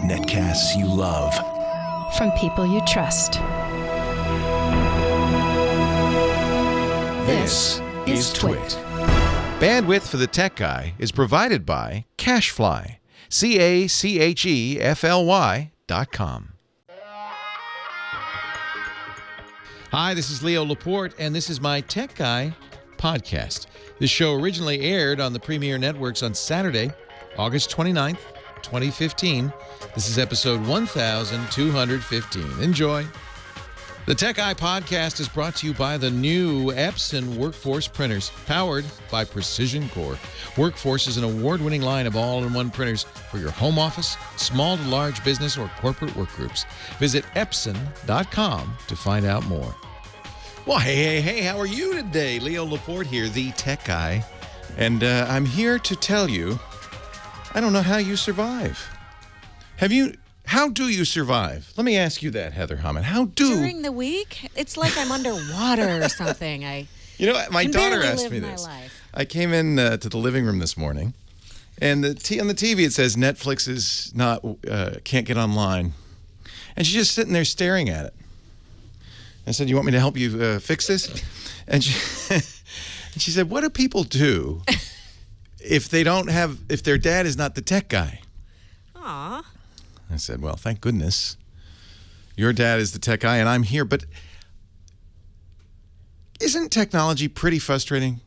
Netcasts you love. From people you trust. This is Twit. Bandwidth for the Tech Guy is provided by CacheFly. CacheFly.com. Hi, this is Leo Laporte, and this is my Tech Guy podcast. This show originally aired on the Premier Networks on Saturday, August 29th, 2015. This is episode 1215. Enjoy. The Tech Guy podcast is brought to you by the new Epson Workforce printers, powered by Precision Core. Workforce is an award-winning line of all-in-one printers for your home office, small to large business, or corporate work groups. Visit Epson.com to find out more. Well, hey, how are you today? Leo Laporte here, the Tech Guy. And I'm here to tell you, I don't know how you survive. How do you survive? Let me ask you that, Heather Hammond. During the week? It's like I'm underwater or something. You know, my daughter asked me my this. life. I came in to the living room this morning, and on the TV it says Netflix is not can't get online, and she's just sitting there staring at it. I said, "You want me to help you fix this?" And she said, "What do people do if their dad is not the tech guy?" Aw. I said, "Well, thank goodness your dad is the tech guy and I'm here." But isn't technology pretty frustrating?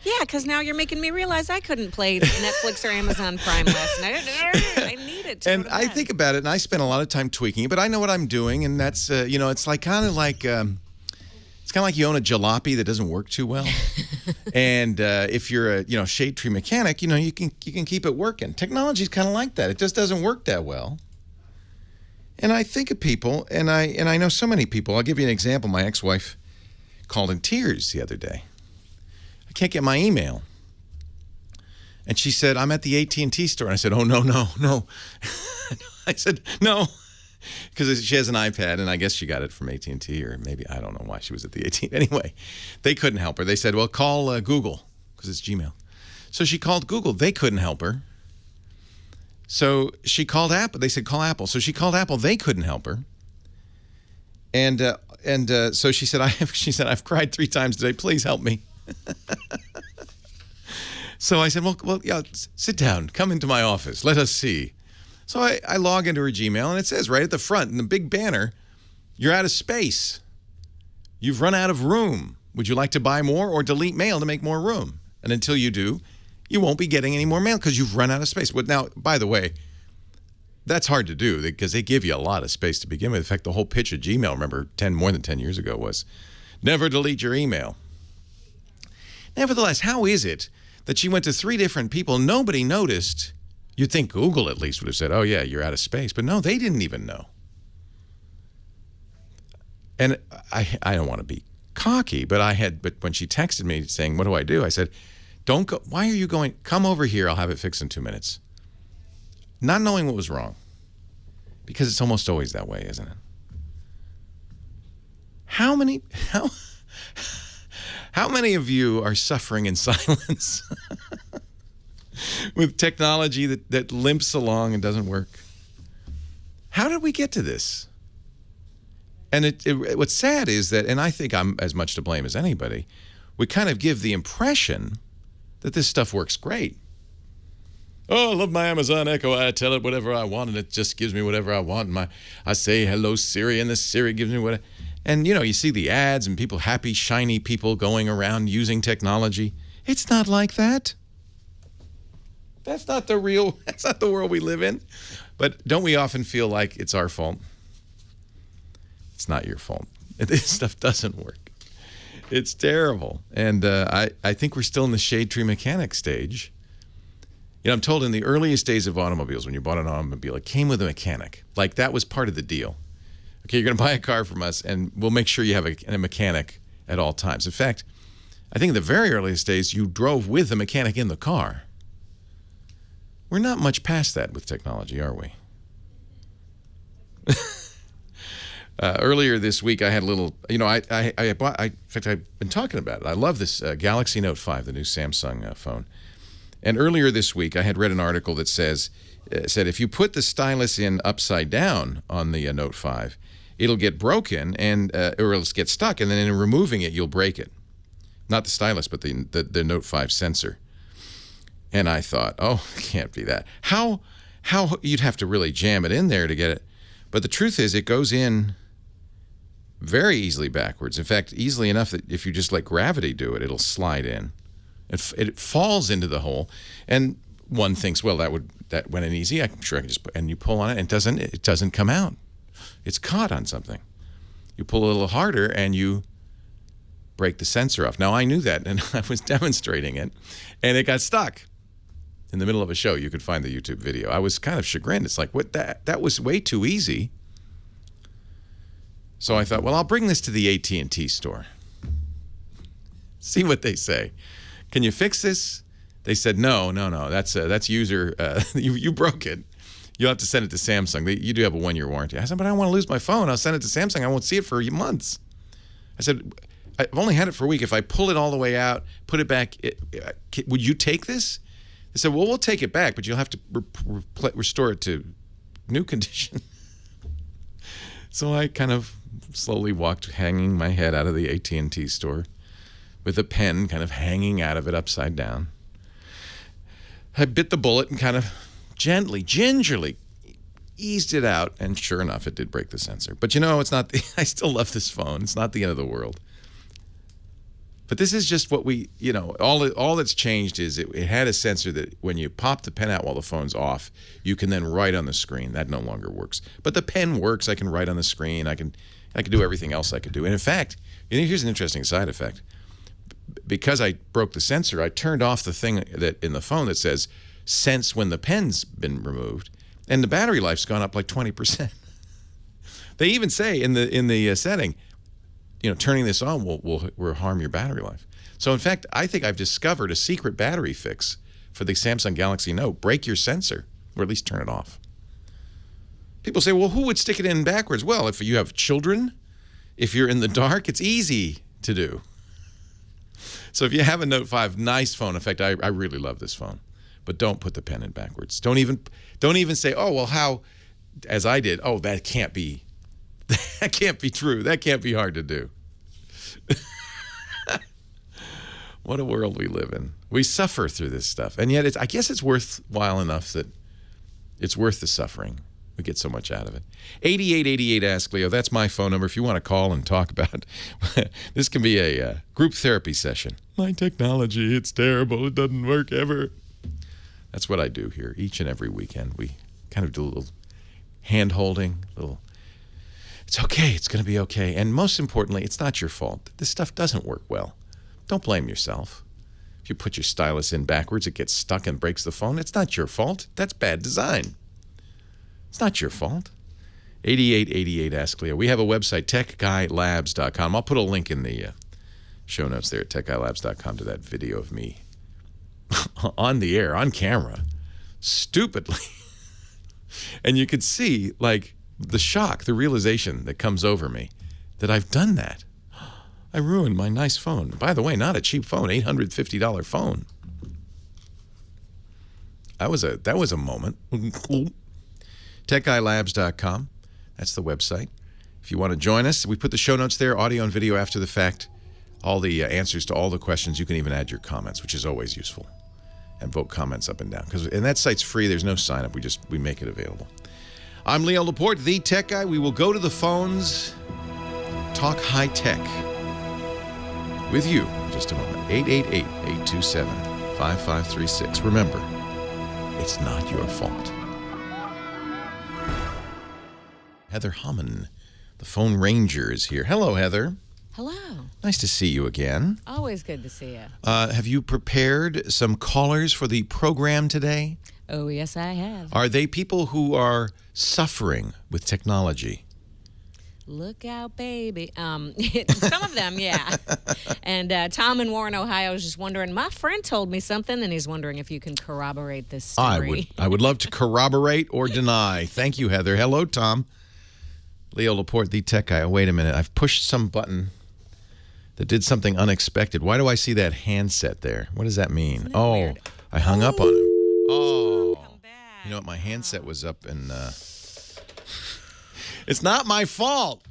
Yeah, because now you're making me realize I couldn't play Netflix or Amazon Prime last night. I needed to. And I think about it, and I spend a lot of time tweaking it, but I know what I'm doing, and that's, it's like kind of like you own a jalopy that doesn't work too well. And if you're a shade tree mechanic, you can keep it working. Technology's kind of like that. It just doesn't work that well. And I think of people, and I know so many people. I'll give you an example. My ex-wife called in tears the other day. I can't get my email. And she said, "I'm at the AT&T store." And I said, "Oh, no." I said, "No." Because she has an iPad, and I guess she got it from AT&T, or maybe, I don't know why she was at the AT&T. Anyway, they couldn't help her. They said, "Well, call Google," because it's Gmail. So she called Google. They couldn't help her. So she called Apple. They said, "Call Apple." So she called Apple. They couldn't help her. And so she said, "I've cried 3 times today. Please help me." So I said, well, yeah, sit down. Come into my office. Let us see. So I log into her Gmail, and it says right at the front in the big banner, "You're out of space. You've run out of room. Would you like to buy more or delete mail to make more room? And until you do, you won't be getting any more mail because you've run out of space." Well, now, by the way, that's hard to do because they give you a lot of space to begin with. In fact, the whole pitch of Gmail, remember, more than 10 years ago, was never delete your email. Nevertheless, how is it that she went to 3 different people, nobody noticed? You'd think Google at least would have said, "Oh, yeah, you're out of space." But no, they didn't even know. And I don't want to be cocky, but when she texted me saying, "What do I do?" I said, "Don't go. Why are you going? Come over here. I'll have it fixed in 2 minutes." Not knowing what was wrong. Because it's almost always that way, isn't it? How many of you are suffering in silence with technology that limps along and doesn't work? How did we get to this? And what's sad is that, and I think I'm as much to blame as anybody, we kind of give the impression that this stuff works great. "Oh, I love my Amazon Echo. I tell it whatever I want, and it just gives me whatever I want. I say, 'Hello, Siri,' and the Siri gives me what." And, you see the ads and people, happy, shiny people going around using technology. It's not like that. That's not the world we live in. But don't we often feel like it's our fault? It's not your fault. This stuff doesn't work. It's terrible. And I think we're still in the shade tree mechanic stage. I'm told in the earliest days of automobiles, when you bought an automobile, it came with a mechanic. Like, that was part of the deal. Okay, you're going to buy a car from us, and we'll make sure you have a mechanic at all times. In fact, I think in the very earliest days, you drove with the mechanic in the car. We're not much past that with technology, are we? Earlier this week, I had a little, I bought, in fact, I've been talking about it. I love this Galaxy Note 5, the new Samsung phone. And earlier this week, I had read an article that said if you put the stylus in upside down on the Note 5, it'll get broken or it'll get stuck, and then in removing it, you'll break it. Not the stylus, but the Note 5 sensor. And I thought, oh, it can't be that. How you'd have to really jam it in there to get it. But the truth is, it goes in very easily backwards. In fact, easily enough that if you just let gravity do it, it'll slide in. It falls into the hole, and one thinks, well, that went in easy. I'm sure I can just and you pull on it, and it doesn't come out. It's caught on something. You pull a little harder, and you break the sensor off. Now, I knew that, and I was demonstrating it, and it got stuck in the middle of a show. You could find the YouTube video. I was kind of chagrined. It's like, what? That was way too easy. So I thought, well, I'll bring this to the AT&T store. See what they say. Can you fix this? They said, no. That's user. You broke it. You'll have to send it to Samsung. You do have a 1-year warranty. I said, but I don't want to lose my phone. I'll send it to Samsung. I won't see it for months. I said, I've only had it for a week. If I pull it all the way out, put it back, would you take this? They said, well, we'll take it back, but you'll have to restore it to new condition. So I kind of slowly walked, hanging my head out of the AT&T store with a pen kind of hanging out of it upside down. I bit the bullet and kind of gently, gingerly eased it out, and sure enough, it did break the sensor. But it's not. I still love this phone. It's not the end of the world. But this is just what all that's changed is it had a sensor that when you pop the pen out while the phone's off, you can then write on the screen. That no longer works. But the pen works. I can write on the screen. I can do everything else I could do. And in fact, here's an interesting side effect. Because I broke the sensor, I turned off the thing that in the phone that says sense when the pen's been removed, and the battery life's gone up like 20%. They even say in the setting, turning this on will harm your battery life. So in fact, I think I've discovered a secret battery fix for the Samsung Galaxy Note. Break your sensor, or at least turn it off. People say, well, who would stick it in backwards? Well, if you have children, if you're in the dark, it's easy to do. So if you have a Note 5, nice phone. In fact, I really love this phone. But don't put the pen in backwards. Don't even say, oh, well, how, as I did, oh, that can't be true. That can't be hard to do. What a world we live in. We suffer through this stuff. And yet, I guess it's worthwhile enough that it's worth the suffering. We get so much out of it. 8888 Ask Leo. That's my phone number if you want to call and talk about this. Can be a group therapy session. My technology, it's terrible. It doesn't work ever. That's what I do here each and every weekend. We kind of do a little hand-holding, it's okay, it's going to be okay. And most importantly, it's not your fault. This stuff doesn't work well. Don't blame yourself. If you put your stylus in backwards, it gets stuck and breaks the phone. It's not your fault. That's bad design. It's not your fault. 8888 Ask Leo. We have a website, techguylabs.com. I'll put a link in the show notes there at techguylabs.com to that video of me on the air, on camera, stupidly. And you could see, the shock, the realization that comes over me that I've done that. I ruined my nice phone. By the way, not a cheap phone, $850 phone. That was a moment. techguylabs.com. That's the website. If you want to join us, we put the show notes there, audio and video after the fact, all the answers to all the questions. You can even add your comments, which is always useful, and vote comments up and down. And that site's free. There's no sign up. We make it available. I'm Leo Laporte, the Tech Guy. We will go to the phones, talk high tech with you in just a moment. 888-827-5536. Remember, it's not your fault. Heather Hammond, the phone ranger, is here. Hello, Heather. Hello. Nice to see you again. Always good to see you. Have you prepared some callers for the program today? Oh, yes, I have. Are they people who are suffering with technology? Look out, baby. Some of them, yeah. And Tom in Warren, Ohio is just wondering, my friend told me something, and he's wondering if you can corroborate this story. I would love to corroborate or deny. Thank you, Heather. Hello, Tom. Leo Laporte, the Tech Guy. Oh, wait a minute. I've pushed some button that did something unexpected. Why do I see that handset there? What does that mean? Isn't that weird? I hung up on him. Oh. Come back. You know what? My handset was up and it's not my fault.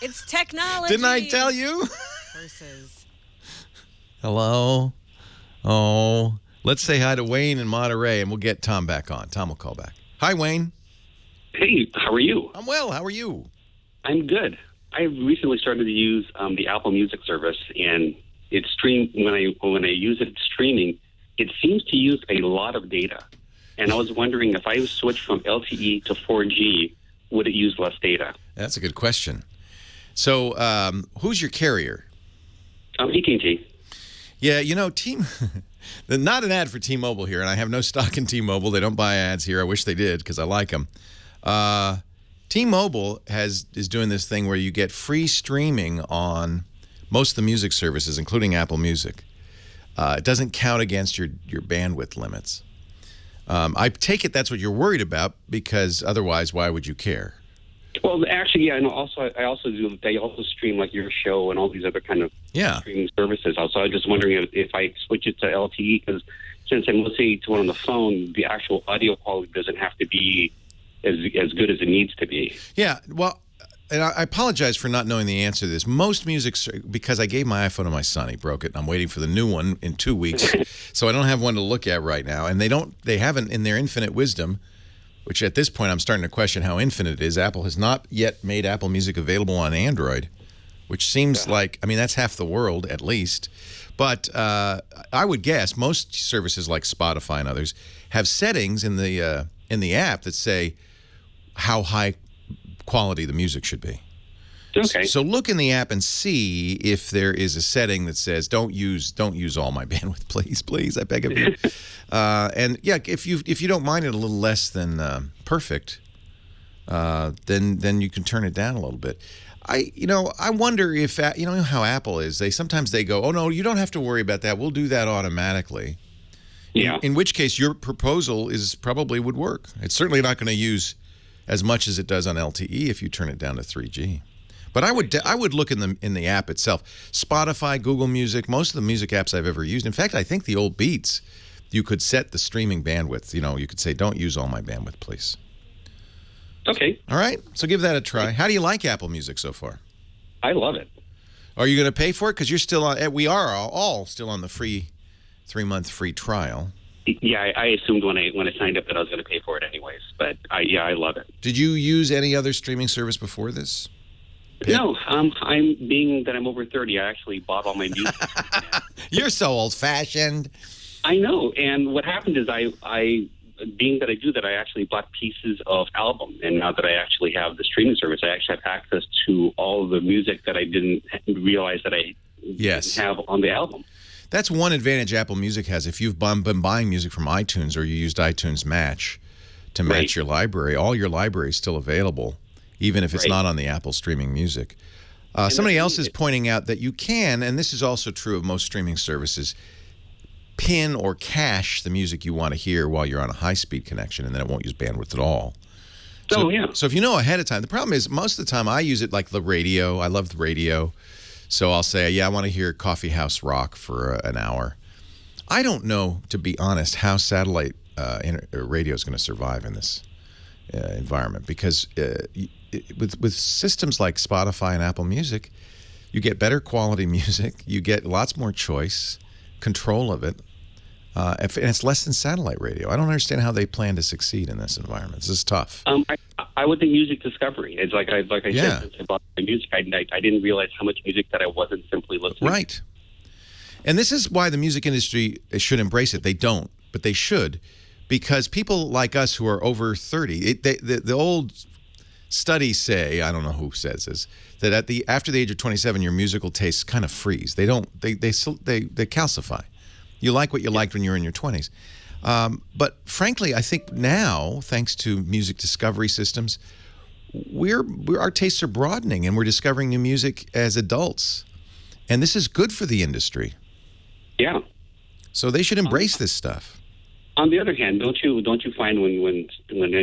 It's technology. Didn't I tell you? Versus. Hello? Oh. Let's say hi to Wayne in Monterey and we'll get Tom back on. Tom will call back. Hi, Wayne. Hey, how are you? I'm well. How are you? I'm good. I recently started to use the Apple Music service, and when I use it streaming, it seems to use a lot of data. And I was wondering if I switched from LTE to 4G, would it use less data? That's a good question. So, who's your carrier? AT&T. Yeah, you know, not an ad for T-Mobile here, and I have no stock in T-Mobile. They don't buy ads here. I wish they did because I like them. T-Mobile is doing this thing where you get free streaming on most of the music services, including Apple Music. It doesn't count against your bandwidth limits. I take it that's what you're worried about because otherwise, why would you care? Well, actually, yeah, and I also do. They also stream like your show and all these other kind of streaming services. Also, I was just wondering if I switch it to LTE because since I'm listening to it on the phone, the actual audio quality doesn't have to be as good as it needs to be. Yeah, well, and I apologize for not knowing the answer to this. Most music, because I gave my iPhone to my son, he broke it, and I'm waiting for the new one in 2 weeks, so I don't have one to look at right now. And they haven't, in their infinite wisdom, which at this point I'm starting to question how infinite it is. Apple has not yet made Apple Music available on Android, which seems like, I mean, that's half the world at least. But I would guess most services like Spotify and others have settings in the app that say how high quality the music should be. Okay. So look in the app and see if there is a setting that says don't use all my bandwidth, please, I beg of you. And yeah, if you don't mind it a little less than perfect, then you can turn it down a little bit. I wonder if you know how Apple is. Sometimes they go, oh no, you don't have to worry about that. We'll do that automatically. Yeah. In which case, your proposal probably would work. It's certainly not going to use as much as it does on LTE if you turn it down to 3G. But I would look in the app itself. Spotify, Google Music, most of the music apps I've ever used. In fact, I think the old Beats, you could set the streaming bandwidth. You know, you could say, don't use all my bandwidth, please. Okay. All right. So give that a try. How do you like Apple Music so far? I love it. Are you going to pay for it? Because you're still on. We are all still on the free 3-month free trial. Yeah, I assumed when I signed up that I was going to pay for it anyways. But I love it. Did you use any other streaming service before this? No, I'm being that I'm over 30. I actually bought all my music. You're so old-fashioned. I know, and what happened is I being that I do that, I actually bought pieces of album, and now that I actually have the streaming service, I actually have access to all of the music that I didn't realize that I didn't have on the album. That's one advantage Apple Music has. If you've been buying music from iTunes or you used iTunes Match to match your library, all your library is still available, even if it's not on the Apple streaming music. Somebody else is pointing out that you can, and this is also true of most streaming services, pin or cache the music you want to hear while you're on a high-speed connection, and then it won't use bandwidth at all. So if you know ahead of time, the problem is most of the time I use it like the radio. I love the radio. So I'll say, yeah, I want to hear Coffee House Rock for an hour. I don't know, to be honest, how satellite radio is going to survive in this environment because with systems like Spotify and Apple Music, you get better quality music, you get lots more choice, control of it, and it's less than satellite radio. I don't understand how they plan to succeed in this environment. This is tough. I would think music discovery. It's like I said, since I bought my music, I didn't realize how much music that I wasn't simply listening. Right. And this is why the music industry should embrace it. They don't, but they should, because people like us who are over 30, the old studies say, I don't know who says this, that after the age of 27, your musical tastes kind of freeze. They calcify. You like what you liked when you were in your 20s. But frankly, I think now, thanks to music discovery systems, our tastes are broadening and we're discovering new music as adults. And this is good for the industry. Yeah. So they should embrace this stuff. On the other hand, don't you find when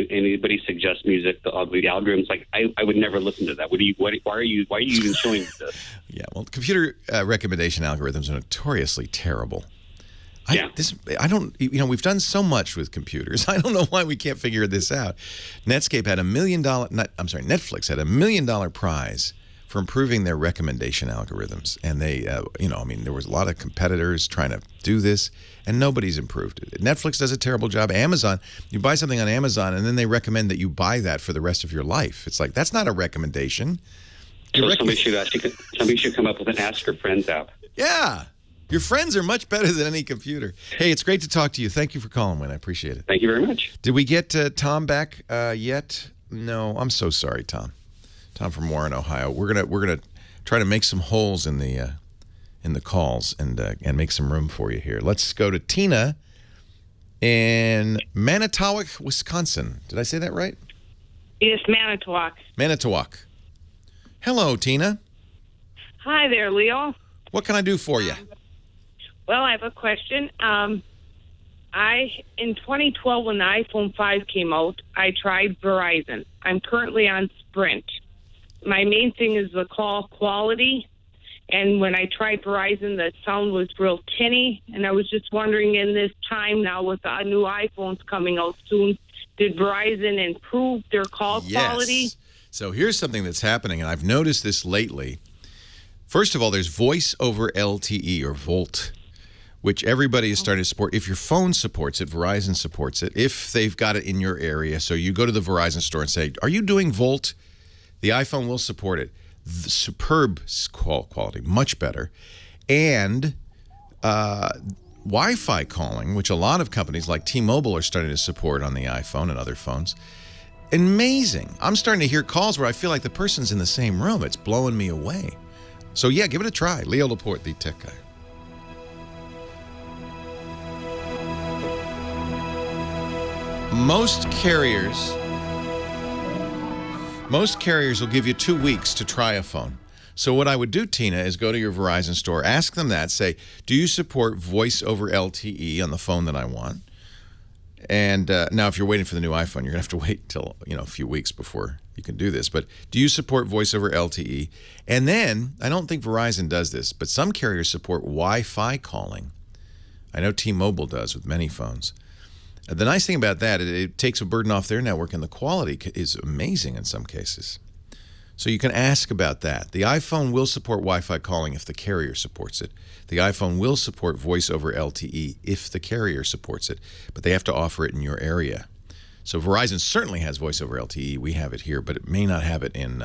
anybody suggests music, the algorithms like I would never listen to that. Why are you even showing this? Yeah, well, computer recommendation algorithms are notoriously terrible. We've done so much with computers. I don't know why we can't figure this out. Netflix had a $1 million prize for improving their recommendation algorithms. And they, there was a lot of competitors trying to do this, and nobody's improved it. Netflix does a terrible job. Amazon, you buy something on Amazon, and then they recommend that you buy that for the rest of your life. It's like, that's not a recommendation. So somebody should come up with an Ask Your Friends app. Yeah. Your friends are much better than any computer. Hey, it's great to talk to you. Thank you for calling, Wayne. I appreciate it. Thank you very much. Did we get Tom back yet? No, I'm so sorry, Tom. Tom from Warren, Ohio. We're gonna try to make some holes in the calls and make some room for you here. Let's go to Tina in Manitowoc, Wisconsin. Did I say that right? Yes, Manitowoc. Manitowoc. Hello, Tina. Hi there, Leo. What can I do for you? Well, I have a question. In 2012, when the iPhone 5 came out, I tried Verizon. I'm currently on Sprint. My main thing is the call quality. And when I tried Verizon, the sound was real tinny. And I was just wondering, in this time now with the new iPhones coming out soon, did Verizon improve their call quality? So here's something that's happening, and I've noticed this lately. First of all, there's voice over LTE or VoLTE, which everybody is starting to support. If your phone supports it, Verizon supports it. If they've got it in your area, so you go to the Verizon store and say, "Are you doing VoLTE?" The iPhone will support it. The superb quality, much better. And Wi-Fi calling, which a lot of companies like T-Mobile are starting to support on the iPhone and other phones. Amazing. I'm starting to hear calls where I feel like the person's in the same room. It's blowing me away. So, yeah, give it a try. Leo Laporte, the tech guy. Most carriers will give you 2 weeks to try a phone. So what I would do, Tina, is go to your Verizon store, ask them that, say, do you support voice over LTE on the phone that I want? And now if you're waiting for the new iPhone, you're going to have to wait till, a few weeks before you can do this. But do you support voice over LTE? And then, I don't think Verizon does this, but some carriers support Wi-Fi calling. I know T-Mobile does with many phones. The nice thing about that, it takes a burden off their network, and the quality is amazing in some cases. So you can ask about that. The iPhone will support Wi-Fi calling if the carrier supports it. The iPhone will support voice over LTE if the carrier supports it, but they have to offer it in your area. So Verizon certainly has voice over LTE. We have it here, but it may not have it in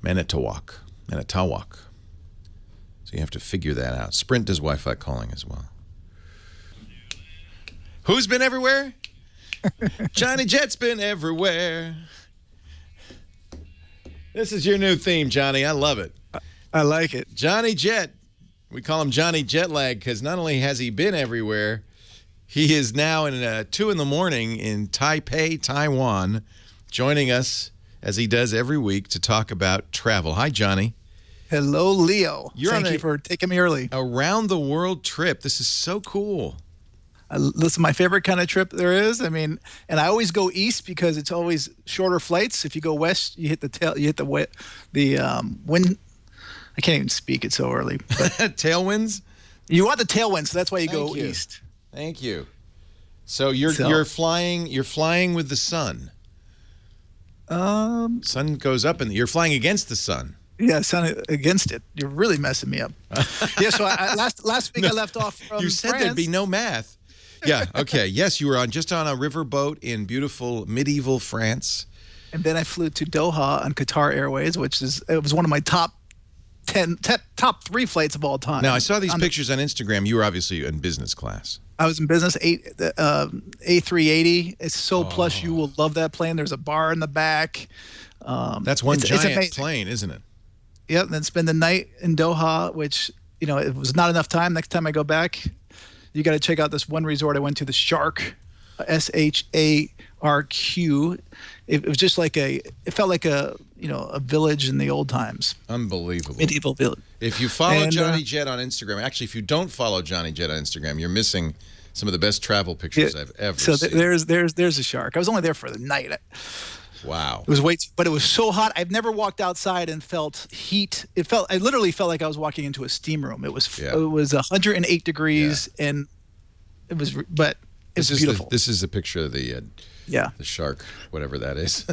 Manitowoc. So you have to figure that out. Sprint does Wi-Fi calling as well. Who's been everywhere? Johnny Jet's been everywhere. This is your new theme, Johnny. I love it. I like it. Johnny Jet. We call him Johnny Jetlag because not only has he been everywhere, he is now in 2 in the morning in Taipei, Taiwan, joining us as he does every week to talk about travel. Hi, Johnny. Hello, Leo. Thank you for taking me early. Around the world trip. This is so cool. This is my favorite kind of trip there is. I mean, and I always go east because it's always shorter flights. If you go west, you hit the wind. I can't even speak it so early. But tailwinds. You want the tailwinds, so that's why you go east. Thank you. So you're flying with the sun. Sun goes up and you're flying against the sun. Yeah, sun against it. You're really messing me up. Yeah. So last week I left off from You said France. There'd be no math. Yeah. Okay. Yes, you were just on a river boat in beautiful medieval France. And then I flew to Doha on Qatar Airways, it was one of my top 3 flights of all time. Now I saw these pictures on Instagram. You were obviously in business class. I was in business, A380. It's so plush. You will love that plane. There's a bar in the back. That's one giant plane, isn't it? Yep. And then spend the night in Doha, which, it was not enough time. Next time I go back, you got to check out this one resort I went to, the Shark, SHARQ. It was just it felt like a village in the old times. Unbelievable. Medieval village. If you follow Johnny Jet on Instagram, actually, if you don't follow Johnny Jet on Instagram, you're missing some of the best travel pictures I've ever seen. So there's a Shark. I was only there for the night. Wow. It was but it was so hot. I've never walked outside and felt heat. I literally felt like I was walking into a steam room. It was 108 degrees, and but it's beautiful. This is the picture of the yeah, the shark, whatever that is.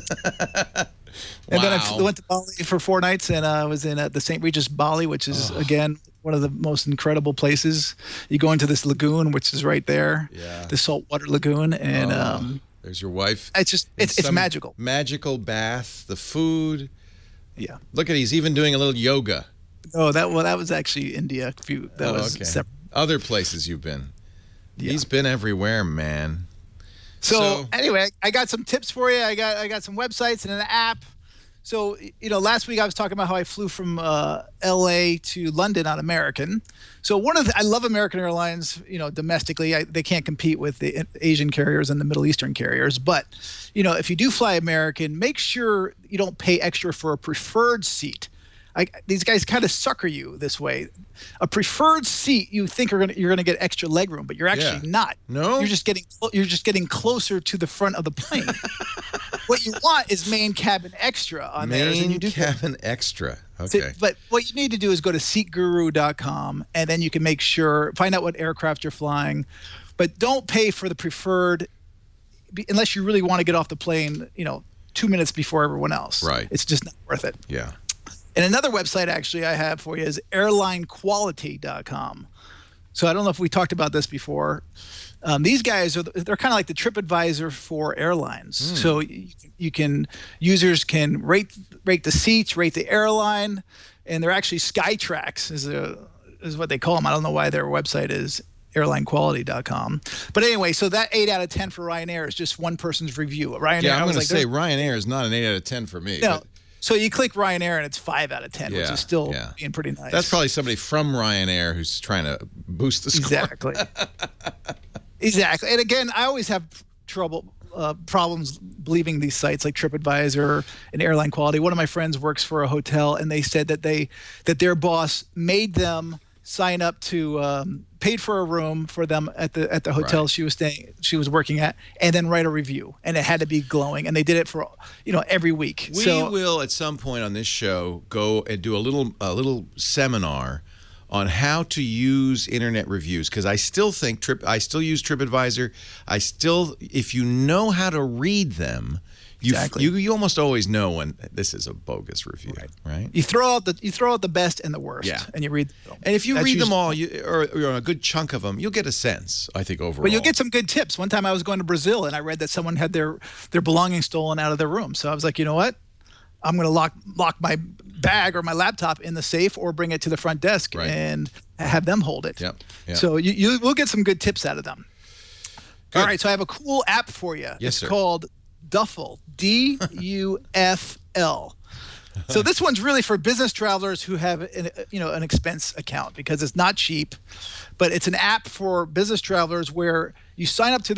And then I went to Bali for 4 nights, and I was in the St. Regis Bali, which is again one of the most incredible places. You go into this lagoon, which is right there, the saltwater lagoon, and there's your wife. It's just it's magical. Magical bath, the food. Yeah, look at he's even doing a little yoga. Oh, that was actually India. That was separate. Other places you've been. Yeah. He's been everywhere, man. So anyway, I got some tips for you. I got some websites and an app. So, last week I was talking about how I flew from L.A. to London on American. So I love American Airlines, domestically. They can't compete with the Asian carriers and the Middle Eastern carriers. But, if you do fly American, make sure you don't pay extra for a preferred seat. These guys kind of sucker you this way. A preferred seat, you think you're gonna get extra legroom, but you're actually not. No, you're just getting closer to the front of the plane. What you want is main cabin extra on there. Main cabin extra. Okay. But what you need to do is go to seatguru.com, and then you can find out what aircraft you're flying, but don't pay for the preferred unless you really want to get off the plane. 2 minutes before everyone else. Right. It's just not worth it. Yeah. And another website actually I have for you is airlinequality.com. So I don't know if we talked about this before. These guys they're kind of like the TripAdvisor for airlines. So users can rate the seats, rate the airline, and they're actually Skytrax is what they call them. I don't know why their website is airlinequality.com. But anyway, so that 8 out of 10 for Ryanair is just one person's review. Ryanair, yeah, I'm going to say Ryanair is not an 8 out of 10 for me. No. So you click Ryanair and it's 5 out of 10, which is still being pretty nice. That's probably somebody from Ryanair who's trying to boost the score. Exactly. Exactly. And again, I always have problems believing these sites like TripAdvisor and Airline Quality. One of my friends works for a hotel, and they said that their boss made them sign up to paid for a room for them at the hotel she was working at, and then write a review, and it had to be glowing, and they did it for every week. We will at some point on this show go and do a little seminar on how to use internet reviews, because I still use TripAdvisor. If you know how to read them, you almost always know when this is a bogus review, right? You throw out the best and the worst, and you read them. And if you read them all, or a good chunk of them, you'll get a sense, I think, overall. But you'll get some good tips. One time I was going to Brazil, and I read that someone had their belongings stolen out of their room. So I was like, you know what? I'm going to lock my bag or my laptop in the safe, or bring it to the front desk and have them hold it. Yep. So you will get some good tips out of them. Good. All right, so I have a cool app for you. Yes, it's called Duffel, D-U-F-L. So this one's really for business travelers who have an expense account, because it's not cheap, but it's an app for business travelers where you sign up to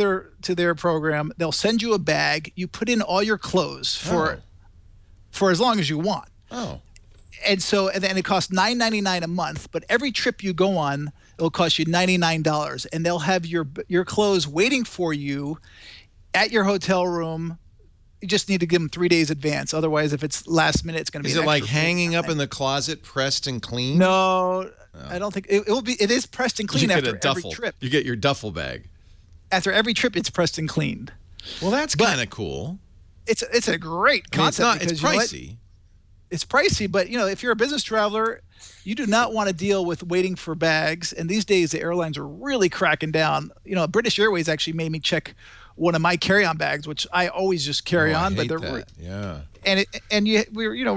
their program. They'll send you a bag. You put in all your clothes for as long as you want. Oh. And then it costs $9.99 a month, but every trip you go on, it'll cost you $99, and they'll have your clothes waiting for you at your hotel room. You just need to give them 3 days advance. Otherwise, if it's last minute, it's going to be. Is it like hanging up in the closet, pressed and clean? No, I don't think it will be. It is pressed and clean after every trip. You get your duffel bag. After every trip, it's pressed and cleaned. Well, that's kind of cool. It's a great concept. It's pricey. It's pricey, but if you're a business traveler, you do not want to deal with waiting for bags. And these days, the airlines are really cracking down. British Airways actually made me check one of my carry-on bags, which I always just carry on, but they're we're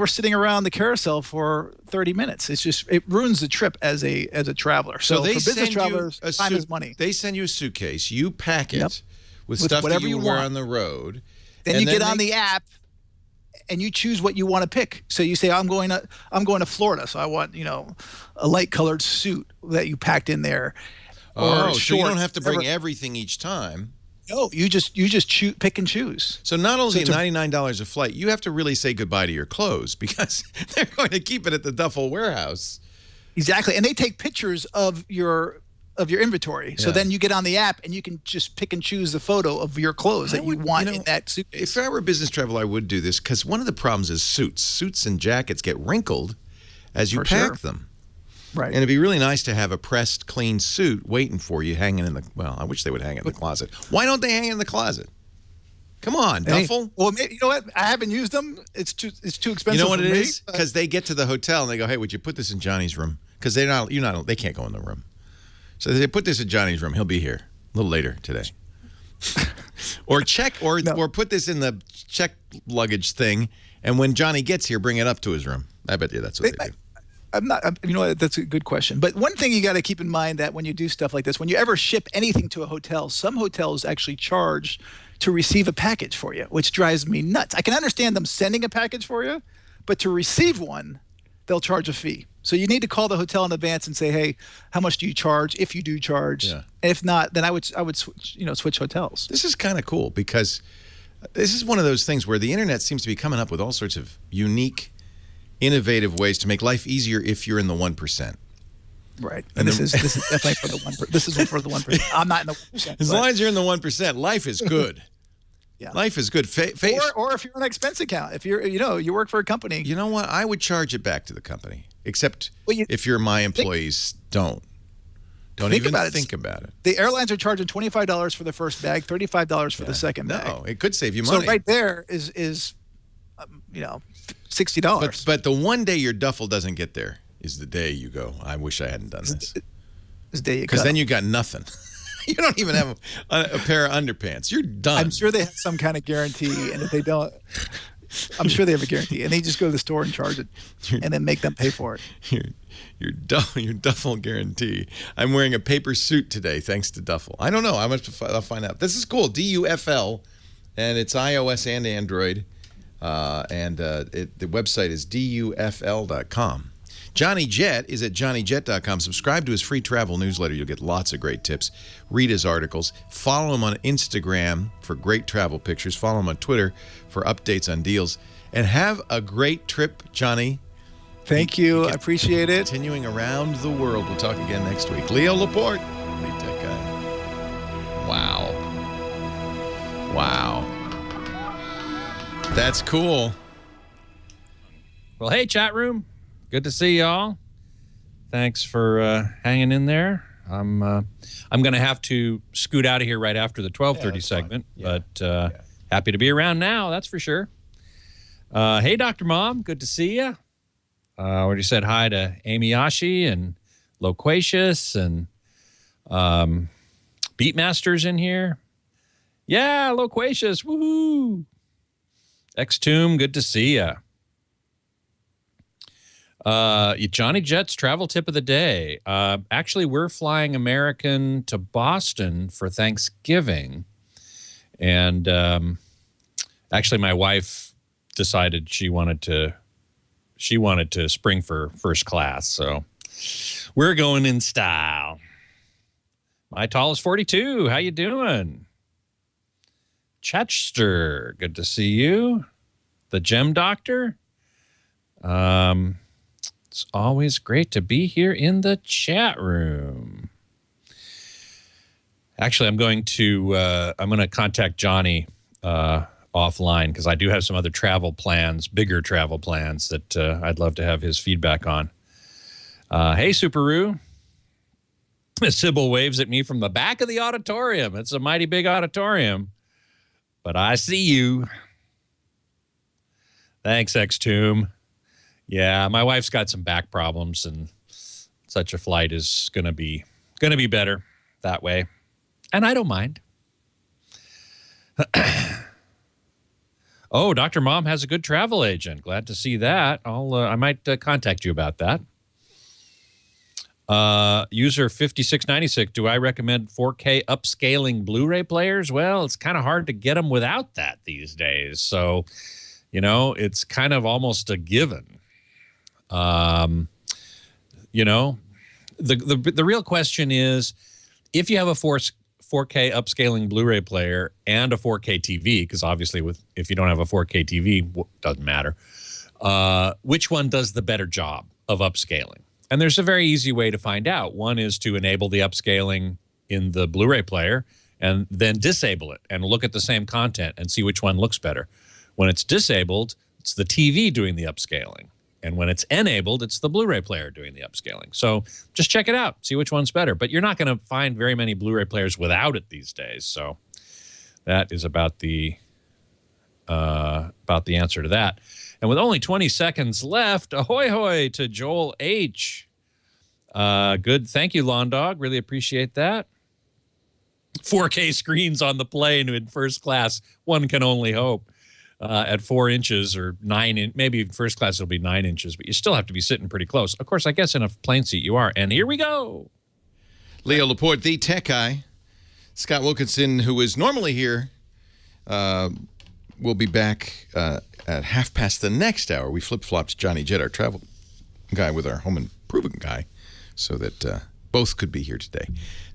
sitting around the carousel for 30 minutes. It ruins the trip as a traveler. So for business travelers, time is money. They send you a suitcase, you pack it with stuff that you wear on the road. Then you get on the app and you choose what you want to pick. So you say, I'm going to Florida, so I want a light colored suit that you packed in there. So you don't have to bring everything each time. No, you just pick and choose. So not only $99 a flight, you have to really say goodbye to your clothes, because they're going to keep it at the duffel warehouse. Exactly, and they take pictures of your inventory. So then you get on the app and you can just pick and choose the photo of your clothes that you want in that suitcase. If I were a business traveler, I would do this, because one of the problems is suits and jackets get wrinkled as you pack them. Right. And it'd be really nice to have a pressed, clean suit waiting for you hanging in the, well, I wish they would hang it in the closet. Why don't they hang it in the closet? Come on, duffel. Well, maybe, you know what? I haven't used them. It's too expensive. You know what for it me, is? Because they get to the hotel and they go, hey, would you put this in Johnny's room? Because they can't go in the room. So they put this in Johnny's room. He'll be here a little later today. Or put this in the check luggage thing, and when Johnny gets here, bring it up to his room. I bet you that's what they do. You know what? That's a good question. But one thing you got to keep in mind that when you do stuff like this, when you ever ship anything to a hotel, some hotels actually charge to receive a package for you, which drives me nuts. I can understand them sending a package for you, but to receive one, they'll charge a fee. So you need to call the hotel in advance and say, hey, how much do you charge? If you do charge, and if not, then I would switch hotels. This is kind of cool because this is one of those things where the internet seems to be coming up with all sorts of unique, innovative ways to make life easier if you're in the 1%. Right. And this is definitely for the 1%. This is for the 1%. I'm not in the 1%. As long as you're in the 1%, life is good. Yeah. Life is good. Or if you're an expense account, if you work for a company. You know what? I would charge it back to the company, except if you're my employees, don't even think about it. The airlines are charging $25 for the first bag, $35 for the second bag. No, it could save you money. So right there is $60. But the one day your duffel doesn't get there is the day you go, I wish I hadn't done this. This day you because then you got nothing. You don't even have a pair of underpants. You're done. I'm sure they have some kind of guarantee, and if they don't, I'm sure they have a guarantee, and they just go to the store and charge it, and then make them pay for it. Your duffel guarantee. I'm wearing a paper suit today, thanks to duffel. I don't know. I'll find out. This is cool. DUFL, and it's iOS and Android, and the website is dufl.com. Johnny Jet is at johnnyjet.com. Subscribe to his free travel newsletter. You'll get lots of great tips. Read his articles. Follow him on Instagram for great travel pictures. Follow him on Twitter for updates on deals. And have a great trip, Johnny. Thank you. I appreciate it. Continuing around the world. We'll talk again next week. Leo Laporte, lead tech guy. Wow. That's cool. Well, hey, chat room. Good to see y'all. Thanks for hanging in there. I'm going to have to scoot out of here right after the 12:30 segment, but happy to be around now. That's for sure. Hey, Dr. Mom. Good to see you. Already said hi to Amy Ashi and Loquacious and Beatmasters in here. Yeah, Loquacious. Woohoo. X-Tomb. Good to see you. Johnny Jet's travel tip of the day. Actually, we're flying American to Boston for Thanksgiving. And actually, my wife decided she wanted to spring for first class. So we're going in style. My tall is 42. How you doing? Chester, good to see you. The Gem Doctor. It's always great to be here in the chat room. Actually, I'm going to contact Johnny offline because I do have some other travel plans, bigger travel plans that I'd love to have his feedback on. Hey, Superoo. Sybil waves at me from the back of the auditorium. It's a mighty big auditorium, but I see you. Thanks, X-Tomb. Yeah, my wife's got some back problems, and such a flight is gonna be better that way, and I don't mind. Oh, Dr. Mom has a good travel agent. Glad to see that. I might contact you about that. User 5696. Do I recommend 4K upscaling Blu-ray players? Well, it's kind of hard to get them without that these days, so it's kind of almost a given. The real question is, if you have a 4K upscaling Blu-ray player and a 4K TV, because obviously if you don't have a 4K TV, it doesn't matter, which one does the better job of upscaling? And there's a very easy way to find out. One is to enable the upscaling in the Blu-ray player and then disable it and look at the same content and see which one looks better. When it's disabled, it's the TV doing the upscaling. And when it's enabled, it's the Blu-ray player doing the upscaling. So just check it out. See which one's better. But you're not going to find very many Blu-ray players without it these days. So that is about the answer to that. And with only 20 seconds left, ahoy hoy to Joel H. Good. Thank you, Lawn Dog. Really appreciate that. 4K screens on the plane in first class. One can only hope. At 4 inches or 9, maybe first class it'll be 9 inches, but you still have to be sitting pretty close. Of course, I guess in a plane seat you are. And here we go. Leo Laporte, the tech guy. Scott Wilkinson, who is normally here, will be back at 1:30 the next hour. We flip-flopped Johnny Jett, our travel guy, with our home improvement guy, so that both could be here today.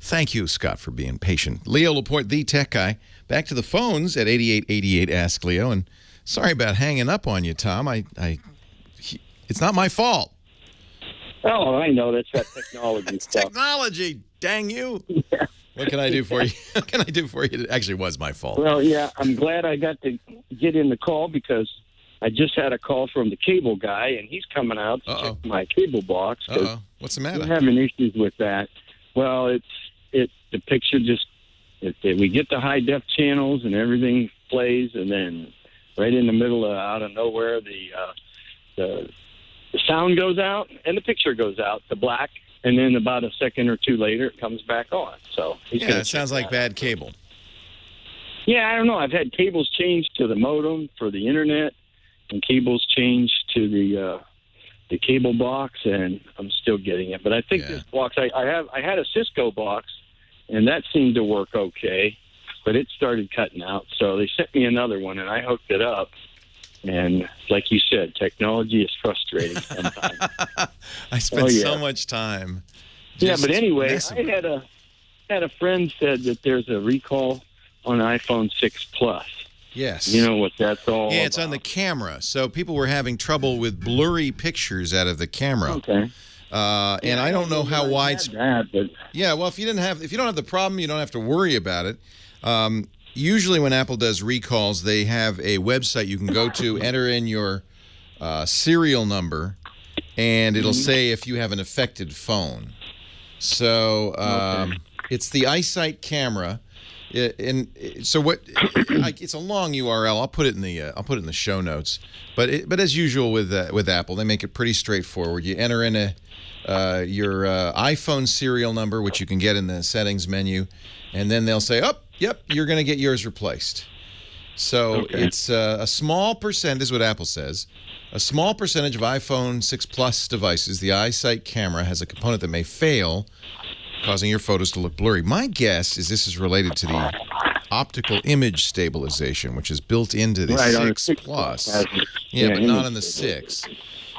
Thank you, Scott, for being patient. Leo Laporte, the tech guy. Back to the phones at 8888 Ask Leo. And sorry about hanging up on you, Tom. It's not my fault. Oh, I know. That's that technology stuff. Technology, dang you. Yeah. What can I do for you? What can I do for you? It actually was my fault. Well, yeah, I'm glad I got to get in the call because I just had a call from the cable guy, and he's coming out to check my cable box. What's the matter? We're having issues with that. Well, the picture just... we get the high-def channels and everything plays, and then right in the middle of out of nowhere, the sound goes out and the picture goes out, the black, and then about a second or two later, it comes back on. So it sounds like bad cable. Yeah, I don't know. I've had cables changed to the modem for the internet, and cables changed to the cable box, and I'm still getting it. But I think this box, I had a Cisco box, and that seemed to work okay, but it started cutting out. So they sent me another one, and I hooked it up. And like you said, technology is frustrating sometimes. I spent so much time. Yeah, but anyway, I had a friend said that there's a recall on iPhone 6 Plus. Yes. You know what that's all about. Yeah, it's on the camera. So people were having trouble with blurry pictures out of the camera. Okay. And I don't know how widespread. But yeah, well, if you don't have the problem, you don't have to worry about it. Usually, when Apple does recalls, they have a website you can go to, enter in your serial number, and it'll say if you have an affected phone. So it's the EyeSight camera. So what? It's a long URL. I'll put it in the show notes. But as usual with Apple, they make it pretty straightforward. You enter in your iPhone serial number, which you can get in the settings menu, and then they'll say, "Oh, yep, you're going to get yours replaced." So it's a small percent, is what Apple says. A small percentage of iPhone 6 Plus devices, the EyeSight camera has a component that may fail, causing your photos to look blurry. My guess is this is related to the optical image stabilization, which is built into the 6 Plus. Yeah, but not on the 6.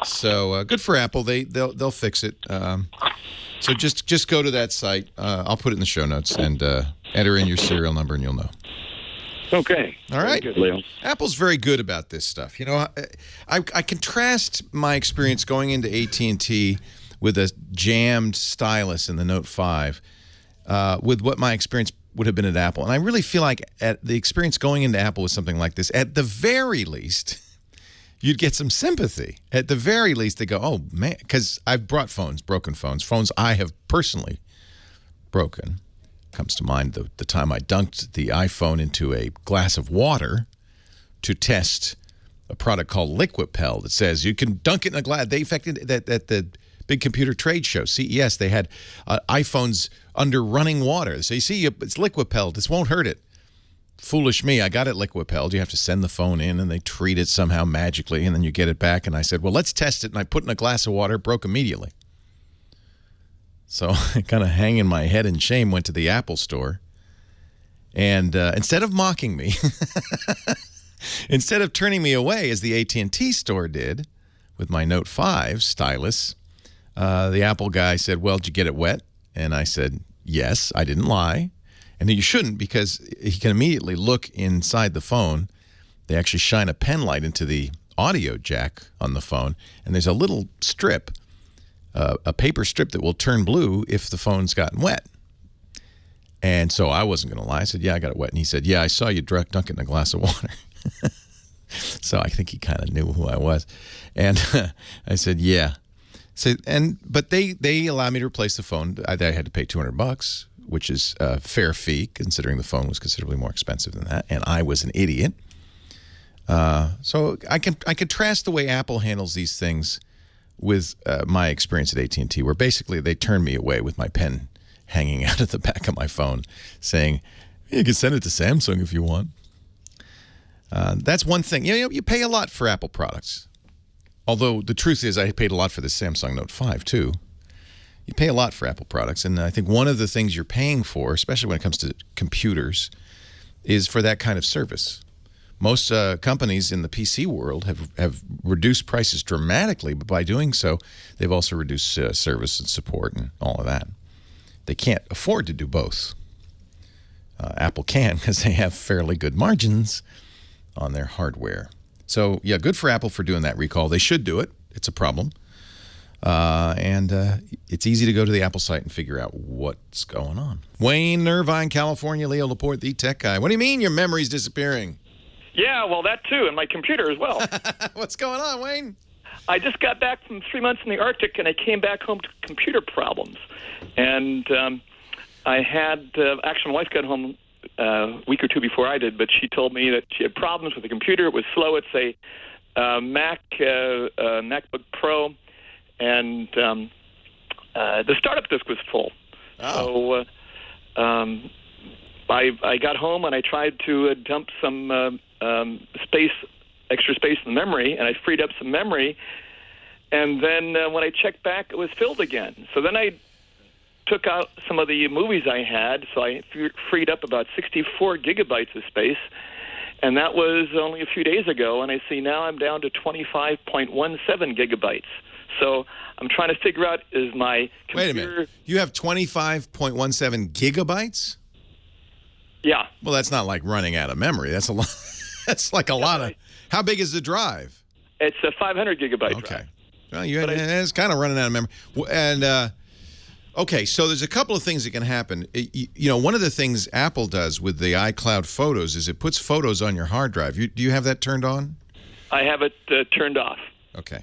So good for Apple. They'll fix it. So just go to that site. I'll put it in the show notes and enter in your serial number, and you'll know. Okay. All right. Very good, Leo. Apple's very good about this stuff. You know, I contrast my experience going into AT&T with a jammed stylus in the Note 5 with what my experience would have been at Apple. And I really feel like the experience going into Apple with something like this, at the very least, you'd get some sympathy. At the very least, they go, oh, man, because I've brought broken phones I have personally broken. Comes to mind the time I dunked the iPhone into a glass of water to test a product called Liquipel that says you can dunk it in a glass. They affected that at the big computer trade show, CES. They had iPhones under running water. So you see, it's Liquipel. This won't hurt it. Foolish me. I got it Liquipelled. You have to send the phone in, and they treat it somehow magically, and then you get it back. And I said, well, let's test it. And I put it in a glass of water. It broke immediately. So I kind of hanging my head in shame, went to the Apple store. And instead of mocking me, instead of turning me away, as the AT&T store did with my Note 5 stylus, the Apple guy said, well, did you get it wet? And I said, yes, I didn't lie. And you shouldn't, because he can immediately look inside the phone. They actually shine a pen light into the audio jack on the phone, and there's a little strip, a paper strip that will turn blue if the phone's gotten wet. And so I wasn't going to lie. I said, yeah, I got it wet. And he said, yeah, I saw you dunk it in a glass of water. So I think he kind of knew who I was. And I said, yeah. So, but they allowed me to replace the phone. I had to pay $200, which is a fair fee considering the phone was considerably more expensive than that. And I was an idiot. So I contrast the way Apple handles these things with my experience at AT&T, where basically they turned me away with my pen hanging out at the back of my phone saying, you can send it to Samsung if you want. That's one thing. You pay a lot for Apple products. Although the truth is I paid a lot for the Samsung Note 5 too. You pay a lot for Apple products. And I think one of the things you're paying for, especially when it comes to computers, is for that kind of service. Most companies in the PC world have reduced prices dramatically, but by doing so, they've also reduced service and support and all of that. They can't afford to do both. Apple can because they have fairly good margins on their hardware. So, yeah, good for Apple for doing that recall. They should do it. It's a problem. And it's easy to go to the Apple site and figure out what's going on. Wayne, Irvine, California, Leo Laporte, the tech guy. What do you mean your memory's disappearing? Yeah, well, that too, and my computer as well. What's going on, Wayne? I just got back from 3 months in the Arctic, and I came back home to computer problems. And I had, actually, my wife got home a week or two before I did, but she told me that she had problems with the computer. It was slow. It's a MacBook Pro, and the startup disk was full. Oh. So I got home, and I tried to dump some extra space in the memory, and I freed up some memory. And then when I checked back, it was filled again. So then I took out some of the movies I had, so I freed up about 64 gigabytes of space, and that was only a few days ago, and I see now I'm down to 25.17 gigabytes. So I'm trying to figure out, is my computer... Wait a minute. You have 25.17 gigabytes? Yeah. Well, that's not like running out of memory. That's a lot. That's like a lot of... How big is the drive? It's a 500 gigabyte okay. drive. Well, it's kind of running out of memory. And... Okay, so there's a couple of things that can happen. One of the things Apple does with the iCloud photos is it puts photos on your hard drive. Do you have that turned on? I have it turned off. Okay,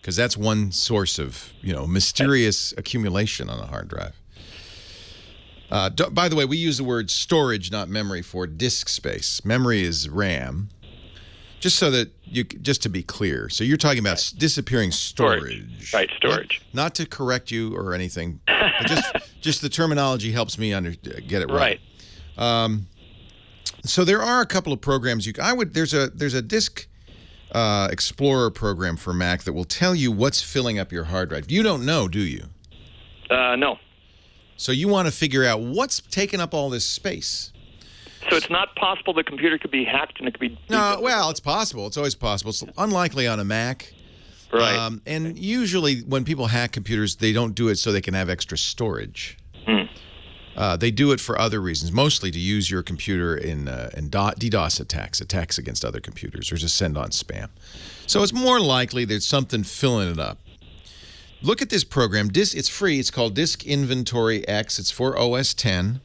because that's one source of mysterious accumulation on a hard drive. By the way, we use the word storage, not memory, for disk space. Memory is RAM. Just to be clear, so you're talking about disappearing storage. Right, storage. Not to correct you or anything, but just the terminology helps me get it right. So there are a couple of programs there's a Disk Explorer program for Mac that will tell you what's filling up your hard drive. You don't know, do you? No. So you want to figure out what's taking up all this space. So it's not possible the computer could be hacked and it could be... No, well, it's possible. It's always possible. It's unlikely on a Mac. Right. And usually when people hack computers, they don't do it so they can have extra storage. They do it for other reasons, mostly to use your computer in DDoS attacks against other computers, or just send on spam. So it's more likely there's something filling it up. Look at this program. It's free. It's called Disk Inventory X. It's for OS X.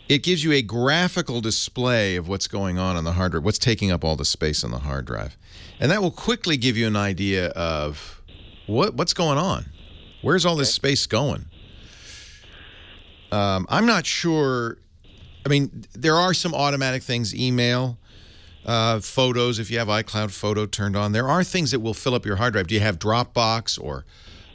It gives you a graphical display of what's going on the hard drive, what's taking up all the space on the hard drive. And that will quickly give you an idea of what's going on. Where's all this space going? I'm not sure. I mean, there are some automatic things, email, photos, if you have iCloud Photo turned on. There are things that will fill up your hard drive. Do you have Dropbox or...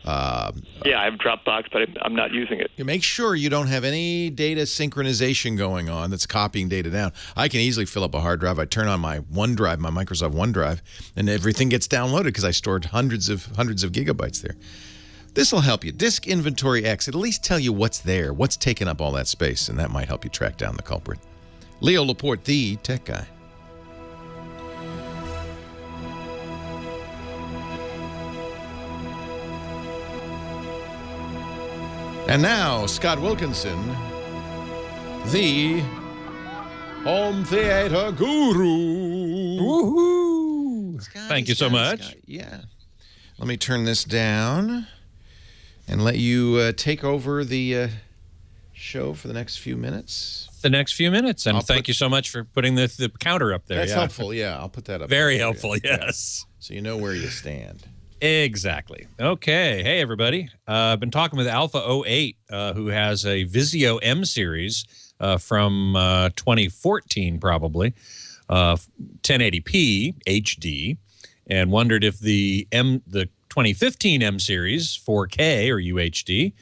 yeah, I have Dropbox, but I'm not using it. You make sure you don't have any data synchronization going on that's copying data down. I can easily fill up a hard drive. I turn on my OneDrive, my Microsoft OneDrive, and everything gets downloaded because I stored hundreds of gigabytes there. This will help you. Disk Inventory X, it'll at least tell you what's there, what's taking up all that space, and that might help you track down the culprit. Leo Laporte, the tech guy. And now, Scott Wilkinson, the home theater guru. Woohoo! Thank you so much. Scott. Yeah. Let me turn this down and let you take over the show for the next few minutes. The next few minutes, and thank you so much for putting the counter up there. That's helpful. Yeah, I'll put that up. Very helpful. Yes. Yeah. So you know where you stand. Exactly. Okay. Hey, everybody. I've been talking with Alpha 08, who has a Vizio M series from 2014, probably, 1080p HD, and wondered if the 2015 M series 4K or UHD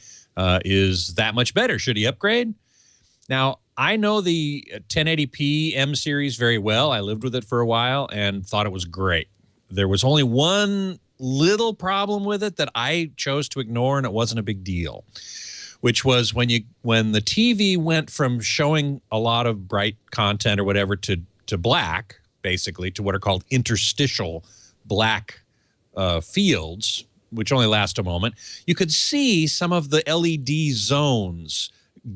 is that much better. Should he upgrade? Now, I know the 1080p M series very well. I lived with it for a while and thought it was great. There was only one little problem with it that I chose to ignore, and it wasn't a big deal, which was when the TV went from showing a lot of bright content or whatever to black, basically, to what are called interstitial black fields, which only last a moment, you could see some of the LED zones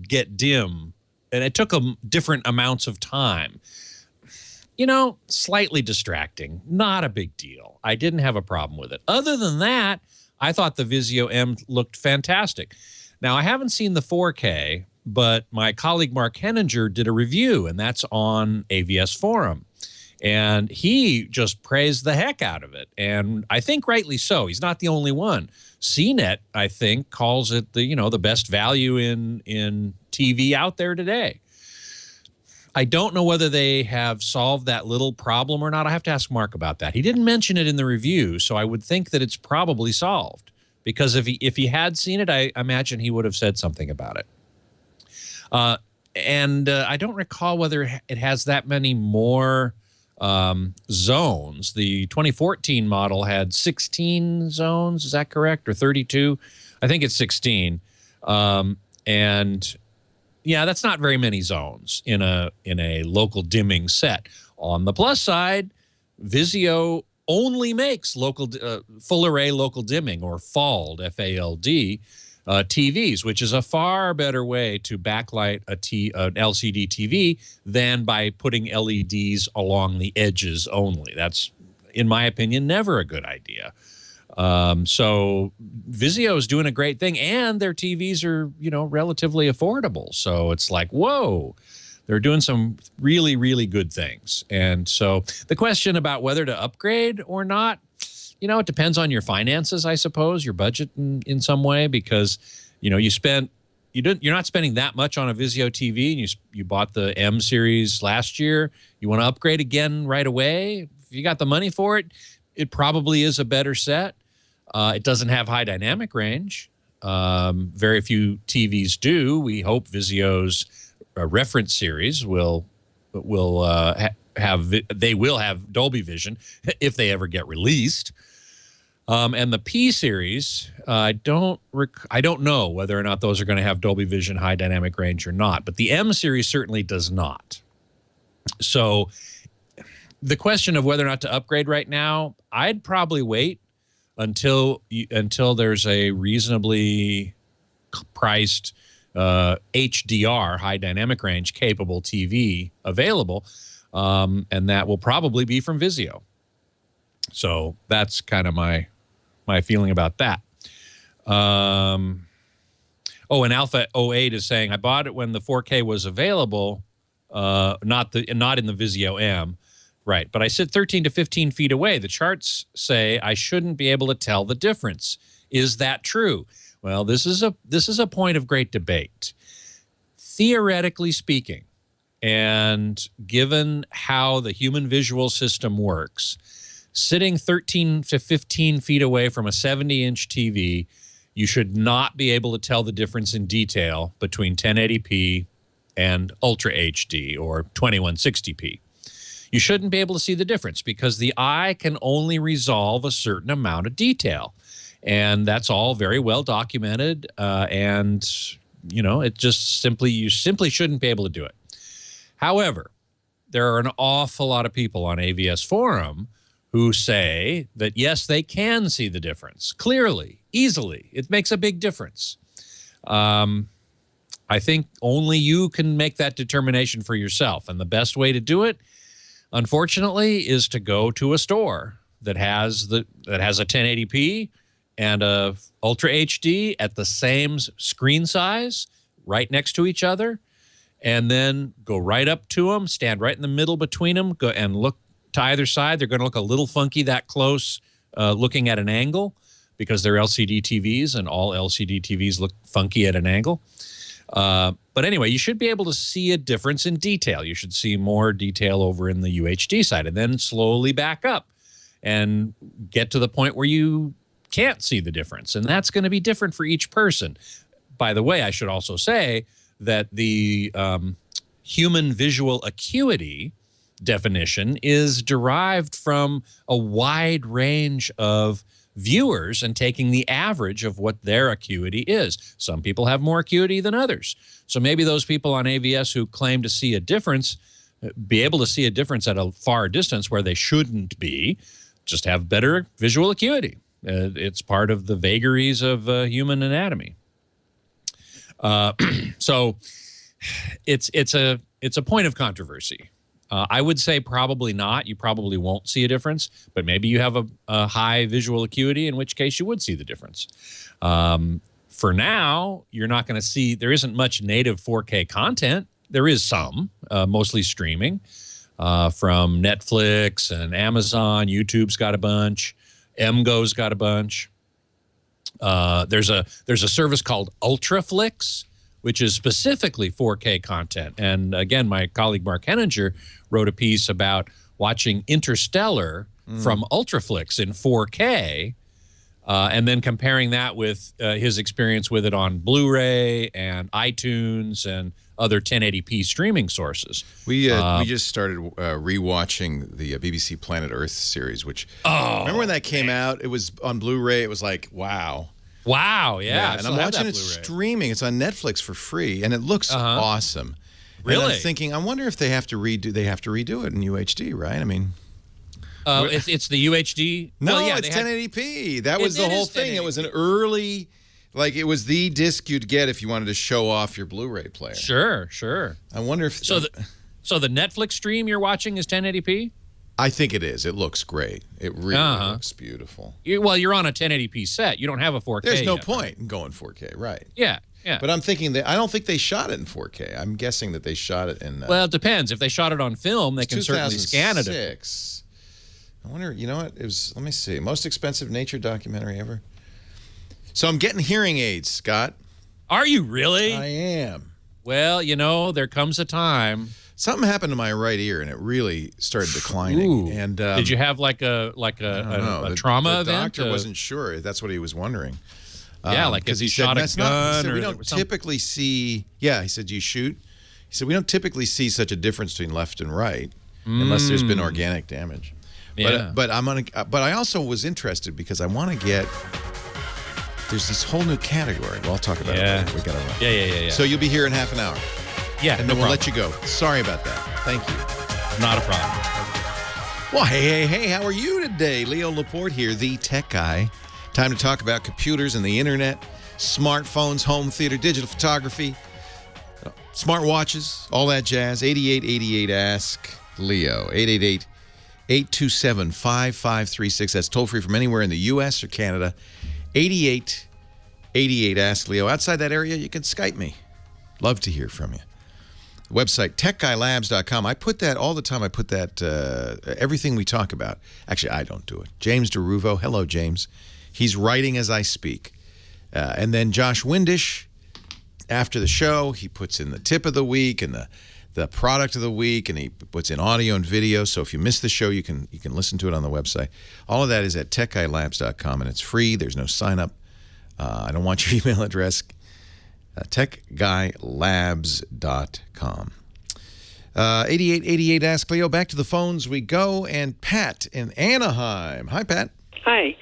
get dim, and it took them different amounts of time. You know, slightly distracting, not a big deal. I didn't have a problem with it. Other than that, I thought the Vizio M looked fantastic. Now, I haven't seen the 4K, but my colleague Mark Henninger did a review, and that's on AVS Forum. And he just praised the heck out of it, and I think rightly so. He's not the only one. CNET, I think, calls it the best value in TV out there today. I don't know whether they have solved that little problem or not. I have to ask Mark about that. He didn't mention it in the review, so I would think that it's probably solved, because if he had seen it, I imagine he would have said something about it. And I don't recall whether it has that many more zones. The 2014 model had 16 zones. Is that correct? Or 32? I think it's 16. And yeah, that's not very many zones in a local dimming set. On the plus side, Vizio only makes full array local dimming, or FALD, F-A-L-D, TVs, which is a far better way to backlight an LCD TV than by putting LEDs along the edges only. That's, in my opinion, never a good idea. So Vizio is doing a great thing, and their TVs are, relatively affordable. So it's like, whoa, they're doing some really, really good things. And so the question about whether to upgrade or not, it depends on your finances, I suppose, your budget in some way, because, you're not spending that much on a Vizio TV, and you bought the M series last year. You want to upgrade again right away. If you got the money for it, it probably is a better set. It doesn't have high dynamic range. Very few TVs do. We hope Vizio's reference series will have Dolby Vision if they ever get released. And the P series, I don't know whether or not those are going to have Dolby Vision high dynamic range or not, but the M series certainly does not. So the question of whether or not to upgrade right now, I'd probably wait until there's a reasonably priced HDR, high dynamic range capable TV available, and that will probably be from Vizio. So that's kind of my feeling about that. And Alpha 08 is saying, I bought it when the 4K was available, not in the Vizio M. Right, but I sit 13 to 15 feet away. The charts say I shouldn't be able to tell the difference. Is that true? Well, this is a point of great debate. Theoretically speaking, and given how the human visual system works, sitting 13 to 15 feet away from a 70-inch TV, you should not be able to tell the difference in detail between 1080p and Ultra HD or 2160p. You shouldn't be able to see the difference because the eye can only resolve a certain amount of detail. And that's all very well documented. And, it just you simply shouldn't be able to do it. However, there are an awful lot of people on AVS Forum who say that, yes, they can see the difference clearly, easily. It makes a big difference. I think only you can make that determination for yourself. And the best way to do it, unfortunately, is to go to a store that has a 1080p and a Ultra HD at the same screen size right next to each other, and then go right up to them, stand right in the middle between them, go and look to either side. They're going to look a little funky that close, looking at an angle, because they're LCD TVs, and all LCD TVs look funky at an angle. But anyway, you should be able to see a difference in detail. You should see more detail over in the UHD side, and then slowly back up and get to the point where you can't see the difference. And that's going to be different for each person. By the way, I should also say that the human visual acuity definition is derived from a wide range of viewers and taking the average of what their acuity is. Some people have more acuity than others. So maybe those people on AVS who claim to see a difference, be able to see a difference at a far distance where they shouldn't be, just have better visual acuity. It's part of the vagaries of human anatomy. So it's a point of controversy. I would say probably not. You probably won't see a difference, but maybe you have a high visual acuity, in which case you would see the difference. For now, you're not going to see, there isn't much native 4K content. There is some, mostly streaming from Netflix and Amazon. YouTube's got a bunch. MGo's got a bunch. There's a service called Ultraflix, which is specifically 4K content. And again, my colleague Mark Henninger wrote a piece about watching Interstellar from Ultraflix in 4K, and then comparing that with his experience with it on Blu-ray and iTunes and other 1080p streaming sources. We just started rewatching the BBC Planet Earth series, which remember when that came out? It was on Blu-ray. It was like, wow. Wow, yeah. And I'm watching it streaming. It's on Netflix for free, and it looks awesome. Really? And I'm thinking, I wonder if they have to redo it in UHD, right? I mean, it's the UHD. No, well, yeah, it's 1080p. That was the whole thing. 1080p. It was an early, like it was the disc you'd get if you wanted to show off your Blu-ray player. Sure. I wonder if so the Netflix stream you're watching is 1080p. I think it is. It looks great. It really looks beautiful. You're on a 1080p set. You don't have a 4K. There's no point in going 4K, right? Yeah. But I'm thinking that I don't think they shot it in 4K. I'm guessing that they shot it in. Well, it depends. If they shot it on film, they can certainly scan it. 2006. I wonder. You know what? It was. Let me see. Most expensive nature documentary ever. So I'm getting hearing aids, Scott. Are you really? I am. Well, there comes a time. Something happened to my right ear, and it really started declining. Ooh. And did you have like a trauma event? The doctor wasn't sure. That's what he was wondering. Yeah, like because he shot a gun. He said, we don't typically see. Yeah, he said, "Do you shoot?" He said, "We don't typically see such a difference between left and right unless there's been organic damage." Yeah. But I also was interested because I want to get. There's this whole new category. Well, I'll talk about it later. We got to run. Yeah. So you'll be here in half an hour. Yeah, and then we'll let you go. Sorry about that. Thank you. Not a problem. Well, hey, how are you today? Leo Laporte here, the tech guy. Time to talk about computers and the internet, smartphones, home theater, digital photography, smartwatches, all that jazz. 8888 Ask Leo. 888-827-5536. That's toll free from anywhere in the U.S. or Canada. 8888 Ask Leo. Outside that area, you can Skype me. Love to hear from you. Website, techguylabs.com. I put that all the time. I put that, everything we talk about. Actually, I don't do it. James DeRuvo. Hello, James. He's writing as I speak. And then Josh Windish, after the show, he puts in the tip of the week and the product of the week, and he puts in audio and video. So if you miss the show, you can listen to it on the website. All of that is at techguylabs.com, and it's free. There's no sign-up. I don't want your email address. techguylabs.com. 8888 Ask Leo. Back to the phones we go. And Pat in Anaheim. Hi, Pat. Hi.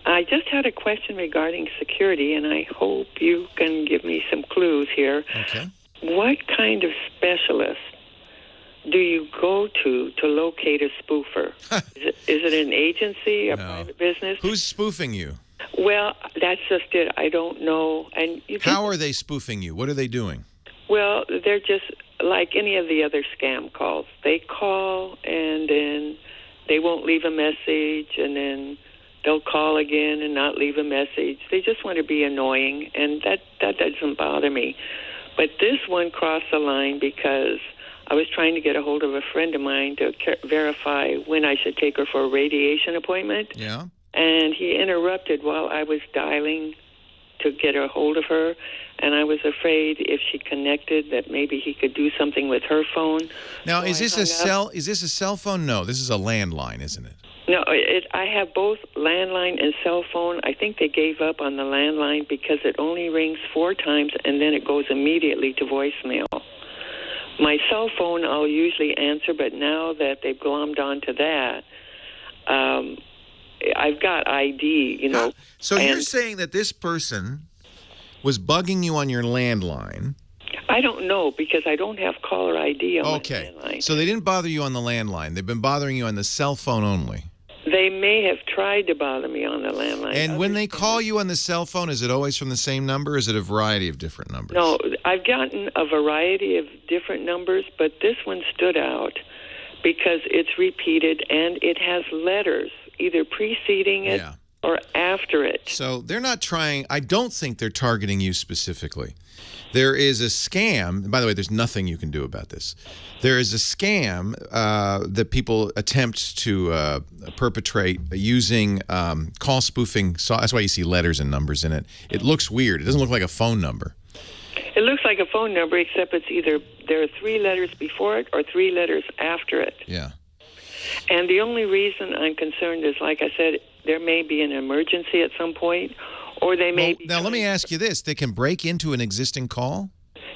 I just had a question regarding security, and I hope you can give me some clues here. Okay. What kind of specialist do you go to locate a spoofer? Is it an agency, a private business? Who's spoofing you? Well, that's just it. I don't know. And how are they spoofing you? What are they doing? Well, they're just like any of the other scam calls. They call, and then they won't leave a message, and then they'll call again and not leave a message. They just want to be annoying, and that doesn't bother me. But this one crossed the line because I was trying to get a hold of a friend of mine to verify when I should take her for a radiation appointment. Yeah. And he interrupted while I was dialing to get a hold of her, and I was afraid if she connected that maybe he could do something with her phone. Now, So is I this hung a up. cell? Is this a cell phone? No, this is a landline, isn't it? No, I have both landline and cell phone. I think they gave up on the landline because it only rings 4 times and then it goes immediately to voicemail. My cell phone I'll usually answer, but now that they've glommed onto that, I've got ID, you know. So you're saying that this person was bugging you on your landline? I don't know because I don't have caller ID on my landline. So they didn't bother you on the landline. They've been bothering you on the cell phone only. They may have tried to bother me on the landline. And when they call you on the cell phone, is it always from the same number, or is it a variety of different numbers? No, I've gotten a variety of different numbers, but this one stood out because it's repeated and it has letters either preceding it or after it. So they're not trying. I don't think they're targeting you specifically. There is a scam. By the way, there's nothing you can do about this. There is a scam that people attempt to perpetrate using call spoofing. So that's why you see letters and numbers in it. It looks weird. It doesn't look like a phone number. It looks like a phone number, except it's either there are 3 letters before it or 3 letters after it. Yeah. And the only reason I'm concerned is, like I said, there may be an emergency at some point, or they may be... Now, let me ask you this. They can break into an existing call?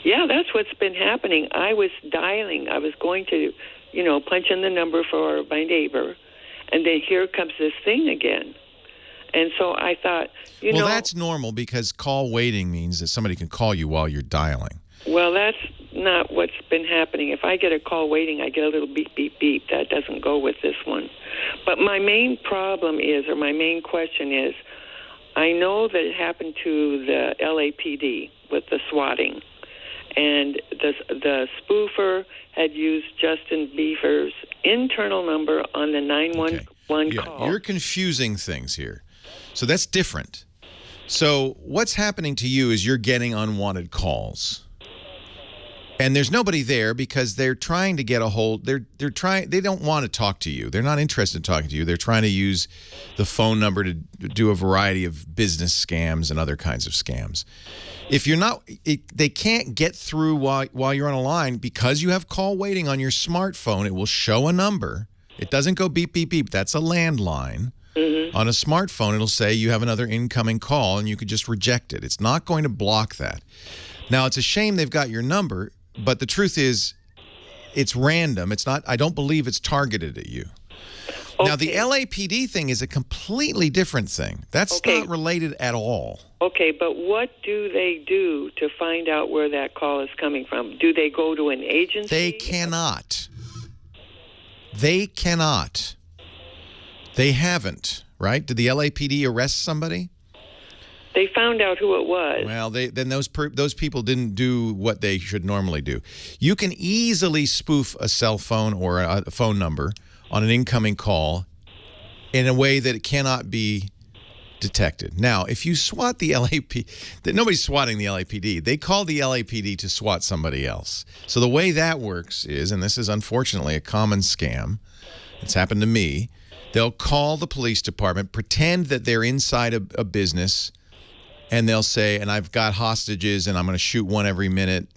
Yeah, that's what's been happening. I was dialing. I was going to, you know, punch in the number for my neighbor, and then here comes this thing again. And so I thought, you know... Well, that's normal because call waiting means that somebody can call you while you're dialing. Well, that's not what's been happening. If I get a call waiting, I get a little beep, beep, beep. That doesn't go with this one. But my main problem is, or my main question is, I know that it happened to the LAPD with the swatting. And the spoofer had used Justin Bieber's internal number on the 911 call. You're confusing things here. So that's different. So what's happening to you is you're getting unwanted calls. And there's nobody there because they're trying to get a hold. They don't want to talk to you. They're not interested in talking to you. They're trying to use the phone number to do a variety of business scams and other kinds of scams. If you're not, they can't get through while you're on a line because you have call waiting on your smartphone. It will show a number. It doesn't go beep, beep, beep. That's a landline. Mm-hmm. On a smartphone, it'll say you have another incoming call, and you could just reject it. It's not going to block that. Now, it's a shame they've got your number. But the truth is, it's random. It's not. I don't believe it's targeted at you. Okay. Now, the LAPD thing is a completely different thing. That's not related at all. Okay, but what do they do to find out where that call is coming from? Do they go to an agency? They cannot. They cannot. They haven't, right? Did the LAPD arrest somebody? They found out who it was. Well, then those people didn't do what they should normally do. You can easily spoof a cell phone or a phone number on an incoming call in a way that it cannot be detected. Now, if you swat the LAPD, nobody's swatting the LAPD. They call the LAPD to swat somebody else. So the way that works is, and this is unfortunately a common scam, it's happened to me, they'll call the police department, pretend that they're inside a business, and they'll say, and I've got hostages, and I'm going to shoot one every minute.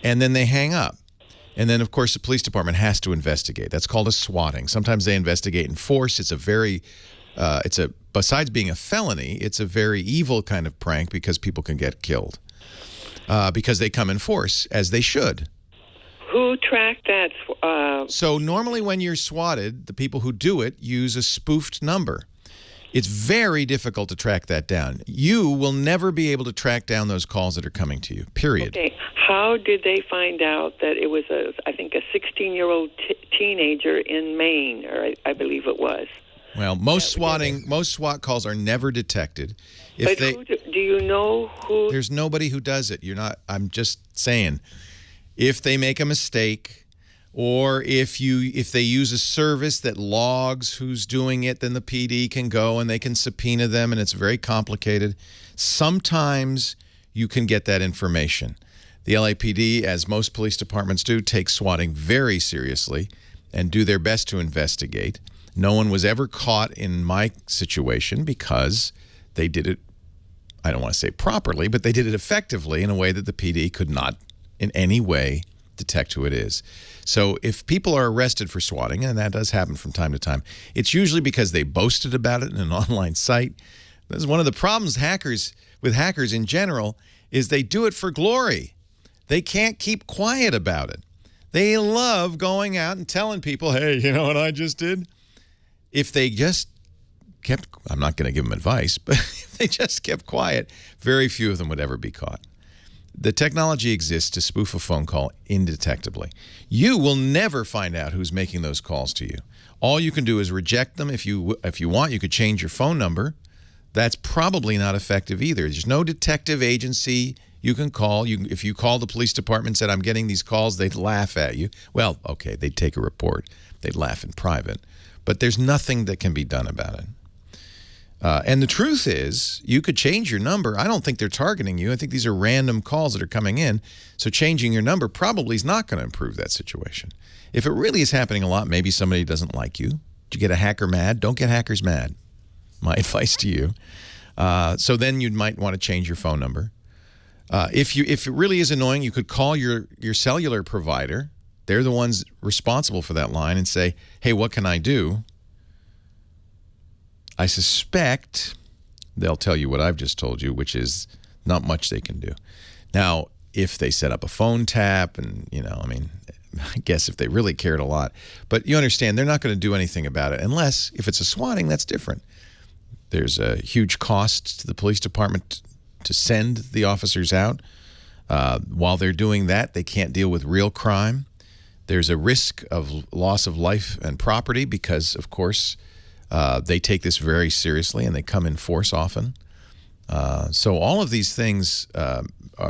And then they hang up. And then, of course, the police department has to investigate. That's called a swatting. Sometimes they investigate in force. It's a very, besides being a felony, it's a very evil kind of prank because people can get killed because they come in force, as they should. Who tracked that? So normally when you're swatted, the people who do it use a spoofed number. It's very difficult to track that down. You will never be able to track down those calls that are coming to you, period. Okay. How did they find out that it was, I think, a 16-year-old teenager in Maine, or I believe it was? Well, most SWAT calls are never detected. Do you know who? There's nobody who does it. I'm just saying. If they make a mistake, or if they use a service that logs who's doing it, then the PD can go and they can subpoena them, and it's very complicated. Sometimes you can get that information. The LAPD, as most police departments do, take swatting very seriously and do their best to investigate. No one was ever caught in my situation because they did it, I don't want to say properly, but they did it effectively in a way that the PD could not in any way detect who it is. So if people are arrested for swatting, and that does happen from time to time, it's usually because they boasted about it in an online site. That's one of the problems with hackers in general is they do it for glory. They can't keep quiet about it. They love going out and telling people, hey, you know what I just did? If they just kept, I'm not going to give them advice, but if they just kept quiet, very few of them would ever be caught. The technology exists to spoof a phone call indetectably. You will never find out who's making those calls to you. All you can do is reject them. If you want, you could change your phone number. That's probably not effective either. There's no detective agency you can call. If you call the police department and said, I'm getting these calls, they'd laugh at you. Well, okay, they'd take a report. They'd laugh in private. But there's nothing that can be done about it. And the truth is, you could change your number. I don't think they're targeting you. I think these are random calls that are coming in. So changing your number probably is not going to improve that situation. If it really is happening a lot, maybe somebody doesn't like you. Did you get a hacker mad? Don't get hackers mad. My advice to you. So then you might want to change your phone number. If it really is annoying, you could call your cellular provider. They're the ones responsible for that line and say, hey, what can I do? I suspect they'll tell you what I've just told you, which is not much they can do. Now, if they set up a phone tap and, I guess if they really cared a lot. But you understand, they're not going to do anything about it unless, if it's a swatting, that's different. There's a huge cost to the police department to send the officers out. While they're doing that, they can't deal with real crime. There's a risk of loss of life and property because, of course, they take this very seriously and they come in force often. So all of these things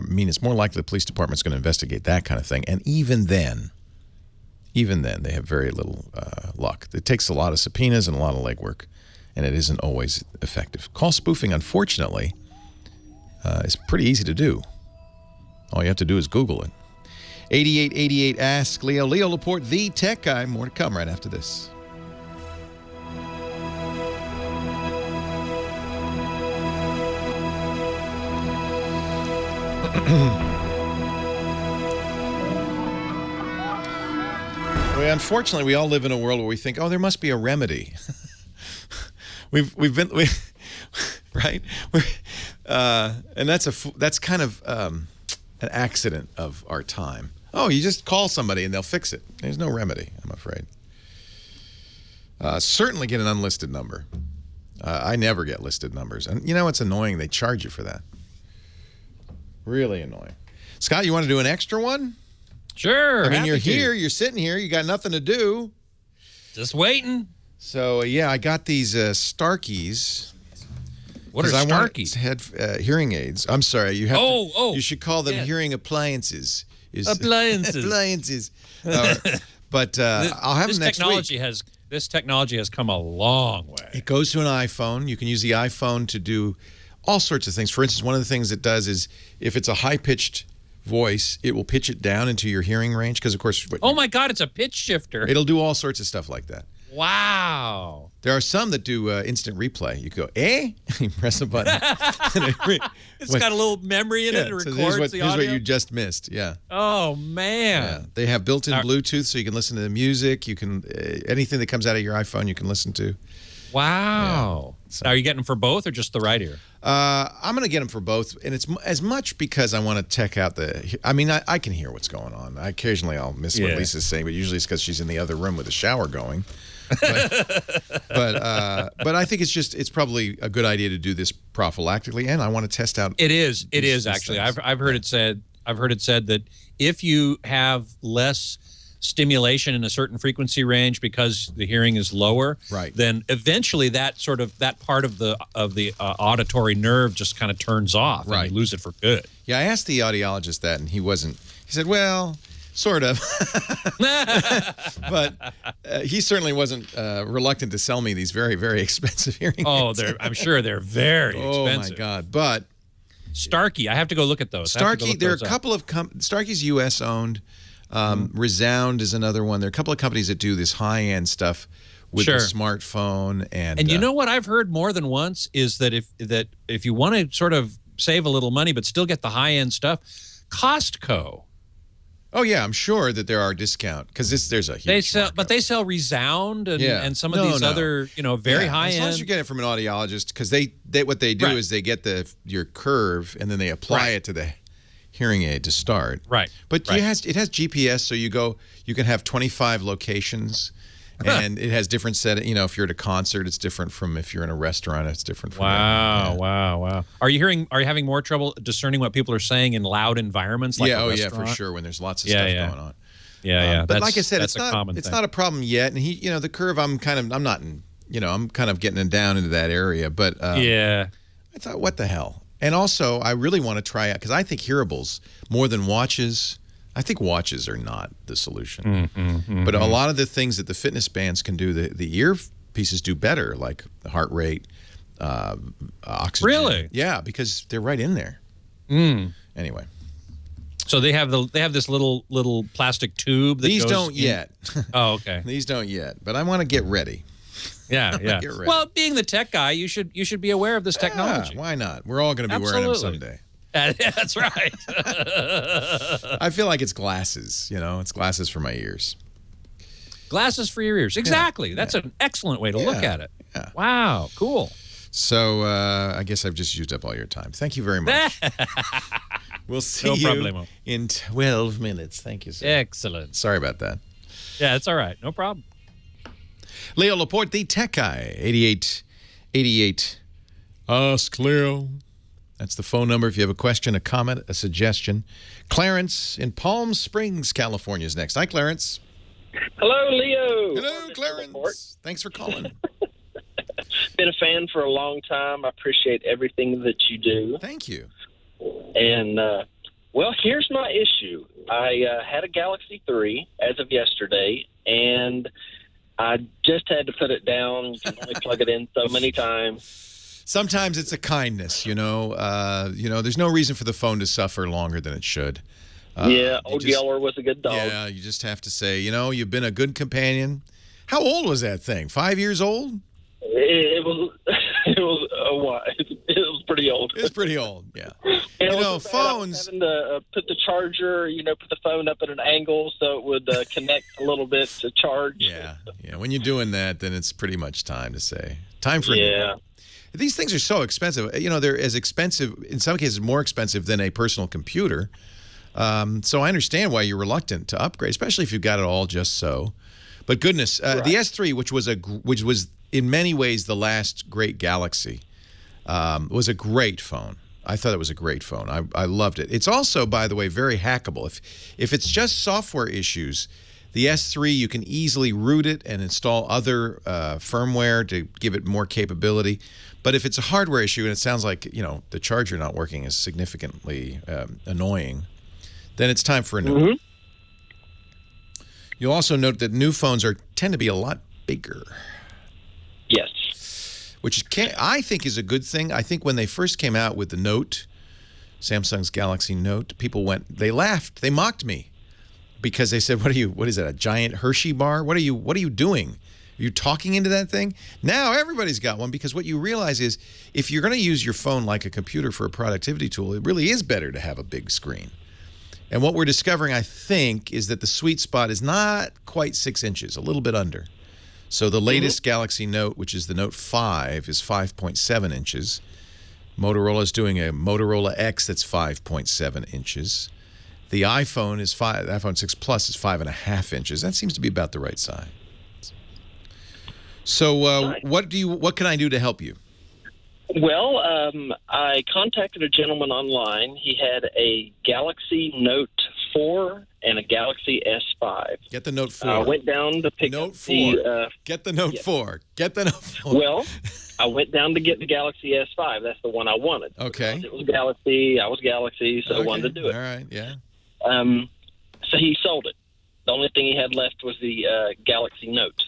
mean it's more likely the police department's going to investigate that kind of thing. And even then, they have very little luck. It takes a lot of subpoenas and a lot of legwork, and it isn't always effective. Call spoofing, unfortunately, is pretty easy to do. All you have to do is Google it. 8888 Ask Leo. Leo Laporte, the tech guy. More to come right after this. Unfortunately, we all live in a world where we think, oh, there must be a remedy. Right? And that's kind of an accident of our time. Oh, you just call somebody and they'll fix it. There's no remedy, I'm afraid. Certainly get an unlisted number. I never get listed numbers. And you know what's annoying? They charge you for that. Really annoying. Scott, you want to do an extra one? Sure. I mean, you're here, you're sitting here, you got nothing to do. Just waiting. So, yeah, I got these Starkeys. What are Starkeys? Had hearing aids. I'm sorry. You have you should call them hearing appliances. Appliances. But I'll have them next week. This technology has come a long way. It goes to an iPhone. You can use the iPhone to do all sorts of things. For instance, one of the things it does is if it's a high-pitched voice, it will pitch it down into your hearing range because, of course... Oh, my God, it's a pitch shifter. It'll do all sorts of stuff like that. Wow. There are some that do instant replay. You go, you press a button. It's got a little memory in it. It records the audio. Here's what you just missed. Yeah. Oh, man. Yeah. They have built-in Bluetooth so you can listen to the music. You can anything that comes out of your iPhone you can listen to. Wow. Yeah. So, are you getting them for both or just the right ear? I'm going to get them for both, and it's as much because I want to check out I mean, I can hear what's going on. Occasionally I'll miss what Lisa's saying, but usually it's because she's in the other room with the shower going. But I think it's probably a good idea to do this prophylactically, and I want to test out. It is actually. I've heard it said that if you have less stimulation in a certain frequency range because the hearing is lower, right, then eventually that part of the auditory nerve just kind of turns off, right, and you lose it for good. Yeah, I asked the audiologist that, and he said, well, sort of. But he certainly wasn't reluctant to sell me these very, very expensive hearing aids. I'm sure they're very expensive. Oh, my God. But Starkey. I have to go look at those. Starkey, there are a couple of Starkey's U.S. owned. Resound is another one. There are a couple of companies that do this high-end stuff with the smartphone. And you know what I've heard more than once is that if you want to sort of save a little money but still get the high-end stuff, Costco. Oh yeah, I'm sure that there are discount because there's a huge. They sell Resound and some of these other very high end. As long as you get it from an audiologist, because they what they do is they get your curve and then they apply it to the hearing aid to start. Right. But it has GPS, so you can have 25 locations. And it has different if you're at a concert, it's different from if you're in a restaurant. It's different from. Wow. Are you having more trouble discerning what people are saying in loud environments? Like for sure. When there's lots of stuff going on. But like I said, it's not a problem yet. And the curve, I'm kind of getting down into that area. But I thought, what the hell? And also, I really want to try out because I think hearables more than watches. I think watches are not the solution. But a lot of the things that the fitness bands can do, the earpieces do better, like the heart rate, oxygen. Really? Yeah, because they're right in there. Anyway. So they have this little plastic tube that These goes don't yet. Oh, okay. These don't yet, but I want to get ready. Yeah. Well, being the tech guy, you should be aware of this technology. Why not? We're all going to be wearing them someday. That's right. I feel like it's glasses, it's glasses for my ears. Glasses for your ears. Exactly. That's an excellent way to look at it. Yeah. Wow, cool. So I guess I've just used up all your time. Thank you very much. We'll see you in 12 minutes. Thank you, sir. Excellent. Sorry about that. Yeah, it's all right. No problem. Leo Laporte, the tech guy, 8888. Ask Leo. That's the phone number if you have a question, a comment, a suggestion. Clarence in Palm Springs, California is next. Hi, Clarence. Hello, Leo. Hello, Clarence. Thanks for calling. Been a fan for a long time. I appreciate everything that you do. Thank you. And, here's my issue. I had a Galaxy 3 as of yesterday, and I just had to put it down. You can only plug it in so many times. Sometimes it's a kindness, there's no reason for the phone to suffer longer than it should. Old Yeller was a good dog. Yeah, you just have to say, you've been a good companion. How old was that thing? 5 years old? It was a while. It was pretty old. It's pretty old, yeah. Phones. Having to put the charger, put the phone up at an angle so it would connect a little bit to charge. Yeah. When you're doing that, then it's pretty much time to say, time for a new one. These things are so expensive. They're as expensive, in some cases, more expensive than a personal computer. So I understand why you're reluctant to upgrade, especially if you've got it all just so. But goodness, the S3, which was in many ways the last great Galaxy, was a great phone. I thought it was a great phone. I loved it. It's also, by the way, very hackable. If it's just software issues, the S3, you can easily root it and install other firmware to give it more capability. But if it's a hardware issue and it sounds like, the charger not working is significantly annoying, then it's time for a new one. You'll also note that new phones tend to be a lot bigger. Yes. Which I think is a good thing. I think when they first came out with the Note, Samsung's Galaxy Note, they laughed, they mocked me. Because they said, what is that, a giant Hershey bar? What are you doing? Are you talking into that thing? Now everybody's got one because what you realize is if you're going to use your phone like a computer for a productivity tool, it really is better to have a big screen. And what we're discovering, I think, is that the sweet spot is not quite 6 inches, a little bit under. So the latest Galaxy Note, which is the Note 5, is 5.7 inches. Motorola's doing a Motorola X that's 5.7 inches. The iPhone 6 Plus is 5.5 inches. That seems to be about the right size. So what can I do to help you? Well, I contacted a gentleman online. He had a Galaxy Note 4 and a Galaxy S5. Get the Note 4. I went down to pick Note up 4. Get the Note 4. Get the Note 4. Well, I went down to get the Galaxy S5. That's the one I wanted. Okay. Because it was Galaxy. I was Galaxy, so I wanted to do it. All right, yeah. So he sold it. The only thing he had left was the Galaxy Note.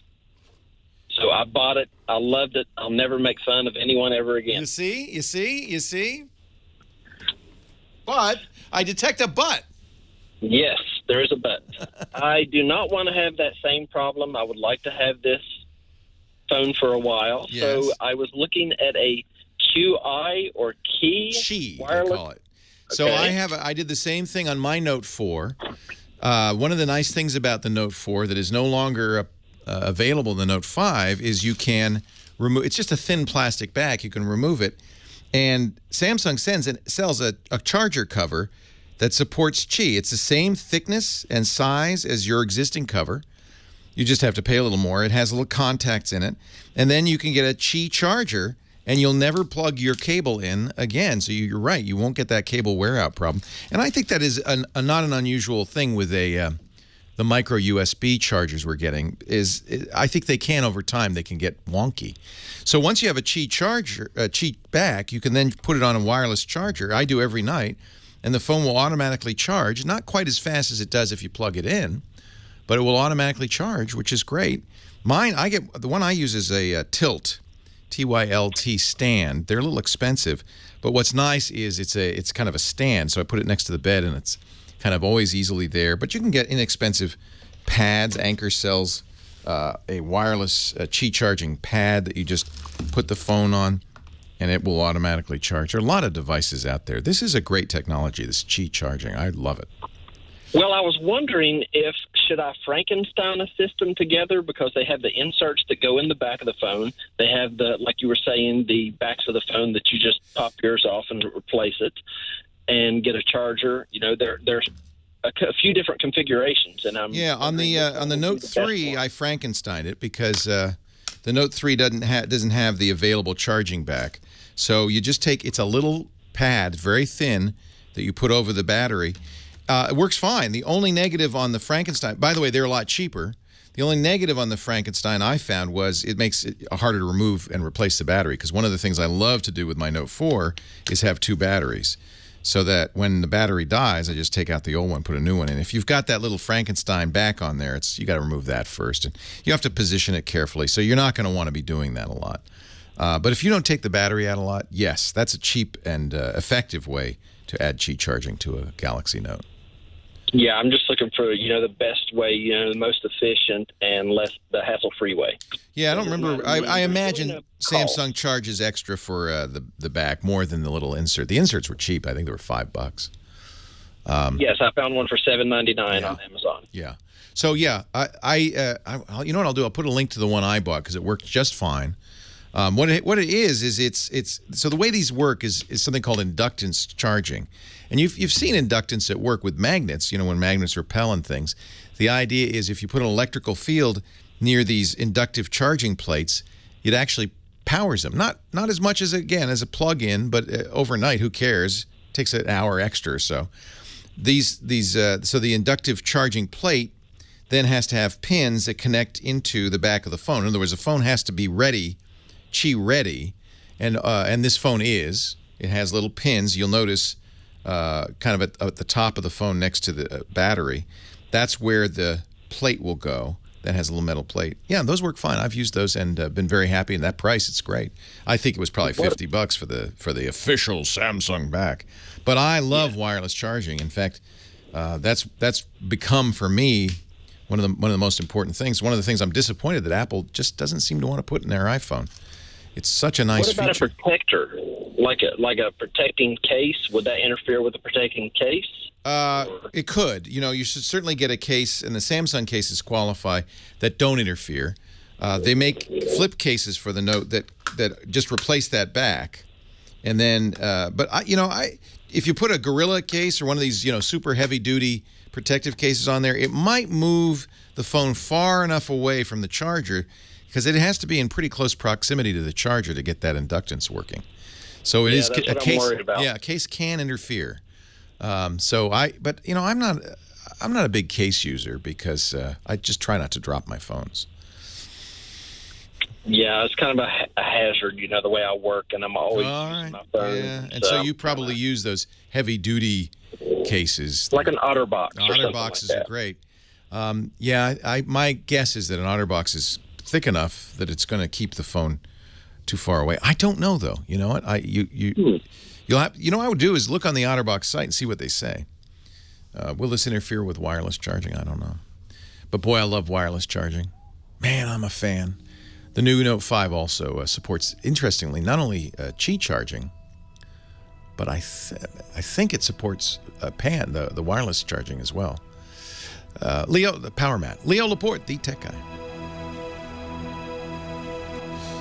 So I bought it. I loved it. I'll never make fun of anyone ever again. You see? But I detect a but. Yes, there is a but. I do not want to have that same problem. I would like to have this phone for a while. Yes. So I was looking at a QI or Key wireless. They call it. So I did the same thing on my Note 4. One of the nice things about the Note 4 that is no longer available in the Note 5 is you can remove. It's just a thin plastic bag. You can remove it, and Samsung sells a charger cover that supports Qi. It's the same thickness and size as your existing cover. You just have to pay a little more. It has little contacts in it, and then you can get a Qi charger. And you'll never plug your cable in again. So you're right. You won't get that cable wear-out problem. And I think that is not an unusual thing with the micro USB chargers we're getting. I think they can, over time, they can get wonky. So once you have a Qi back, you can then put it on a wireless charger. I do every night. And the phone will automatically charge. Not quite as fast as it does if you plug it in, but it will automatically charge, which is great. The one I use is a Tilt. TYLT stand. They're a little expensive, but what's nice is it's kind of a stand, so I put it next to the bed, and it's kind of always easily there. But you can get inexpensive pads. Anchor sells a wireless Qi charging pad that you just put the phone on, and it will automatically charge. There are a lot of devices out there. This is a great technology, this Qi charging. I love it. Well, I was wondering should I Frankenstein a system together, because they have the inserts that go in the back of the phone. They have like you were saying, the backs of the phone that you just pop yours off and replace it, and get a charger. There's a few different configurations, and on the Note 3, I Frankensteined it because the Note 3 doesn't have the available charging back. So you just it's a little pad, very thin, that you put over the battery. It works fine. The only negative on the Frankenstein, by the way, they're a lot cheaper. The only negative on the Frankenstein I found was it makes it harder to remove and replace the battery, because one of the things I love to do with my Note 4 is have two batteries, so that when the battery dies, I just take out the old one, put a new one in. If you've got that little Frankenstein back on there, you got to remove that first, and you have to position it carefully. So you're not going to want to be doing that a lot. But if you don't take the battery out a lot, yes, that's a cheap and effective way to add Qi charging to a Galaxy Note. Yeah, I'm just looking for, the best way, the most efficient and the hassle-free way. Yeah, I don't remember. I imagine Samsung charges extra for the back more than the little insert. The inserts were cheap. I think they were $5. Yes, I found one for $7.99 on Amazon. Yeah. So, yeah, you know what I'll do? I'll put a link to the one I bought because it worked just fine. What it is it's so the way these work is something called inductance charging. And you've seen inductance at work with magnets, when magnets repel and things. The idea is if you put an electrical field near these inductive charging plates, it actually powers them. Not as much as a plug-in, but overnight, who cares? It takes an hour extra or so. So the inductive charging plate then has to have pins that connect into the back of the phone. In other words, the phone has to be ready, Qi ready, and this phone is. It has little pins. You'll notice kind of at the top of the phone next to the battery. That's where the plate will go. That has a little metal plate. Yeah, those work fine. I've used those and been very happy. And that price, it's great. I think it was probably $50 for the official Samsung back. But I love wireless charging. In fact, that's become for me one of the most important things. One of the things I'm disappointed that Apple just doesn't seem to want to put in their iPhone. It's such a nice feature. What about a protector, like a protecting case? Would that interfere with the protecting case? It could. You should certainly get a case, and the Samsung cases qualify, that don't interfere. They make flip cases for the Note that just replace that back, and then. If you put a Gorilla case or one of these super heavy duty protective cases on there, it might move the phone far enough away from the charger, because it has to be in pretty close proximity to the charger to get that inductance working. So it is that's a what case. I'm worried about. Yeah, a case can interfere. I'm not a big case user because I just try not to drop my phones. Yeah, it's kind of a hazard, the way I work, and I'm always using my phone. Yeah, and so you probably use those heavy-duty cases. Like an OtterBox. OtterBoxes are great. My guess is that an OtterBox is thick enough that it's going to keep the phone too far away. I don't know though. You know what? You'll have. You know what I would do is look on the OtterBox site and see what they say. Will this interfere with wireless charging? I don't know. But boy, I love wireless charging. Man, I'm a fan. The new Note 5 also supports, interestingly, not only Qi charging, but I think it supports PAN, the wireless charging as well. Leo, the Power Mat. Leo Laporte, the tech guy.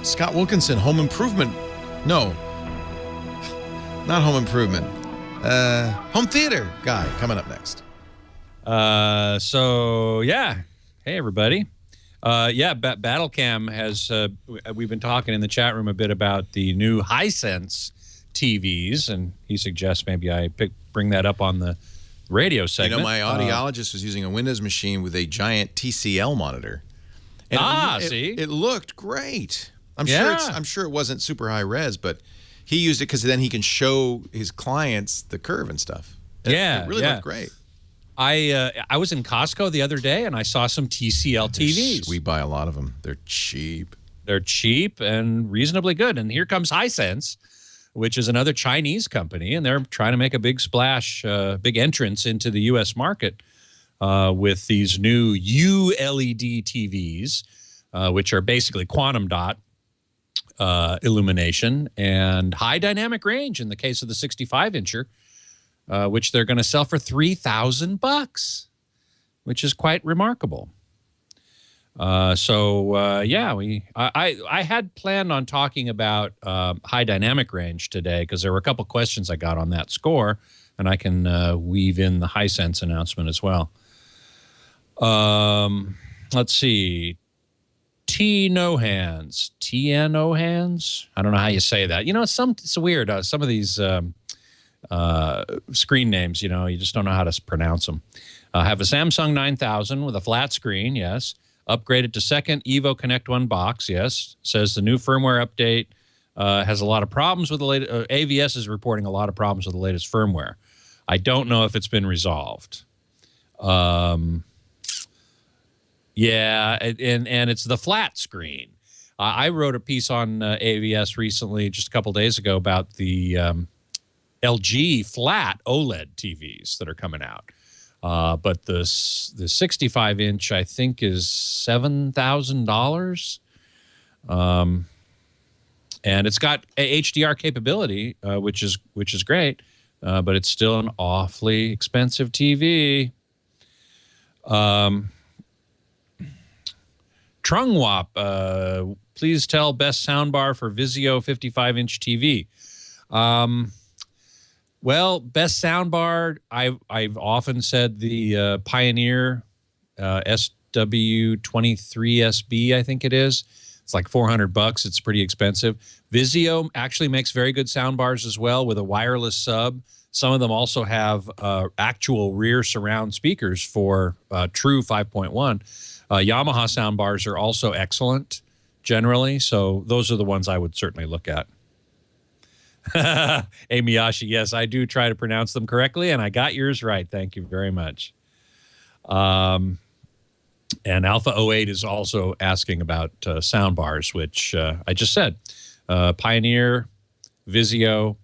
Scott Wilkinson, home improvement. No, not home improvement. Home theater guy coming up next. So, yeah. Hey, everybody. Battlecam has, we've been talking in the chat room a bit about the new Hisense TVs, and he suggests maybe I bring that up on the radio segment. You know, my audiologist was using a Windows machine with a giant TCL monitor. And see? It looked great. I'm sure it wasn't super high res, but he used it because then he can show his clients the curve and stuff. It really looked great. I was in Costco the other day, and I saw some TCL TVs. We buy a lot of them. They're cheap. They're cheap and reasonably good. And here comes Hisense, which is another Chinese company, and they're trying to make a big splash, big entrance into the U.S. market with these new ULED TVs, which are basically quantum dot illumination and high dynamic range in the case of the 65-incher. Which they're going to sell for $3,000, which is quite remarkable. I had planned on talking about high dynamic range today because there were a couple questions I got on that score, and I can weave in the Hisense announcement as well. Let's see. TN Ohans. I don't know how you say that. You know, it's weird. Some of these screen names, you know, you just don't know how to pronounce them. Have a Samsung 9000 with a flat screen, yes. Upgraded to second Evo Connect One box, yes. Says the new firmware update has a lot of problems with the latest. AVS is reporting a lot of problems with the latest firmware. I don't know if it's been resolved. And it's the flat screen. I wrote a piece on AVS recently, just a couple days ago, about the LG flat OLED TVs that are coming out. But the 65-inch, I think, is $7,000. And it's got HDR capability, which is great, but it's still an awfully expensive TV. Trungwap, please tell best soundbar for Vizio 55-inch TV. Well, best soundbar, I've often said the Pioneer SW23SB, I think it is. It's like $400. It's pretty expensive. Vizio actually makes very good soundbars as well with a wireless sub. Some of them also have actual rear surround speakers for true 5.1. Yamaha soundbars are also excellent generally, so those are the ones I would certainly look at. Miyashi, yes, I do try to pronounce them correctly, and I got yours right. Thank you very much. And Alpha 08 is also asking about soundbars, which I just said. Pioneer, Vizio,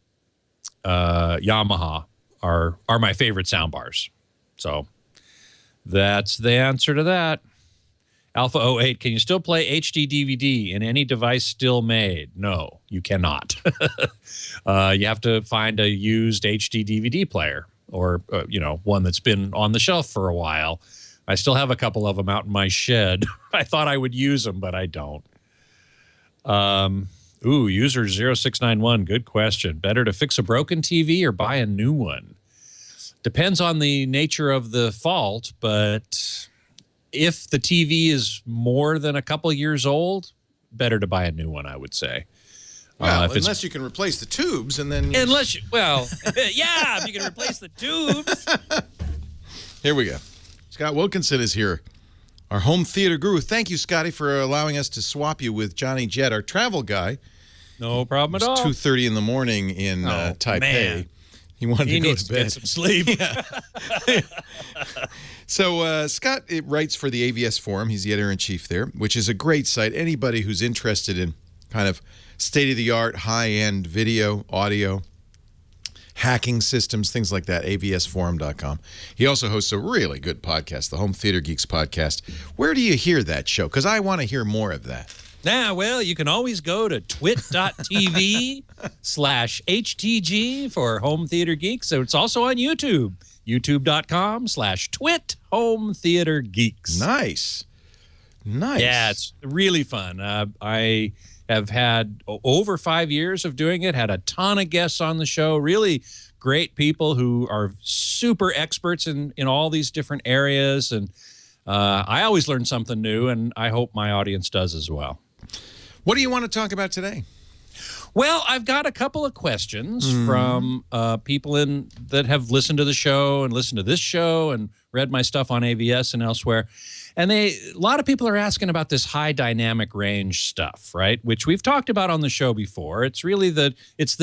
Yamaha are my favorite soundbars. So that's the answer to that. Alpha 08, can you still play HD DVD in any device still made? No, you cannot. You have to find a used HD DVD player or, one that's been on the shelf for a while. I still have a couple of them out in my shed. I thought I would use them, but I don't. User 0691, good question. Better to fix a broken TV or buy a new one? Depends on the nature of the fault, but if the TV is more than a couple years old, better to buy a new one, I would say. Well, unless you can replace the tubes, and then... if you can replace the tubes. Here we go. Scott Wilkinson is here, our home theater guru. Thank you, Scotty, for allowing us to swap you with Johnny Jett, our travel guy. No problem at all. It's 2:30 in the morning in Taipei. Man. He wanted to go to bed. Get some sleep. So Scott writes for the AVS Forum. He's the editor-in-chief there, which is a great site. Anybody who's interested in kind of state-of-the-art, high-end video, audio, hacking systems, things like that, avsforum.com. He also hosts a really good podcast, the Home Theater Geeks podcast. Where do you hear that show? Because I want to hear more of that. Well, you can always go to twit.tv/HTG for Home Theater Geeks. So it's also on YouTube, youtube.com/twit Home Theater Geeks. Nice. Yeah, it's really fun. I have had over 5 years of doing it, had a ton of guests on the show, really great people who are super experts in all these different areas. And I always learn something new, and I hope my audience does as well. What do you want to talk about today? Well, I've got a couple of questions from people that have listened to the show and listened to this show and read my stuff on AVS and elsewhere. And a lot of people are asking about this high dynamic range stuff, right? Which we've talked about on the show before. It's really the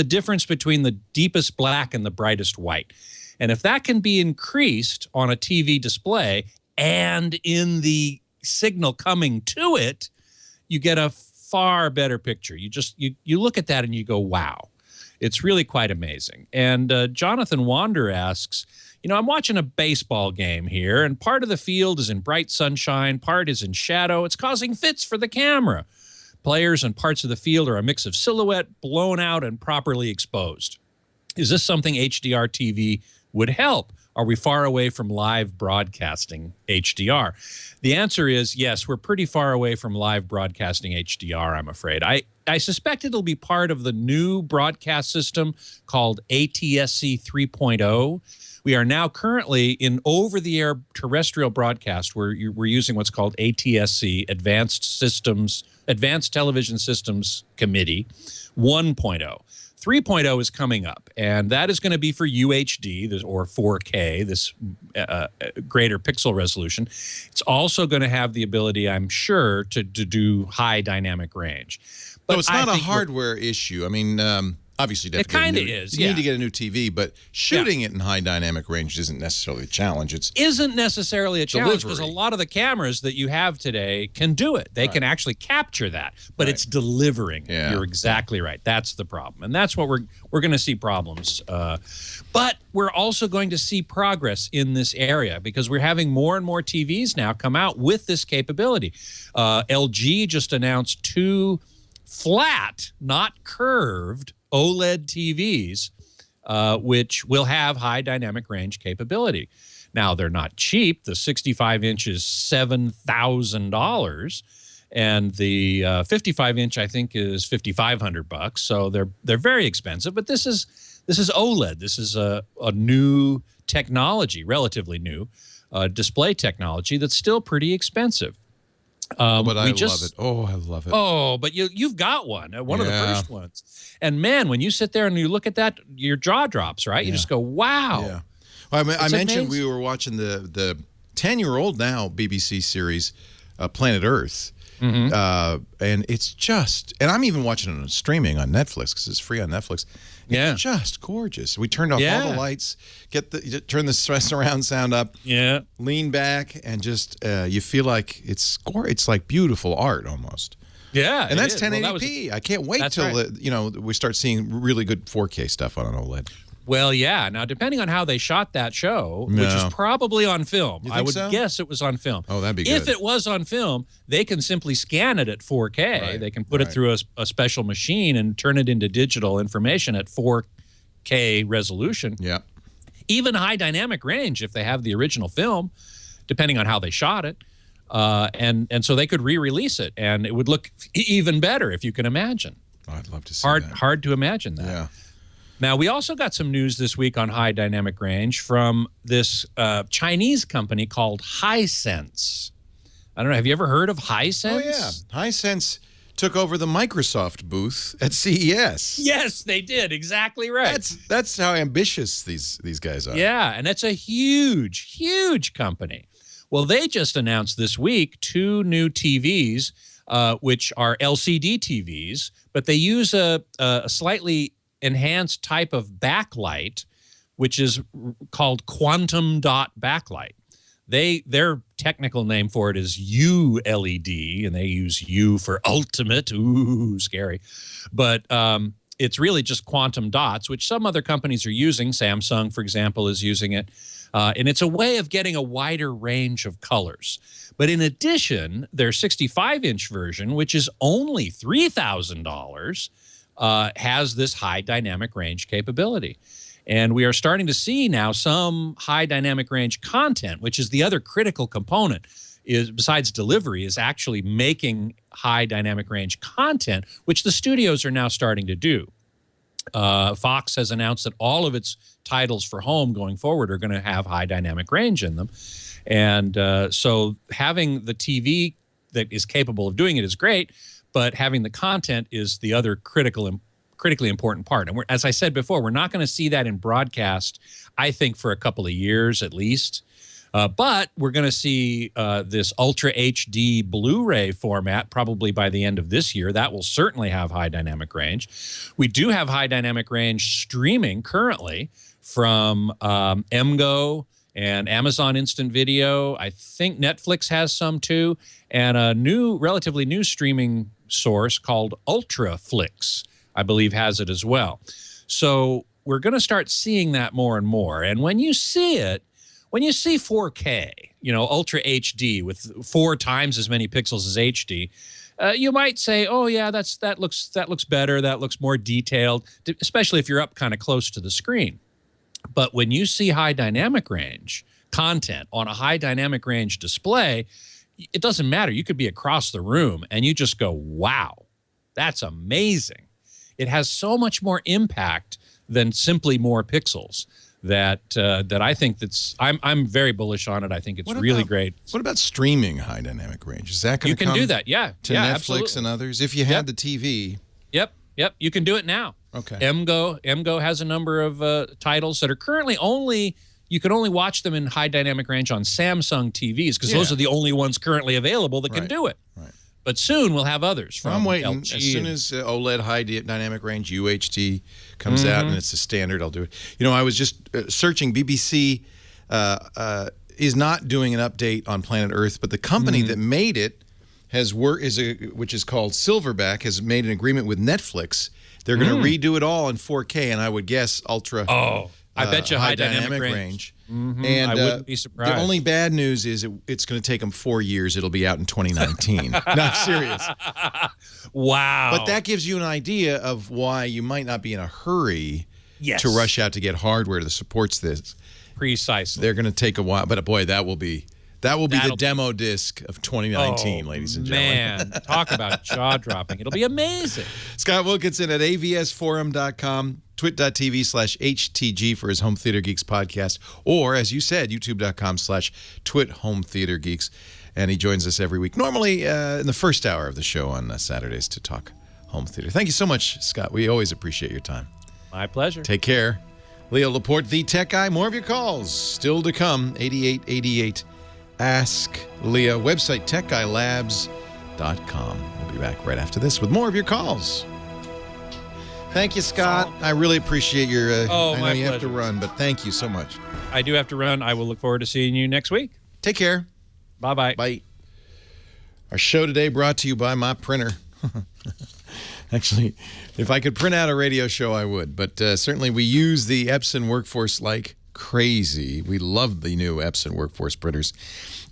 difference between the deepest black and the brightest white. And if that can be increased on a TV display and in the signal coming to it, you get a far better picture. You look at that and you go, wow, it's really quite amazing. And Jonathan Wander asks, I'm watching a baseball game here, and part of the field is in bright sunshine, part is in shadow. It's causing fits for the camera. Players and parts of the field are a mix of silhouette, blown out, and properly exposed. Is this something HDR TV would help? Are we far away from live broadcasting HDR? The answer is yes, we're pretty far away from live broadcasting HDR, I'm afraid. I suspect it'll be part of the new broadcast system called ATSC 3.0. We are now currently in over-the-air terrestrial broadcast where we're using what's called ATSC, Advanced Television Systems Committee 1.0. 3.0 is coming up, and that is going to be for UHD or 4K, this greater pixel resolution. It's also going to have the ability, I'm sure, to do high dynamic range. But it's not a hardware issue. I mean, obviously, it kind of is. You need to get a new TV, but shooting it in high dynamic range isn't necessarily a challenge. Isn't necessarily a challenge because a lot of the cameras that you have today can do it. They can actually capture that, but it's delivering. Yeah. You're exactly right. That's the problem, and that's what we're going to see problems. But we're also going to see progress in this area because we're having more and more TVs now come out with this capability. LG just announced 2 flat, not curved, OLED TVs, which will have high dynamic range capability. Now, they're not cheap. The 65-inch is $7,000, and the 55-inch, I think, is $5,500. So they're very expensive. But this is OLED. This is a new technology, relatively new display technology that's still pretty expensive. But I love it. Oh, I love it. Oh, but you've got one of the first ones. And man, when you sit there and you look at that, your jaw drops, right? You just go, wow. Yeah. Well, I mentioned amazing. we were watching the 10-year-old now BBC series, Planet Earth. And it's just, and I'm even watching it on streaming on Netflix because it's free on Netflix. It's just gorgeous. We turned off all the lights, turn the surround sound up, lean back, and just you feel like it's like beautiful art almost. Yeah, and that's 1080p. I can't wait till we start seeing really good 4K stuff on an OLED. Well, yeah. Now, depending on how they shot that show, which is probably on film, I would guess it was on film. Oh, that'd be good. If it was on film, they can simply scan it at 4K. Right, they can put it through a special machine and turn it into digital information at 4K resolution. Yeah. Even high dynamic range, if they have the original film, depending on how they shot it. And so they could re-release it, and it would look even better, if you can imagine. Oh, I'd love to see that. Hard to imagine that. Yeah. Now, we also got some news this week on high dynamic range from this Chinese company called Hisense. I don't know. Have you ever heard of Hisense? Oh, yeah. Hisense took over the Microsoft booth at CES. Yes, they did. Exactly right. That's how ambitious these guys are. Yeah, and it's a huge, huge company. Well, they just announced this week 2 new TVs, which are LCD TVs, but they use a slightly enhanced type of backlight, which is called quantum dot backlight. Their technical name for it is ULED, and they use U for ultimate. Ooh, scary. But it's really just quantum dots, which some other companies are using. Samsung, for example, is using it. And it's a way of getting a wider range of colors. But in addition, their 65-inch version, which is only $3,000, has this high dynamic range capability. And we are starting to see now some high dynamic range content, which is the other critical component, is besides delivery, is actually making high dynamic range content, which the studios are now starting to do. Fox has announced that all of its titles for home going forward are going to have high dynamic range in them. And so having the TV that is capable of doing it is great, but having the content is the other critically important part. And as I said before, we're not going to see that in broadcast, I think, for a couple of years at least. But we're going to see this Ultra HD Blu-ray format probably by the end of this year. That will certainly have high dynamic range. We do have high dynamic range streaming currently from MGO and Amazon Instant Video. I think Netflix has some too, and a relatively new streaming source called Ultraflix, I believe, has it as well. So we're going to start seeing that more and more. And when you see it, when you see 4K, Ultra HD with 4 times as many pixels as HD, you might say, oh yeah, that looks better, that looks more detailed, especially if you're up kind of close to the screen. But when you see high dynamic range content on a high dynamic range display, it doesn't matter. You could be across the room and you just go, wow, that's amazing. It has so much more impact than simply more pixels that I think I'm very bullish on it. I think it's really great. What about streaming high dynamic range? Is that going to come do that, yeah. to yeah, Netflix absolutely. and others? If you had the TV. Yep. You can do it now. Okay. MGO has a number of titles that are currently you can only watch them in high dynamic range on Samsung TVs because those are the only ones currently available that can do it. Right. But soon we'll have others from I'm waiting. LG. As soon as OLED high dynamic range UHD comes out and it's a standard, I'll do it. I was just searching. BBC is not doing an update on Planet Earth, but the company that made it which is called Silverback, has made an agreement with Netflix. They're going to redo it all in 4K, and I would guess ultra. Oh, I bet you high dynamic range. And I wouldn't be surprised. The only bad news is it's going to take them 4 years. It'll be out in 2019. Not serious. Wow. But that gives you an idea of why you might not be in a hurry to rush out to get hardware that supports this. Precisely. They're going to take a while, but boy, that will be the demo disc of 2019, ladies and gentlemen. Man, talk about jaw-dropping. It'll be amazing. Scott Wilkinson at avsforum.com, twit.tv/HTG for his Home Theater Geeks podcast, or, as you said, youtube.com/twithometheatergeeks. And he joins us every week, normally in the first hour of the show on Saturdays to talk home theater. Thank you so much, Scott. We always appreciate your time. My pleasure. Take care. Leo Laporte, the Tech Guy. More of your calls still to come. 8888. Ask Leah. Website, techguylabs.com. We'll be back right after this with more of your calls. Thank you, Scott. I really appreciate your... I know you have to run, but thank you so much. I do have to run. I will look forward to seeing you next week. Take care. Bye-bye. Bye. Our show today brought to you by my printer. Actually, if I could print out a radio show, I would. But certainly we use the Epson Workforce like crazy. We love the new Epson Workforce printers.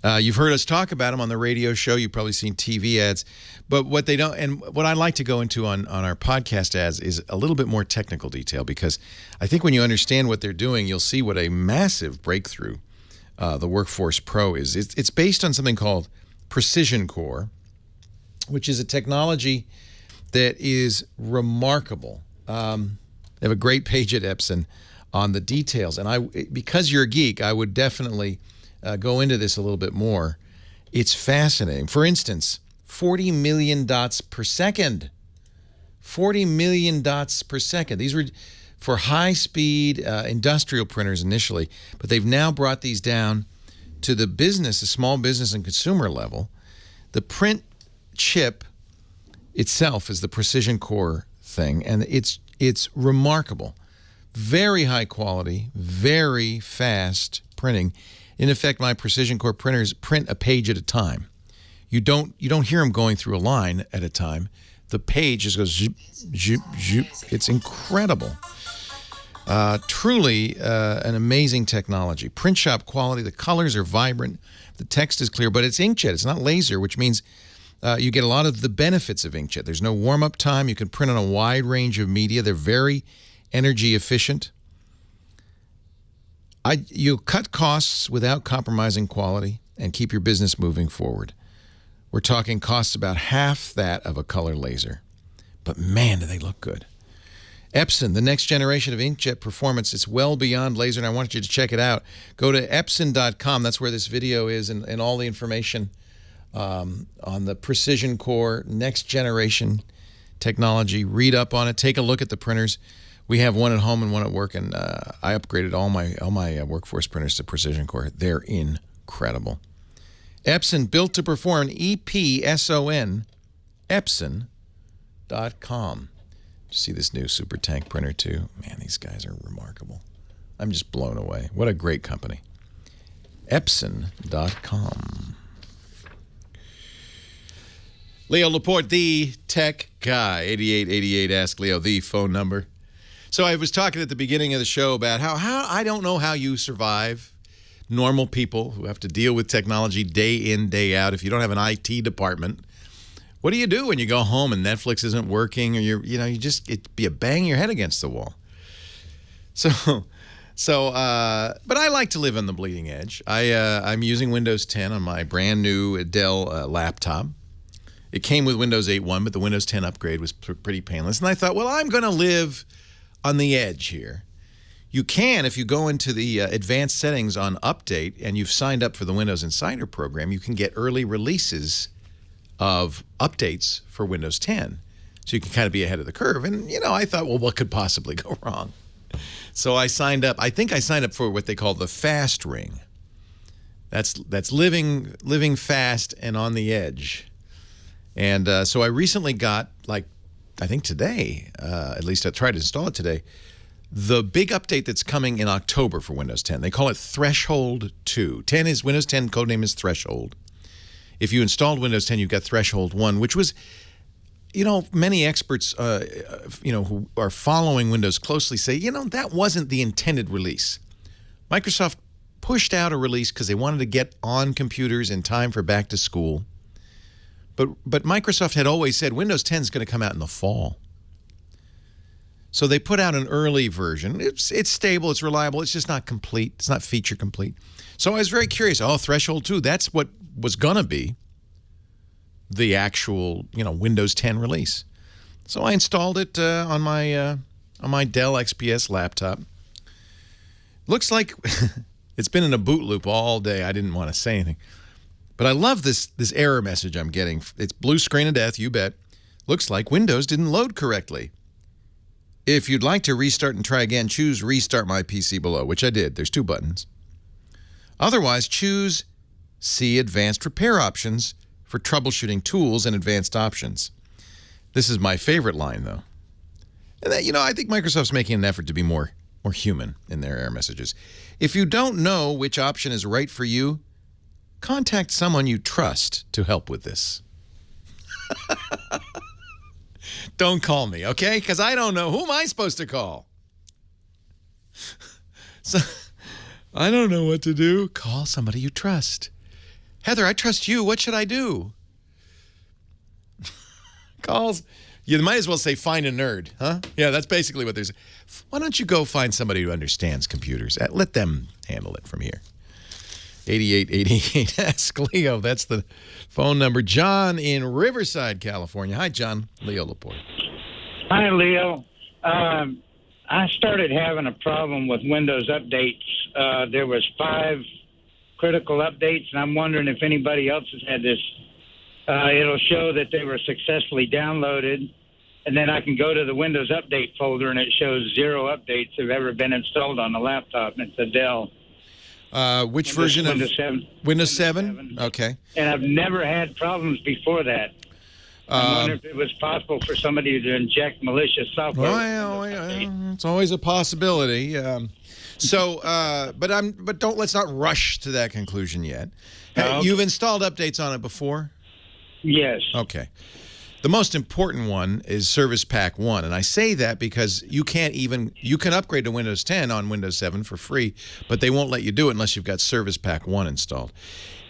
You've heard us talk about them on the radio show. You've probably seen TV ads. But what they don't, and what I'd like to go into on our podcast ads is a little bit more technical detail, because I think when you understand what they're doing, you'll see what a massive breakthrough the Workforce Pro is. It's based on something called Precision Core, which is a technology that is remarkable. They have a great page at Epson on the details. And because you're a geek, I would definitely go into this a little bit more. It's fascinating. For instance, 40 million dots per second. 40 million dots per second. These were for high-speed industrial printers initially, but they've now brought these down to the small business and consumer level. The print chip itself is the Precision Core thing, and it's remarkable. Very high quality, very fast printing, In effect, my Precision Core printers print a page at a time. You don't hear them going through a line at a time. The page just goes zoop, zoop, zoop. It's incredible. Truly an amazing technology. Print shop quality. The colors are vibrant. The text is clear, but it's inkjet. It's not laser, which means you get a lot of the benefits of inkjet. There's no warm-up time. You can print on a wide range of media. They're very energy efficient. You cut costs without compromising quality and keep your business moving forward. We're talking costs about half that of a color laser. But man, do they look good. Epson, the next generation of inkjet performance. It's well beyond laser, and I want you to check it out. Go to Epson.com. That's where this video is, and all the information on the Precision Core next generation technology. Read up on it. Take a look at the printers. We have one at home and one at work, and I upgraded all my workforce printers to Precision Core. They're incredible. Epson, built to perform, EPSON, Epson.com. See this new super tank printer too? Man, these guys are remarkable. I'm just blown away. What a great company. Epson.com. Leo Laporte, the tech guy. 8888 Ask Leo, the phone number. So I was talking at the beginning of the show about how I don't know how you survive. Normal people who have to deal with technology day in, day out. If you don't have an IT department, what do you do when you go home and Netflix isn't working, or it'd be a bang your head against the wall. But I like to live on the bleeding edge. I'm using Windows 10 on my brand new Dell laptop. It came with Windows 8.1, but the Windows 10 upgrade was pretty painless. And I thought, well, I'm going to live on the edge here. You can, if you go into the advanced settings on Update and you've signed up for the Windows Insider program, you can get early releases of updates for Windows 10. So you can kind of be ahead of the curve. And, I thought, well, what could possibly go wrong? So I signed up. I think I signed up for what they call the fast ring. That's living fast and on the edge. And so I recently got, I think today, at least I tried to install it today, the big update that's coming in October for Windows 10. They call it Threshold 2. Windows 10 codename is Threshold. If you installed Windows 10, you've got Threshold 1, which was, many experts, who are following Windows closely say, that wasn't the intended release. Microsoft pushed out a release because they wanted to get on computers in time for back to school. But Microsoft had always said Windows 10 is going to come out in the fall. So they put out an early version. It's stable, it's reliable, it's just not complete. It's not feature complete. So I was very curious. Threshold 2, that's what was going to be the actual, Windows 10 release. So I installed it on my Dell XPS laptop. Looks like it's been in a boot loop all day. I didn't want to say anything. But I love this error message I'm getting. It's blue screen of death, you bet. Looks like Windows didn't load correctly. If you'd like to restart and try again, choose Restart My PC below, which I did. There's 2 buttons. Otherwise, choose See Advanced Repair Options for troubleshooting tools and advanced options. This is my favorite line, though. And that, I think Microsoft's making an effort to be more human in their error messages. If you don't know which option is right for you, contact someone you trust to help with this. Don't call me, okay? Because I don't know. Who am I supposed to call? So I don't know what to do. Call somebody you trust. Heather, I trust you. What should I do? Calls. You might as well say find a nerd, huh? Yeah, that's basically what there's. Why don't you go find somebody who understands computers? Let them handle it from here. 8888 Ask Leo. That's the phone number. John in Riverside, California. Hi, John. Leo Laporte. Hi, Leo. I started having a problem with Windows updates. There was 5 critical updates, and I'm wondering if anybody else has had this. It'll show that they were successfully downloaded, and then I can go to the Windows Update folder, and it shows 0 updates have ever been installed on the laptop. It's a Dell. Which version of Windows 7? Windows 7? Okay. And I've never had problems before that. I wonder if it was possible for somebody to inject malicious software. Well, it's always a possibility. So, but let's not rush to that conclusion yet. No. You've installed updates on it before? Yes. Okay. The most important one is Service Pack 1, and I say that because you can upgrade to Windows 10 on Windows 7 for free, but they won't let you do it unless you've got Service Pack 1 installed.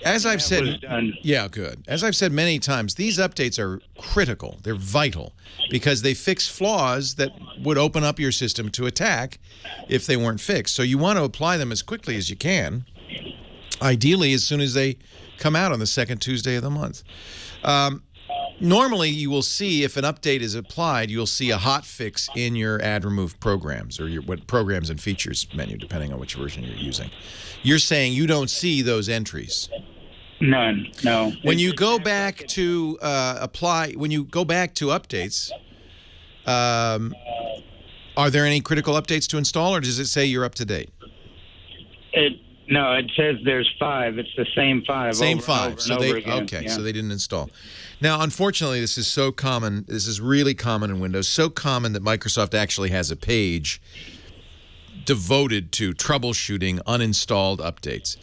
As I've said, yeah, good. As I've said many times, these updates are critical. They're vital because they fix flaws that would open up your system to attack if they weren't fixed. So you want to apply them as quickly as you can, ideally as soon as they come out on the second Tuesday of the month. Normally, you will see if an update is applied, you'll see a hot fix in your add remove programs or your what programs and features menu, depending on which version you're using. You're saying you don't see those entries. None. No. When you go back to updates, are there any critical updates to install, or does it say you're up to date? No, it says there's 5. It's the same 5. Same over 5. And over and over again. Okay, yeah. so they didn't install. Now, unfortunately, this is so common. This is really common in Windows. So common that Microsoft actually has a page devoted to troubleshooting uninstalled updates.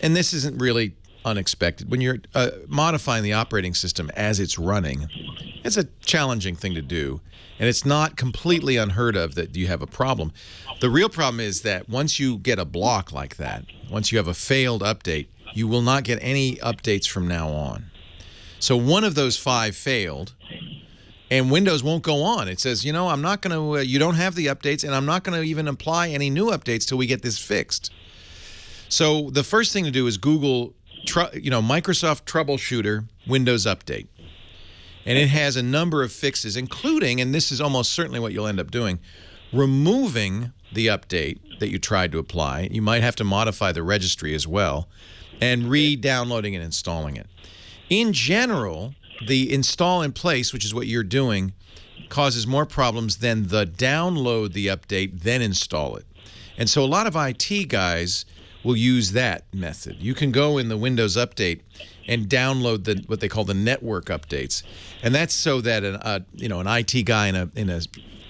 And this isn't really unexpected. When you're modifying the operating system as it's running, it's a challenging thing to do. And it's not completely unheard of that you have a problem. The real problem is that once you get a block like that, once you have a failed update, you will not get any updates from now on. So one of those 5 failed, and Windows won't go on. It says, I'm not going to, you don't have the updates, and I'm not going to even apply any new updates till we get this fixed. So the first thing to do is Google, Microsoft Troubleshooter Windows Update. And it has a number of fixes, including, and this is almost certainly what you'll end up doing, removing the update that you tried to apply. You might have to modify the registry as well, and re-downloading and installing it. In general, the install in place, which is what you're doing, causes more problems than the download the update, then install it. And so a lot of IT guys will use that method. You can go in the Windows Update and download what they call the network updates, and that's so that an IT guy in a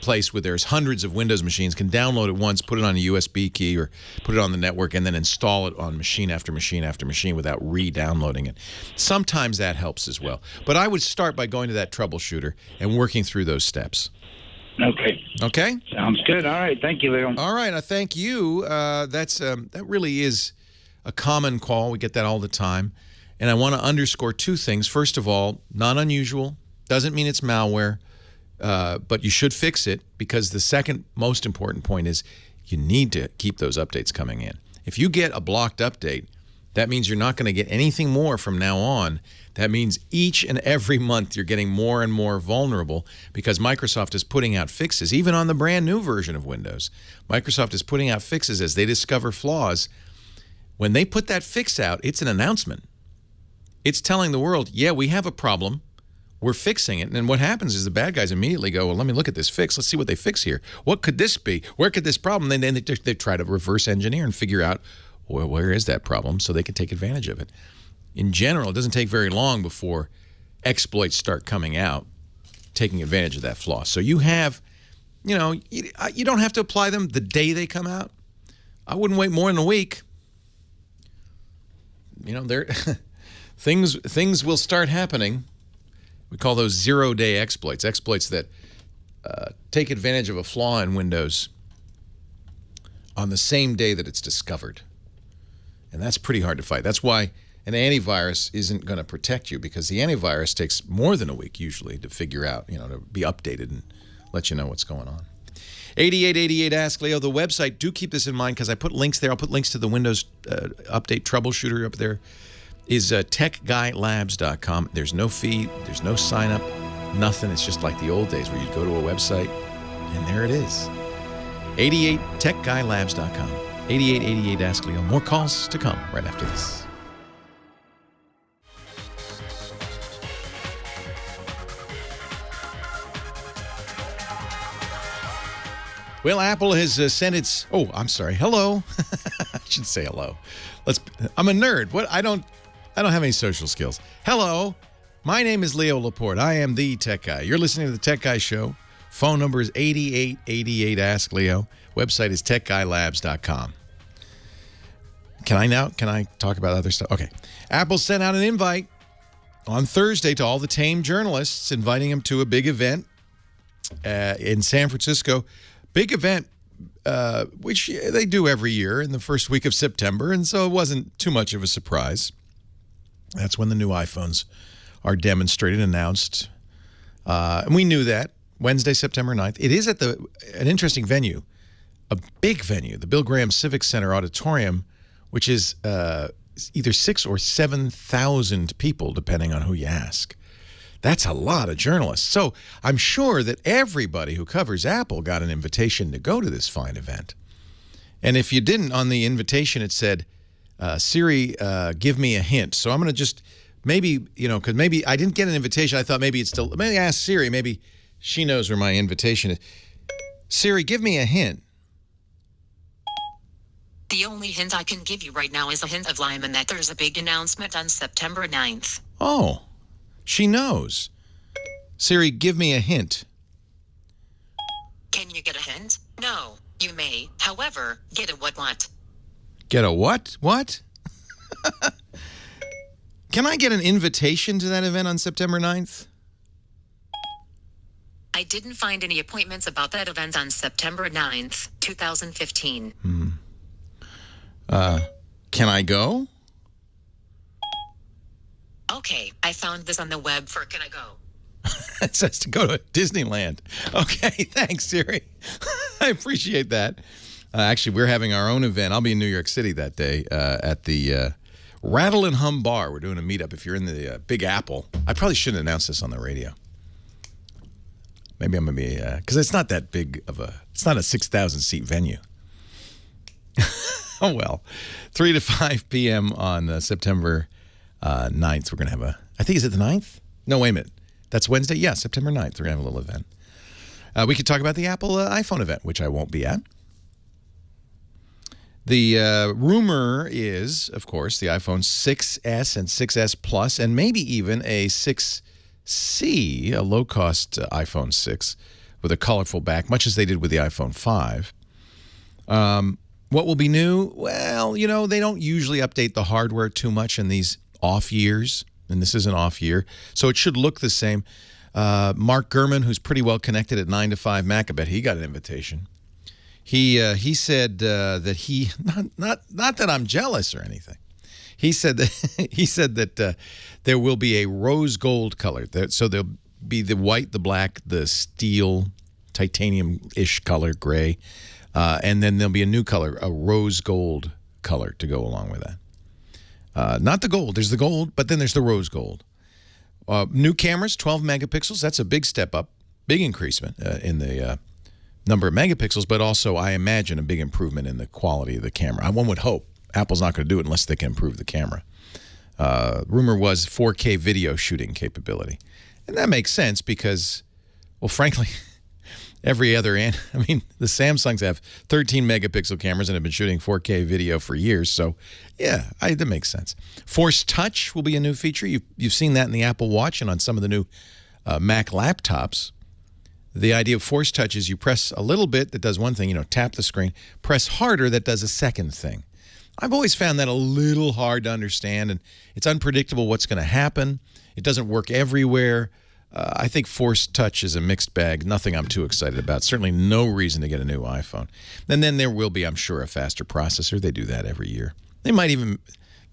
place where there's hundreds of Windows machines can download it once, put it on a USB key or put it on the network, and then install it on machine after machine after machine without re-downloading it. Sometimes that helps as well. But I would start by going to that troubleshooter and working through those steps. Okay. Okay? Sounds good. All right. Thank you, Leo. All right. I thank you. That really is a common call. We get that all the time. And I want to underscore 2 things. First of all, not unusual. Doesn't mean it's malware. But you should fix it, because the second most important point is you need to keep those updates coming in. If you get a blocked update, that means you're not going to get anything more from now on. That means each and every month you're getting more and more vulnerable, because Microsoft is putting out fixes. Even on the brand new version of Windows, Microsoft is putting out fixes as they discover flaws. When they put that fix out, it's an announcement. It's telling the world, yeah, we have a problem. We're fixing it. And then what happens is the bad guys immediately go, well, let me look at this fix. Let's see what they fix here. What could this be? Where could this problem? And then they try to reverse engineer and figure out, well, where is that problem, so they can take advantage of it. In general, it doesn't take very long before exploits start coming out, taking advantage of that flaw. So you have, you don't have to apply them the day they come out. I wouldn't wait more than a week. Things will start happening. We call those zero-day exploits that take advantage of a flaw in Windows on the same day that it's discovered. And that's pretty hard to fight. That's why an antivirus isn't going to protect you, because the antivirus takes more than a week usually to figure out, to be updated and let you know what's going on. 8888 Ask Leo, the website. Do keep this in mind, because I put links there. I'll put links to the Windows Update Troubleshooter up there. Is techguylabs.com. There's no fee, there's no sign up, nothing. It's just like the old days where you'd go to a website and there it is. techguylabs.com. 8888 Ask Leo. More calls to come right after this. Well, Apple has sent its. Oh, I'm sorry. Hello. I should say hello. I'm a nerd. What? I don't have any social skills. Hello. My name is Leo Laporte. I am the Tech Guy. You're listening to the Tech Guy Show, Phone number is 8888 Ask Leo. Website is techguylabs.com. Can I talk about other stuff? Okay. Apple sent out an invite on Thursday to all the tame journalists, inviting them to a big event in San Francisco. Big event, which they do every year in the first week of September, and so it wasn't too much of a surprise. That's when the new iPhones are demonstrated, announced. And we knew that. Wednesday, September 9th. It is at an interesting venue, a big venue, the Bill Graham Civic Center Auditorium, which is either 6,000 or 7,000 people, depending on who you ask. That's a lot of journalists. So I'm sure that everybody who covers Apple got an invitation to go to this fine event. And if you didn't, on the invitation it said, Siri, give me a hint. So I'm going to just maybe, because maybe I didn't get an invitation. I thought maybe it's still, maybe ask Siri, maybe she knows where my invitation is. Siri, give me a hint. The only hint I can give you right now is a hint of Lyman that there's a big announcement on September 9th. Oh, she knows. Siri, give me a hint. Can you get a hint? No, you may. However, get a what? Get a what? What? Can I get an invitation to that event on September 9th? I didn't find any appointments about that event on September 9th, 2015. Can I go? Okay, I found this on the web for Can I Go? It says to go to Disneyland. Okay, thanks, Siri. I appreciate that. Actually, we're having our own event. I'll be in New York City that day at the Rattle and Hum Bar. We're doing a meetup if you're in the Big Apple. I probably shouldn't announce this on the radio. Maybe I'm going to be, because it's not that big of it's not a 6,000-seat venue. Oh, well. 3 to 5 p.m. on September 9th. We're going to have I think, is it the 9th? No, wait a minute. That's Wednesday? Yeah, September 9th. We're going to have a little event. We could talk about the Apple iPhone event, which I won't be at. The rumor is, of course, the iPhone 6S and 6S Plus, and maybe even a 6C, a low-cost iPhone 6 with a colorful back, much as they did with the iPhone 5. What will be new? Well, they don't usually update the hardware too much in these off years, and this is an off year, so it should look the same. Mark Gurman, who's pretty well connected at 9 to 5 Mac, I bet he got an invitation. He said that he not that I'm jealous or anything. He said that there will be a rose gold color. So there'll be the white, the black, the steel, titanium-ish color, gray. And then there'll be a new color, a rose gold color to go along with that. Not the gold. There's the gold, but then there's the rose gold. New cameras, 12 megapixels. That's a big step up, big increasement in the number of megapixels, but also, I imagine, a big improvement in the quality of the camera. One would hope. Apple's not going to do it unless they can improve the camera. Rumor was 4K video shooting capability. And that makes sense because, well, frankly, every other the Samsungs have 13 megapixel cameras and have been shooting 4K video for years. So, yeah, that makes sense. Force Touch will be a new feature. You've seen that in the Apple Watch and on some of the new Mac laptops. The idea of Force Touch is you press a little bit, that does one thing, tap the screen. Press harder, that does a second thing. I've always found that a little hard to understand, and it's unpredictable what's going to happen. It doesn't work everywhere. I think Force Touch is a mixed bag, nothing I'm too excited about. Certainly no reason to get a new iPhone. And then there will be, I'm sure, a faster processor. They do that every year. They might even,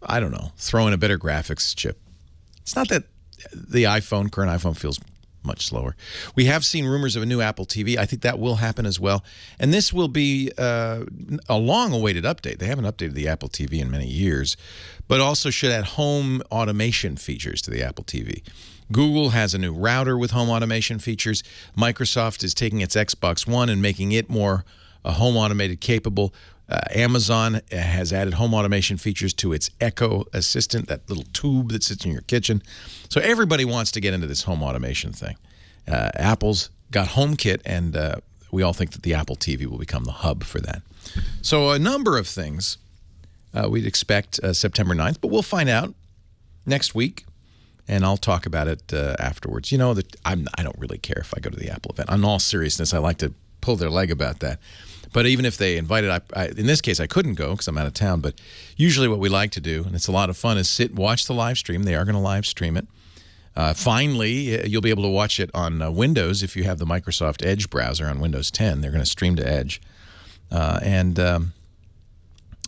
I don't know, throw in a better graphics chip. It's not that the current iPhone feels much slower. We have seen rumors of a new Apple TV. I think that will happen as well. And this will be a long-awaited update. They haven't updated the Apple TV in many years, but also should add home automation features to the Apple TV. Google has a new router with home automation features. Microsoft is taking its Xbox One and making it more home automated capable. Amazon has added home automation features to its Echo Assistant, that little tube that sits in your kitchen. So everybody wants to get into this home automation thing. Apple's got HomeKit, and we all think that the Apple TV will become the hub for that. So a number of things we'd expect September 9th, but we'll find out next week. and I'll talk about it afterwards. You know, that I don't really care if I go to the Apple event. In all seriousness, I like to pull their leg about that. But even if they invited, in this case, I couldn't go because I'm out of town. But usually what we like to do, and it's a lot of fun, is sit and watch the live stream. They are going to live stream it. Finally, you'll be able to watch it on Windows if you have the Microsoft Edge browser on Windows 10. They're going to stream to Edge. And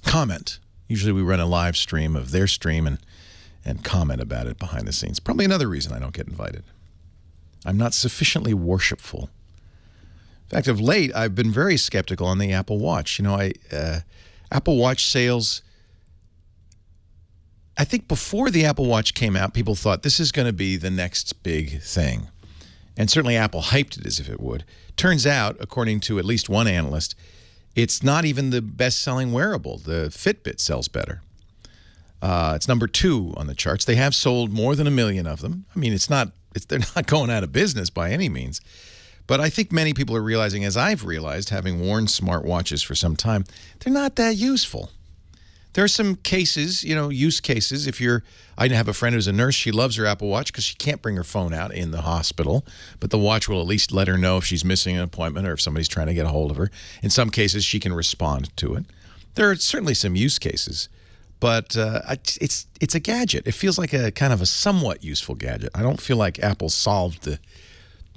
comment. Usually we run a live stream of their stream and comment about it behind the scenes. Probably another reason I don't get invited. I'm not sufficiently worshipful. In fact, of late, I've been very skeptical on the Apple Watch. You know, Apple Watch sales, I think before the Apple Watch came out, people thought this is going to be the next big thing. And certainly Apple hyped it as if it would. Turns out, according to at least one analyst, it's not even the best-selling wearable. The Fitbit sells better. It's number 2 on the charts. They have sold more than 1 million of them. I mean, they're not going out of business by any means. But I think many people are realizing, as I've realized, having worn smartwatches for some time, they're not that useful. There are some cases, use cases. I have a friend who's a nurse. She loves her Apple Watch because she can't bring her phone out in the hospital. But the watch will at least let her know if she's missing an appointment or if somebody's trying to get a hold of her. In some cases, she can respond to it. There are certainly some use cases. But it's a gadget. It feels like a kind of a somewhat useful gadget. I don't feel like Apple solved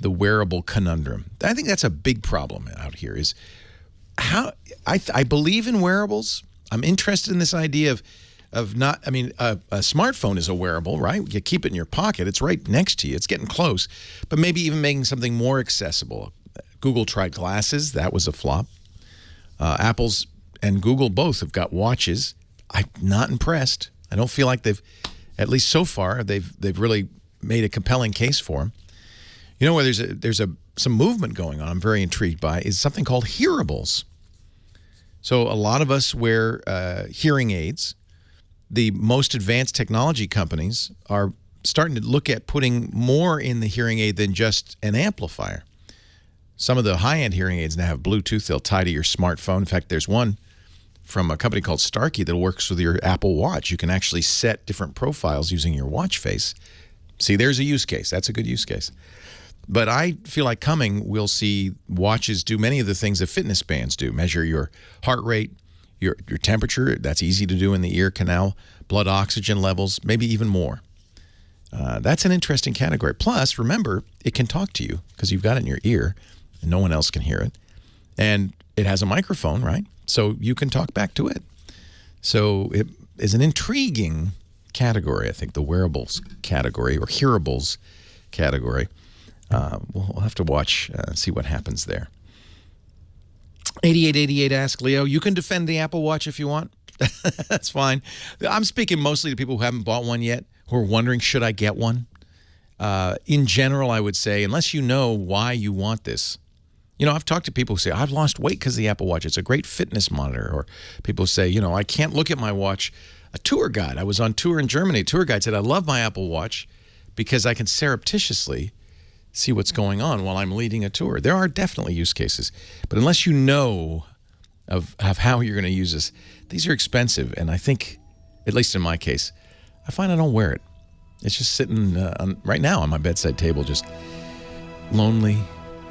the wearable conundrum. I think that's a big problem out here is how I believe in wearables. I'm interested in this idea of not, I mean, a smartphone is a wearable, right? You keep it in your pocket. It's right next to you. It's getting close. But maybe even making something more accessible. Google tried glasses. That was a flop. Apple's and Google both have got watches. I'm not impressed. I don't feel like they've, at least so far, they've really made a compelling case for them. You know where there's some movement going on I'm very intrigued by is something called hearables. So a lot of us wear hearing aids. The most advanced technology companies are starting to look at putting more in the hearing aid than just an amplifier. Some of the high-end hearing aids now have Bluetooth. They'll tie to your smartphone. In fact, there's one from a company called Starkey that works with your Apple Watch. You can actually set different profiles using your watch face. See, there's a use case. That's a good use case. But I feel like coming, we'll see watches do many of the things that fitness bands do. Measure your heart rate, your temperature. That's easy to do in the ear canal. Blood oxygen levels, maybe even more. That's an interesting category. Plus, remember, it can talk to you because you've got it in your ear and no one else can hear it. And it has a microphone, right? So you can talk back to it. So it is an intriguing category, I think, the wearables category or hearables category. We'll have to watch, see what happens there. 8888 Ask Leo. You can defend the Apple Watch if you want. That's fine. I'm speaking mostly to people who haven't bought one yet, who are wondering, should I get one? In general, I would say, unless you know why you want this. You know, I've talked to people who say, I've lost weight because of the Apple Watch. It's a great fitness monitor. Or people say, I can't look at my watch. A tour guide. I was on tour in Germany. A tour guide said, I love my Apple Watch because I can surreptitiously see what's going on while I'm leading a tour. There are definitely use cases. But unless you know of how you're going to use this, these are expensive. And I think, at least in my case, I find I don't wear it. It's just sitting right now on my bedside table, just lonely,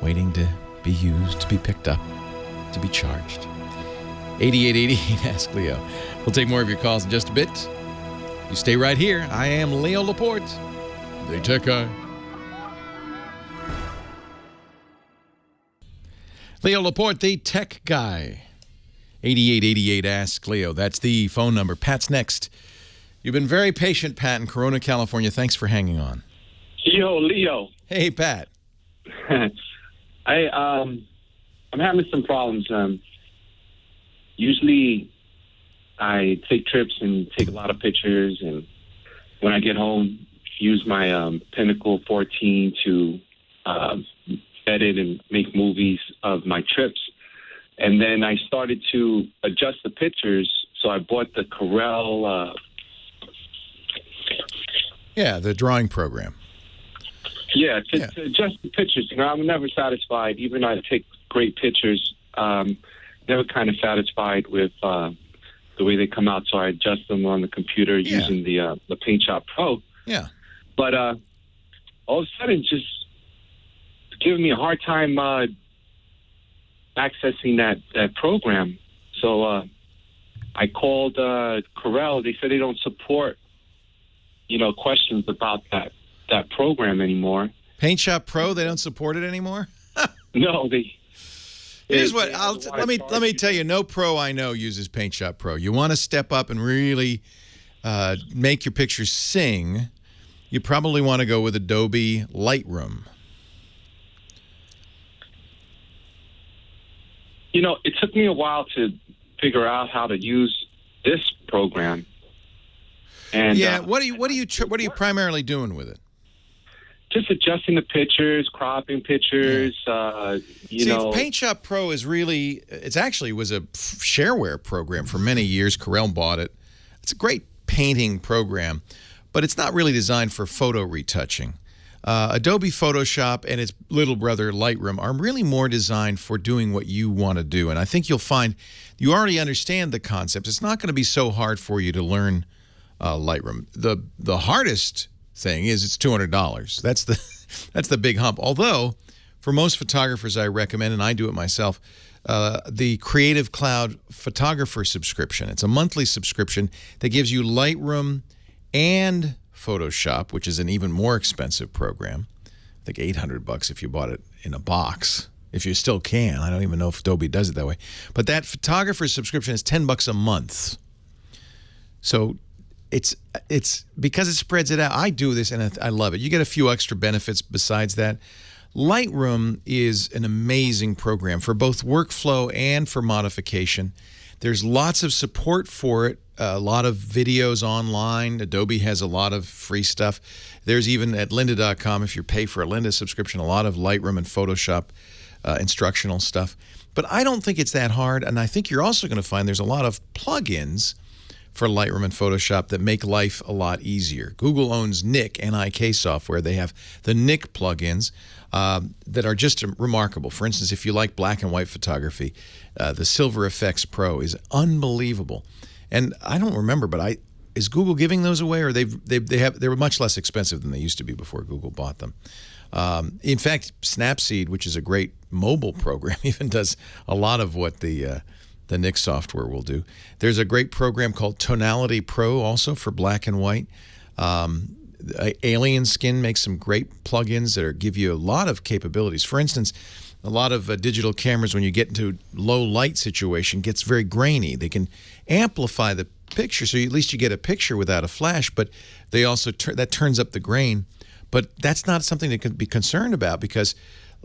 waiting to be used, to be picked up, to be charged. 8888 Ask Leo. We'll take more of your calls in just a bit. You stay right here. I am Leo Laporte, the Tech Guy. Leo Laporte, the Tech Guy. 8888 Ask Leo. That's the phone number. Pat's next. You've been very patient, Pat, in Corona, California. Thanks for hanging on. Yo, Leo. Hey, Pat. I'm having some problems. Usually, I take trips and take a lot of pictures, and when I get home, use my Pinnacle 14 to edit and make movies of my trips. And then I started to adjust the pictures, so I bought the Corel. Yeah, the drawing program. Yeah, to adjust the pictures. I'm never satisfied, even though I take great pictures. Never kind of satisfied with the way they come out, so I adjust them on the computer using the Paint Shop Pro. Yeah. But all of a sudden, just giving me a hard time accessing that program. So I called Corel. They said they don't support, questions about that program anymore. Paint Shop Pro, they don't support it anymore? No, Here's what let me tell you. No pro I know uses Paint Shop Pro. You want to step up and really make your pictures sing. You probably want to go with Adobe Lightroom. It took me a while to figure out how to use this program. And what are you primarily doing with it? Just adjusting the pictures, cropping pictures. Paint Shop Pro is really, was a shareware program for many years. Corel bought it. It's a great painting program, but it's not really designed for photo retouching. Adobe Photoshop and its little brother Lightroom are really more designed for doing what you want to do. And I think you'll find you already understand the concepts. It's not going to be so hard for you to learn Lightroom. The hardest thing is it's $200. That's the big hump. Although, for most photographers, I recommend, and I do it myself, the Creative Cloud Photographer subscription. It's a monthly subscription that gives you Lightroom and Photoshop, which is an even more expensive program. I think $800 if you bought it in a box. If you still can. I don't even know if Adobe does it that way. But that photographer subscription is $10 a month. So it's because it spreads it out. I do this and I love it. You get a few extra benefits besides that. Lightroom is an amazing program for both workflow and for modification. There's lots of support for it, a lot of videos online. Adobe has a lot of free stuff. There's even at lynda.com, if you pay for a Lynda subscription, a lot of Lightroom and Photoshop instructional stuff. But I don't think it's that hard, and I think you're also going to find there's a lot of plugins for Lightroom and Photoshop that make life a lot easier. Google owns Nik, N-I-K software. They have the Nik plugins that are just remarkable. For instance, if you like black and white photography, the Silver Effects Pro is unbelievable. And I don't remember, but is Google giving those away, or they're much less expensive than they used to be before Google bought them. In fact, Snapseed, which is a great mobile program, even does a lot of what the Nik software will do. There's a great program called Tonality Pro also for black and white. Alien Skin makes some great plugins that give you a lot of capabilities. For instance, a lot of digital cameras, when you get into low light situation, gets very grainy. They can amplify the picture, so at least you get a picture without a flash, but they also that turns up the grain. But that's not something that can be concerned about, because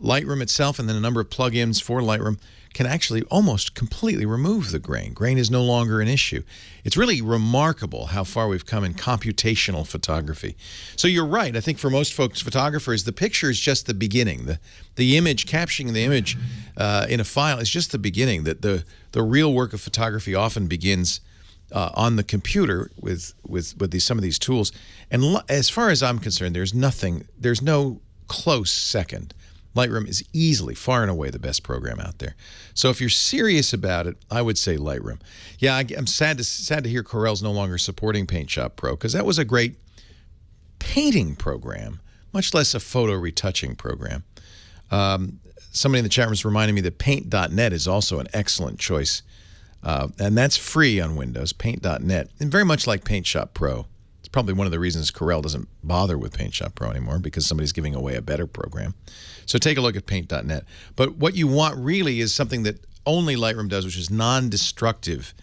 Lightroom itself and then a number of plugins for Lightroom can actually almost completely remove the grain. Grain is no longer an issue. It's really remarkable how far we've come in computational photography. So you're right. I think for most folks, photographers, the picture is just the beginning. The image, capturing the image in a file is just the beginning. That the real work of photography often begins on the computer with some of these tools. And as far as I'm concerned, there's no close second. Lightroom is easily, far and away, the best program out there. So if you're serious about it, I would say Lightroom. Yeah, I'm sad to hear Corel's no longer supporting Paint Shop Pro, because that was a great painting program, much less a photo retouching program. Somebody in the chat room is reminding me that Paint.net is also an excellent choice. And that's free on Windows, Paint.net, and very much like Paint Shop Pro. It's probably one of the reasons Corel doesn't bother with Paint Shop Pro anymore, because somebody's giving away a better program. So take a look at Paint.net. But what you want really is something that only Lightroom does, which is non-destructive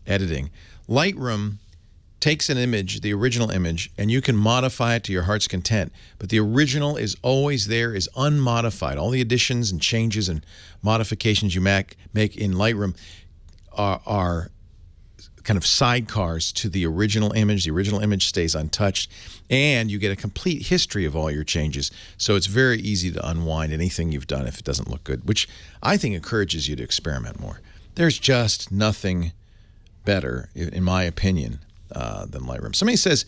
editing. Lightroom takes an image, the original image, and you can modify it to your heart's content. But the original is always there, is unmodified. All the additions and changes and modifications you make in Lightroom are kind of sidecars to the original image. The original image stays untouched, and you get a complete history of all your changes. So it's very easy to unwind anything you've done if it doesn't look good, which I think encourages you to experiment more. There's just nothing better, in my opinion, than Lightroom. Somebody says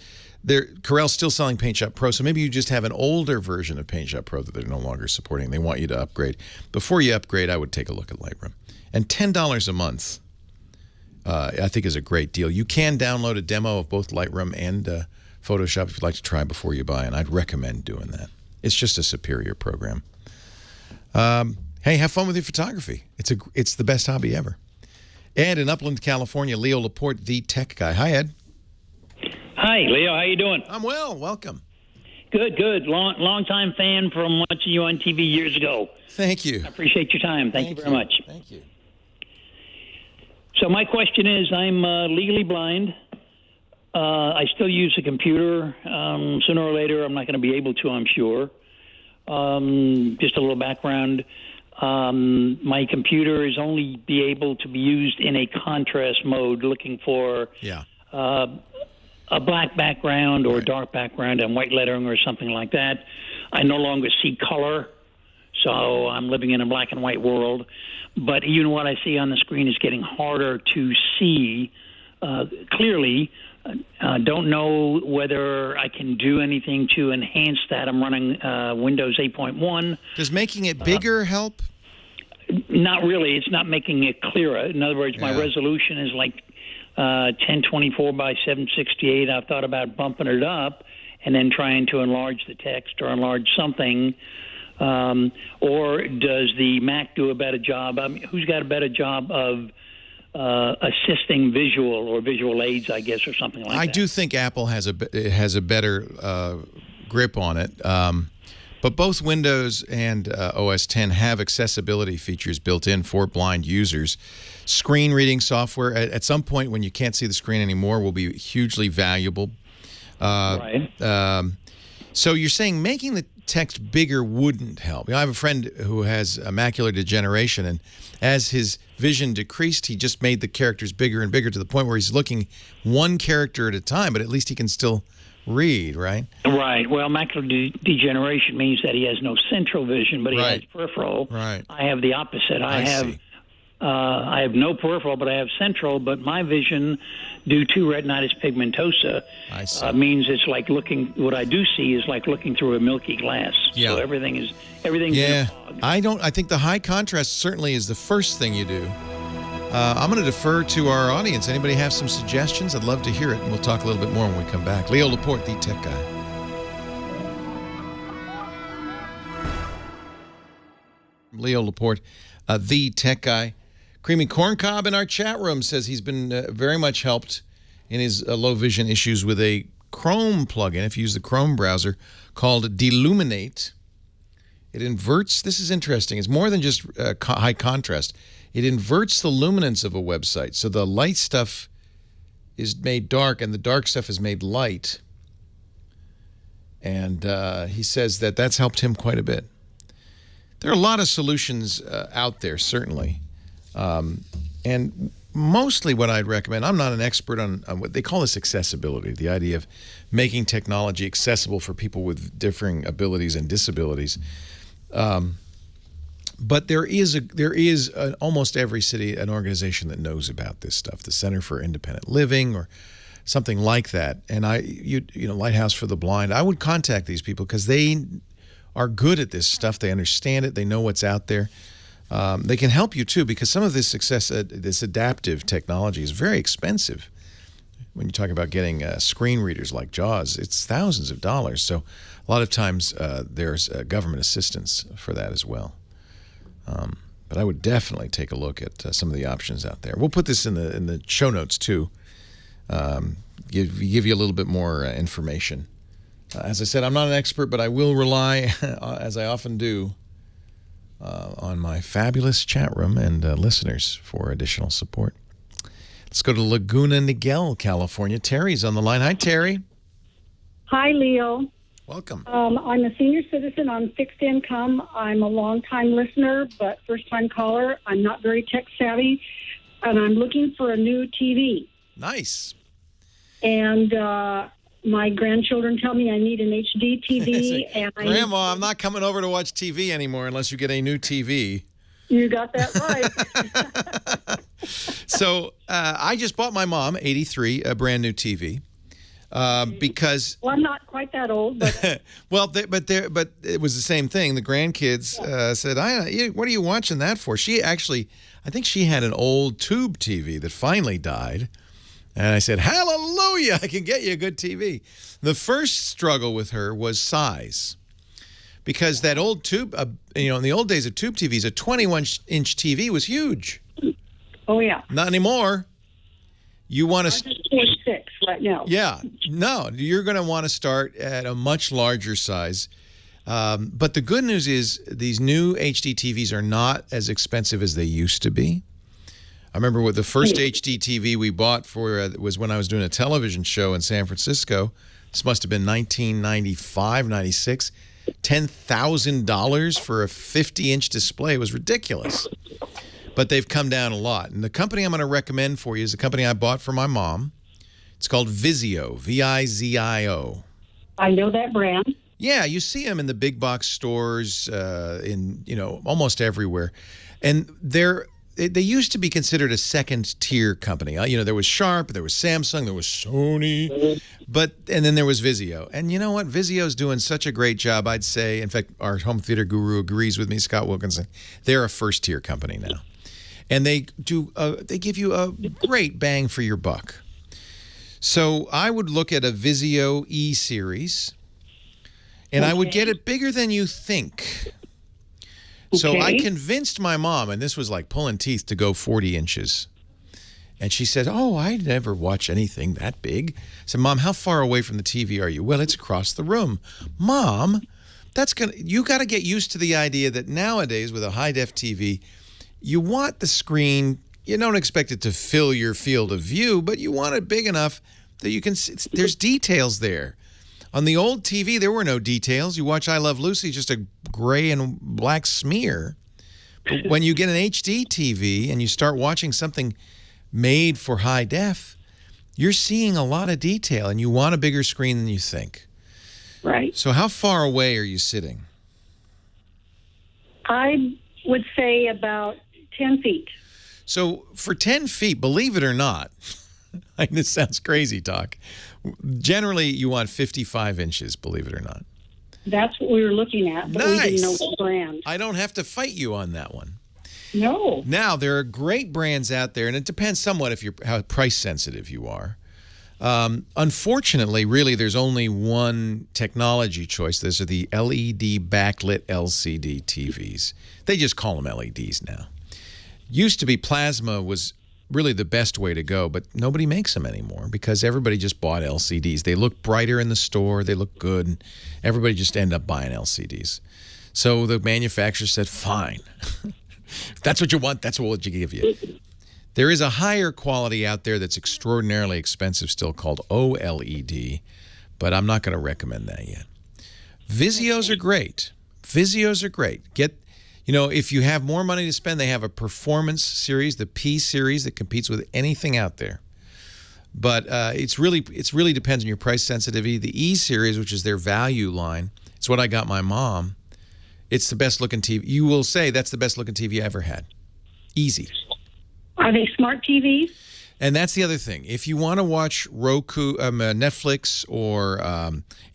Corel's still selling Paint Shop Pro, so maybe you just have an older version of Paint Shop Pro that they're no longer supporting. They want you to upgrade. Before you upgrade, I would take a look at Lightroom. And $10 a month, I think, is a great deal. You can download a demo of both Lightroom and Photoshop if you'd like to try before you buy, and I'd recommend doing that. It's just a superior program. Hey, have fun with your photography. It's the best hobby ever. Ed in Upland, California, Leo Laporte, the tech guy. Hi, Ed. Hi, Leo. How you doing? I'm well. Welcome. Good, good. Long time fan from watching you on TV years ago. Thank you. I appreciate your time. Thank you very much. Thank you. So my question is, I'm legally blind. I still use a computer. Sooner or later, I'm not going to be able to, I'm sure. Just a little background. My computer is only be able to be used in a contrast mode, looking for a black background or a dark background and white lettering or something like that. I no longer see color, so I'm living in a black and white world. But even what I see on the screen is getting harder to see clearly. Don't know whether I can do anything to enhance that. I'm running Windows 8.1. Does making it bigger help? Not really. It's not making it clearer. In other words, my resolution is like 1024 by 768. I've thought about bumping it up and then trying to enlarge the text or enlarge something. Or does the Mac do a better job? I mean, who's got a better job of assisting visual or visual aids, I guess, or something like that? I do think Apple has a better grip on it. But both Windows and OS X have accessibility features built in for blind users. Screen reading software, at some point when you can't see the screen anymore, will be hugely valuable. Right. So you're saying making the text bigger wouldn't help. I have a friend who has macular degeneration, and as his vision decreased, he just made the characters bigger and bigger to the point where he's looking one character at a time, but at least he can still read, right? Right. Well, macular degeneration means that he has no central vision, but he has peripheral. Right. I have the opposite. I have no peripheral, but I have central. But my vision, due to retinitis pigmentosa, means it's like looking. What I do see is like looking through a milky glass. Yeah. So everything's in a fog. I think the high contrast certainly is the first thing you do. I'm going to defer to our audience. Anybody have some suggestions? I'd love to hear it, and we'll talk a little bit more when we come back. Leo Laporte, the tech guy. Leo Laporte, the tech guy. Creamy Corncob in our chat room says he's been very much helped in his low vision issues with a Chrome plugin, if you use the Chrome browser, called Deluminate. It inverts, this is interesting, it's more than just high contrast. It inverts the luminance of a website. So the light stuff is made dark and the dark stuff is made light. And he says that that's helped him quite a bit. There are a lot of solutions out there, certainly. And mostly what I'd recommend, I'm not an expert on what they call this accessibility, the idea of making technology accessible for people with differing abilities and disabilities. But there is almost every city an organization that knows about this stuff, the Center for Independent Living or something like that. And Lighthouse for the Blind, I would contact these people because they are good at this stuff. They understand it. They know what's out there. They can help you too, because some of this this adaptive technology is very expensive. When you talk about getting screen readers like JAWS, it's thousands of dollars. So a lot of times there's government assistance for that as well. But I would definitely take a look at some of the options out there. We'll put this in the show notes too. Give you a little bit more information. As I said, I'm not an expert, but I will rely, as I often do, on my fabulous chat room and listeners for additional support. Let's go to Laguna Niguel, California. Terry's on the line. Hi, Terry. Hi, Leo. Welcome. I'm a senior citizen on fixed income. I'm a long-time listener, but first-time caller. I'm not very tech-savvy, and I'm looking for a new TV. Nice. And my grandchildren tell me I need an HD TV. Grandma, I'm not coming over to watch TV anymore unless you get a new TV. You got that right. So I just bought my mom, 83, a brand new TV. Because I'm not quite that old, but but it was the same thing. The grandkids said, "What are you watching that for?" I think she had an old tube TV that finally died, And I said, hallelujah, I can get you a good TV. The first struggle with her was size. Because that old tube, in the old days of tube TVs, a 21-inch TV was huge. Oh, yeah. Not anymore. You want to... 46 right now. Yeah. No, you're going to want to start at a much larger size. But the good news is these new HD TVs are not as expensive as they used to be. I remember what the first HD TV we bought for was when I was doing a television show in San Francisco. This must have been 1995, 96. $10,000 for a 50-inch display. It was ridiculous. But they've come down a lot. And the company I'm going to recommend for you is a company I bought for my mom. It's called Vizio, V-I-Z-I-O. I know that brand. Yeah, you see them in the big box stores in almost everywhere. And they used to be considered a second-tier company. There was Sharp, there was Samsung, there was Sony, and then there was Vizio. And you know what? Vizio's doing such a great job, I'd say. In fact, our home theater guru agrees with me, Scott Wilkinson. They're a first-tier company now. And they give you a great bang for your buck. So I would look at a Vizio E-Series, and I would get it bigger than you think. So I convinced my mom, and this was like pulling teeth, to go 40 inches. And she said, oh, I never watch anything that big. I said, Mom, how far away from the TV are you? Well, it's across the room. Mom, you got to get used to the idea that nowadays with a high-def TV, you want the screen, you don't expect it to fill your field of view, but you want it big enough that you can see, there's details there. On the old TV, there were no details. You watch I Love Lucy, just a gray and black smear. But when you get an HD TV and you start watching something made for high def, you're seeing a lot of detail, and you want a bigger screen than you think. Right. So how far away are you sitting? I would say about 10 feet. So for 10 feet, believe it or not, this sounds crazy talk. Generally, you want 55 inches, believe it or not. That's what we were looking at, but we didn't know what brand. I don't have to fight you on that one. No. Now, there are great brands out there, and it depends somewhat how price sensitive you are. Unfortunately, really, there's only one technology choice. Those are the LED backlit LCD TVs. They just call them LEDs now. Used to be plasma was really the best way to go, but nobody makes them anymore because everybody just bought LCDs. They look brighter in the store, they look good, and everybody just ended up buying LCDs. So the manufacturer said, fine. If that's what you want, that's what we'll give you. There is a higher quality out there that's extraordinarily expensive still called OLED, but I'm not going to recommend that yet. Vizios are great. Vizios are great. If you have more money to spend, they have a performance series, the P series, that competes with anything out there. But it's really depends on your price sensitivity. The E series, which is their value line, it's what I got my mom. It's the best looking TV. You will say that's the best looking TV I ever had. Easy. Are they smart TVs? And that's the other thing. If you want to watch Roku, Netflix, or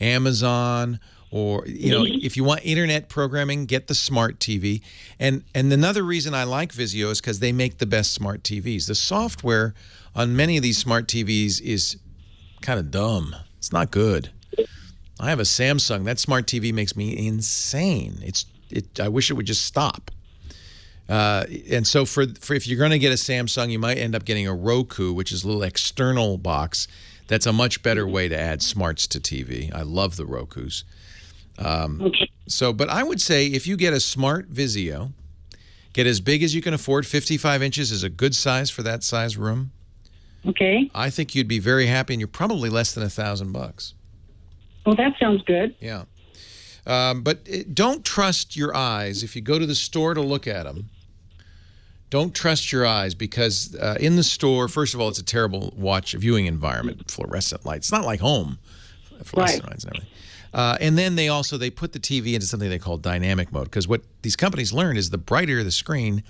Amazon, or if you want internet programming, get the smart TV. And another reason I like Vizio is because they make the best smart TVs. The software on many of these smart TVs is kind of dumb. It's not good. I have a Samsung. That smart TV makes me insane. I wish it would just stop. And so for if you're going to get a Samsung, you might end up getting a Roku, which is a little external box. That's a much better way to add smarts to TV. I love the Rokus. But I would say if you get a smart Vizio, get as big as you can afford. 55 inches is a good size for that size room. Okay. I think you'd be very happy, and you're probably less than $1,000. Well, that sounds good. Yeah. But don't trust your eyes. If you go to the store to look at them, don't trust your eyes because in the store, first of all, it's a terrible viewing environment, fluorescent lights. It's not like home, fluorescent lights and everything. And then they put the TV into something they call dynamic mode because what these companies learned is the brighter the screen,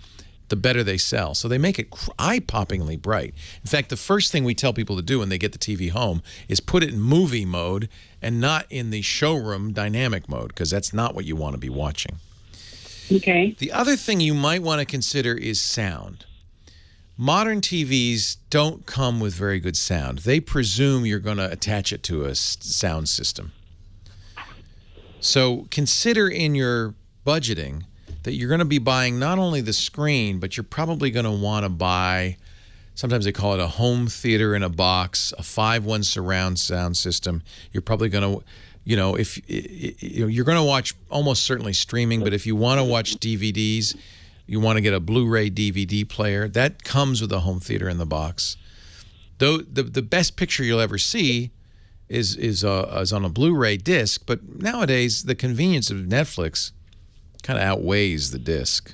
the better they sell. So they make it eye-poppingly bright. In fact, the first thing we tell people to do when they get the TV home is put it in movie mode and not in the showroom dynamic mode because that's not what you want to be watching. Okay. The other thing you might want to consider is sound. Modern TVs don't come with very good sound. They presume you're going to attach it to a sound system. So consider in your budgeting that you're going to be buying not only the screen, but you're probably going to want to buy, sometimes they call it a home theater in a box, a 5.1 surround sound system. You're probably going to, if you're going to watch almost certainly streaming, but if you want to watch DVDs, you want to get a Blu-ray DVD player. That comes with a home theater in the box. Though the best picture you'll ever see is on a Blu-ray disc, but nowadays the convenience of Netflix kind of outweighs the disc.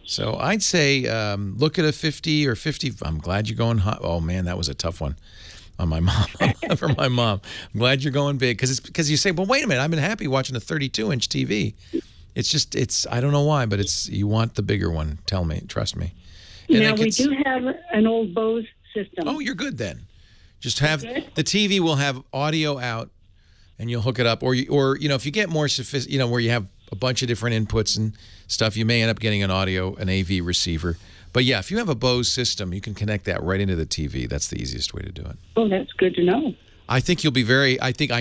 So I'd say look at a 50 or 50. I'm glad you're going hot. Oh man, that was a tough one on my mom. For my mom, I'm glad you're going big because you say, well, wait a minute, I've been happy watching a 32-inch TV. It's I don't know why, but you want the bigger one. Tell me, trust me. And now we do have an old Bose system. Oh, you're good then. Just have the TV will have audio out, and you'll hook it up. Or if you get more sophisticated, where you have a bunch of different inputs and stuff, you may end up getting an AV receiver. But yeah, if you have a Bose system, you can connect that right into the TV. That's the easiest way to do it. Oh, that's good to know. I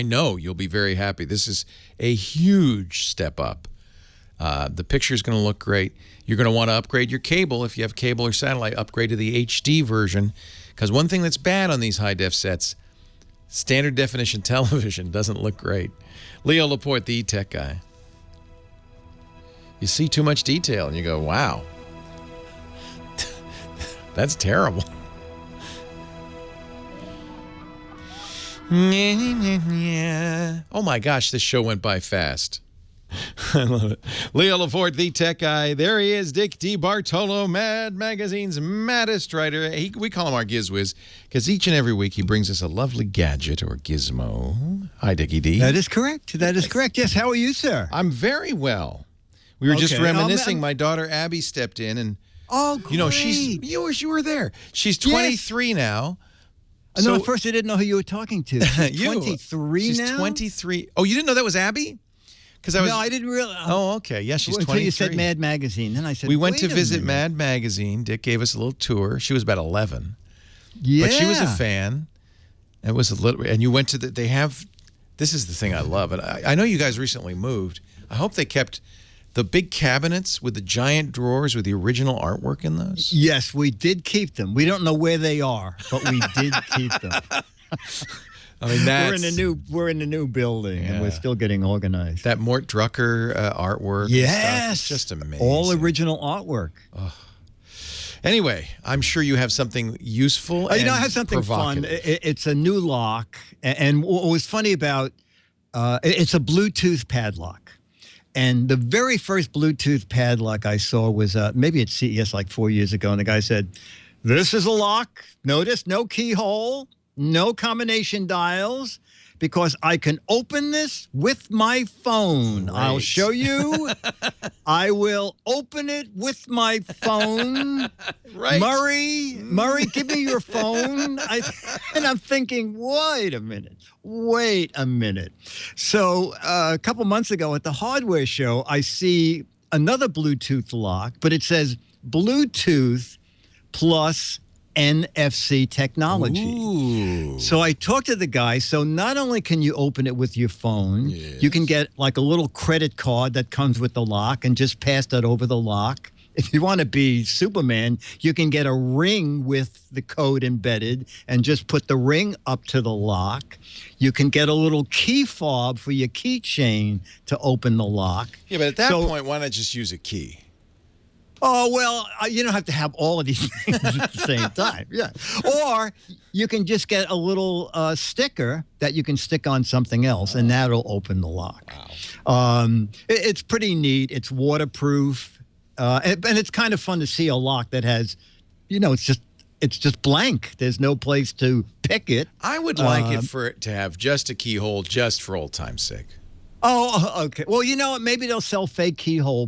know you'll be very happy. This is a huge step up. The picture's going to look great. You're going to want to upgrade your cable. If you have cable or satellite, upgrade to the HD version. Because one thing that's bad on these high-def sets, standard definition television doesn't look great. Leo Laporte, the E-Tech guy. You see too much detail and you go, wow. That's terrible. Oh my gosh, this show went by fast. I love it. Leo Laporte, the tech guy. There he is, Dick DeBartolo, Mad Magazine's maddest writer. We call him our Gizwiz because each and every week he brings us a lovely gadget or gizmo. Hi, Dickie D. That is correct. That is correct. Yes, how are you, sir? I'm very well. We were just reminiscing. My daughter Abby stepped in and, great. You were there. She's 23 now. No, at first I didn't know who you were talking to. She's 23 She's now? She's 23. Oh, you didn't know that was Abby? No, I didn't realize. Oh, okay. Yeah, she's 23. Until you said Mad Magazine. Then I said, we went to visit Mad Magazine. Dick gave us a little tour. She was about 11. Yeah. But she was a fan. It was a little, and you went to they have, this is the thing I love. And I know you guys recently moved. I hope they kept the big cabinets with the giant drawers with the original artwork in those. Yes, we did keep them. We don't know where they are, but we did keep them. I mean, we're in the new building, and we're still getting organized. That Mort Drucker artwork. Yes, it's just amazing. All original artwork. Oh. Anyway, I'm sure you have something useful. I have something fun. It's a new lock, and what was funny about it's a Bluetooth padlock. And the very first Bluetooth padlock I saw was maybe at CES like 4 years ago, and the guy said, "This is a lock. Notice no keyhole. No combination dials, because I can open this with my phone." Great. I'll show you. I will open it with my phone. Right. Murray, give me your phone. And I'm thinking, wait a minute. So a couple months ago at the hardware show, I see another Bluetooth lock, but it says Bluetooth plus NFC technology. Ooh. So I talked to the guy. So not only can you open it with your phone, you can get like a little credit card that comes with the lock and just pass that over the lock. If you want to be Superman, you can get a ring with the code embedded and just put the ring up to the lock. You can get a little key fob for your keychain to open the lock. Yeah, but at that point, why not just use a key? Oh, well, you don't have to have all of these things at the same time. Yeah. Or you can just get a little sticker that you can stick on something else, and that'll open the lock. Wow. It's pretty neat. It's waterproof. And it's kind of fun to see a lock that has, it's just blank. There's no place to pick it. I would like it to have just a keyhole just for old time's sake. Oh, okay. Well, you know what? Maybe they'll sell fake keyhole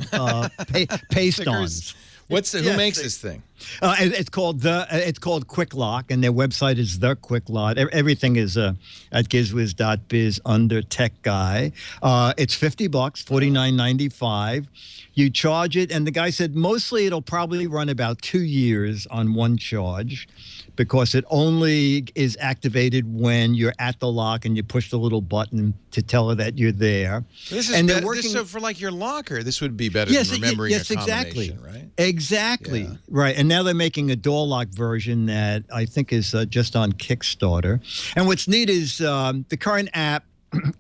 paste-ons. Who makes this thing? It's called Quick Lock, and their website is The Quick Lock. Everything is at gizwiz.biz under Tech Guy. It's $50, $49.95. You charge it, and the guy said mostly it'll probably run about 2 years on one charge, because it only is activated when you're at the lock and you push the little button to tell her that you're there. This is better. So for like your locker, this would be better than remembering a combination, right? Exactly. Yeah. Right. And now they're making a door lock version that I think is just on Kickstarter. And what's neat is the current app,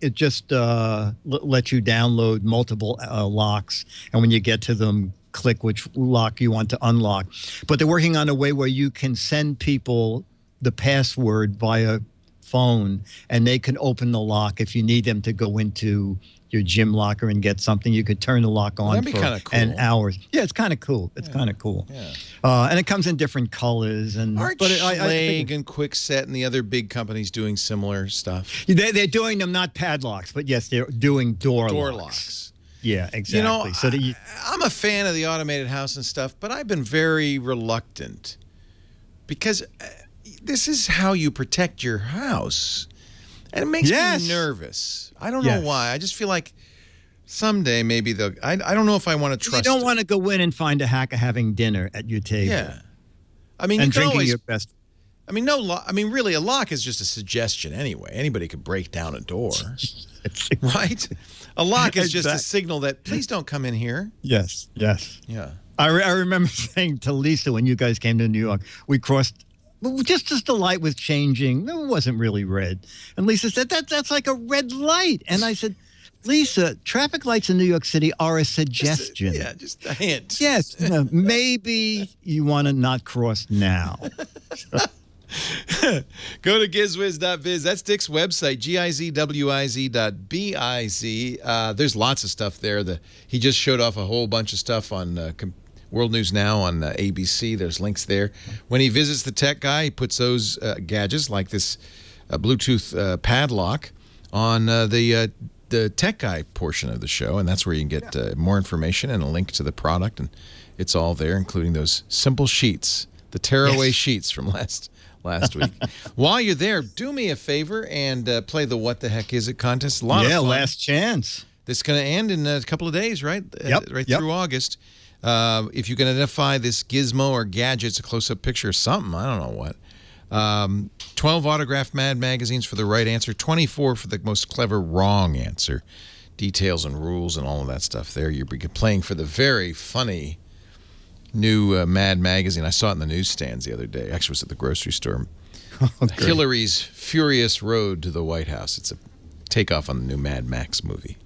it just lets you download multiple locks. And when you get to them, click which lock you want to unlock. But they're working on a way where you can send people the password via phone, and they can open the lock. If you need them to go into your gym locker and get something, you could turn the lock on for cool. an hour. Yeah, it's kind of cool. It's kind of cool. Yeah. And it comes in different colors. And Aren't Schlage and Kwikset and the other big companies doing similar stuff? They're doing them, not padlocks, but yes, they're doing door locks. Yeah, exactly. You know, so I'm a fan of the automated house and stuff, but I've been very reluctant because this is how you protect your house. And it makes me nervous. I don't know why. I just feel like someday maybe I don't know if I want to trust. You don't want to go in and find a hacker having dinner at your table. Yeah. I mean, and you can drinking always, your best. I mean, really, a lock is just a suggestion anyway. Anybody could break down a door. Right? A lock is just a signal that please don't come in here. Yes. Yeah. I remember saying to Lisa when you guys came to New York, we crossed just as the light was changing. It wasn't really red. And Lisa said, that's like a red light. And I said, Lisa, traffic lights in New York City are a suggestion. Just a hint. Yes. Maybe you want to not cross now. Go to gizwiz.biz. That's Dick's website, gizwiz.biz. There's lots of stuff there. He just showed off a whole bunch of stuff on World News Now on ABC. There's links there. When he visits the Tech Guy, he puts those gadgets like this Bluetooth padlock on the Tech Guy portion of the show, and that's where you can get more information and a link to the product, and it's all there, including those simple sheets, the tearaway sheets from last week. While you're there, do me a favor and play the What the Heck Is It contest. A lot of fun. Last chance. This is going to end in a couple of days, right? Right through August. If you can identify this gizmo or gadget, it's a close-up picture of something. I don't know what. 12 autographed Mad magazines for the right answer. 24 for the most clever wrong answer. Details and rules and all of that stuff there. You're playing for the very funny new Mad magazine. I saw it in the newsstands the other day. Actually, it was at the grocery store. Hillary's Furious Road to the White House. It's a takeoff on the new Mad Max movie.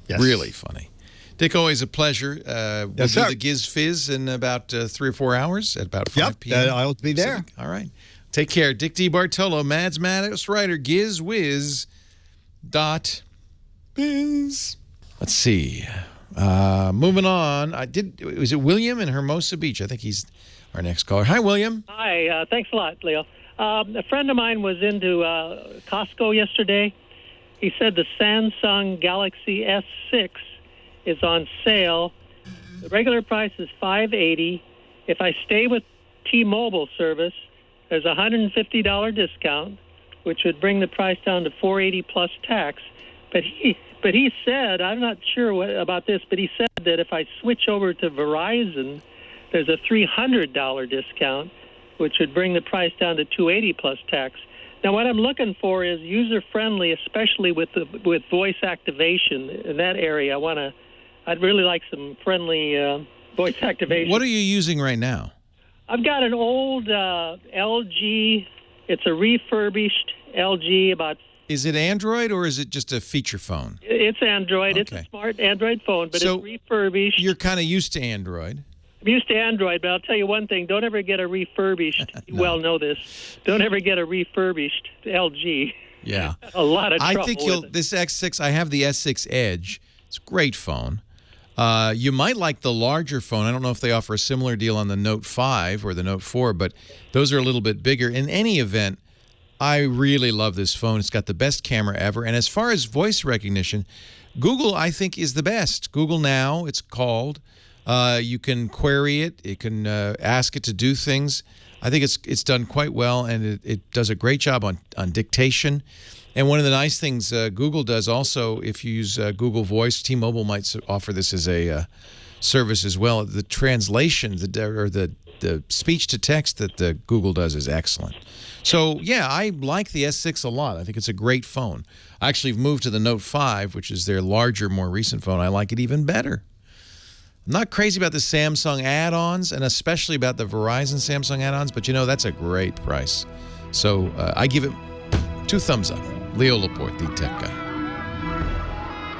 Yes. Really funny. Dick, always a pleasure. We'll do the Giz Fizz in about 3 or 4 hours at about 5 p.m. I'll be there. All right. Take care. Dick D. Bartolo, Mads Maddest writer, gizwiz.biz. Let's see. Moving on. Was it William in Hermosa Beach? I think he's our next caller. Hi, William. Hi. Thanks a lot, Leo. A friend of mine was into Costco yesterday. He said the Samsung Galaxy S6 is on sale. The regular price is $580. If I stay with T-Mobile service, there's a $150 discount, which would bring the price down to $480 plus tax. But he said, I'm not sure about this, but he said that if I switch over to Verizon, there's a $300 discount, which would bring the price down to $280 plus tax. Now, what I'm looking for is user-friendly, especially with voice activation in that area. I'd really like some friendly voice activation. What are you using right now? I've got an old LG. It's a refurbished LG. Is it Android or is it just a feature phone? It's Android. Okay. It's a smart Android phone, but it's refurbished. You're kind of used to Android. I'm used to Android, but I'll tell you one thing. Don't ever get a refurbished. You well know this. Don't ever get a refurbished LG. Yeah. A lot of trouble I think with it. This X6, I have the S6 Edge. It's a great phone. You might like the larger phone. I don't know if they offer a similar deal on the Note 5 or the Note 4, but those are a little bit bigger. In any event, I really love this phone. It's got the best camera ever. And as far as voice recognition, Google, I think, is the best. Google Now, it's called. You can query it. You can ask it to do things. I think it's done quite well, and it does a great job on dictation. And one of the nice things Google does also, if you use Google Voice, T-Mobile might offer this as a service as well. The translation, the speech to text that Google does is excellent. So, yeah, I like the S6 a lot. I think it's a great phone. I actually moved to the Note 5, which is their larger, more recent phone. I like it even better. I'm not crazy about the Samsung add-ons, and especially about the Verizon Samsung add-ons, but, that's a great price. So I give it 2 thumbs up. Leo Laporte, the Tech Guy.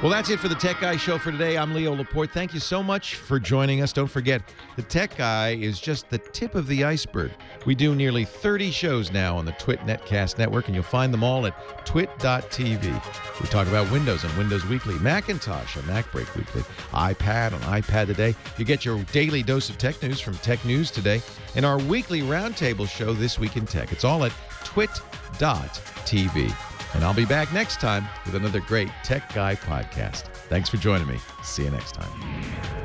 Well, that's it for the Tech Guy Show for today. I'm Leo Laporte. Thank you so much for joining us. Don't forget, the Tech Guy is just the tip of the iceberg. We do nearly 30 shows now on the Twit Netcast Network, and you'll find them all at twit.tv. We talk about Windows on Windows Weekly, Macintosh on Mac Break Weekly, iPad on iPad Today. You get your daily dose of tech news from Tech News Today, and our weekly roundtable show, This Week in Tech. It's all at twit.tv. And I'll be back next time with another great Tech Guy podcast. Thanks for joining me. See you next time.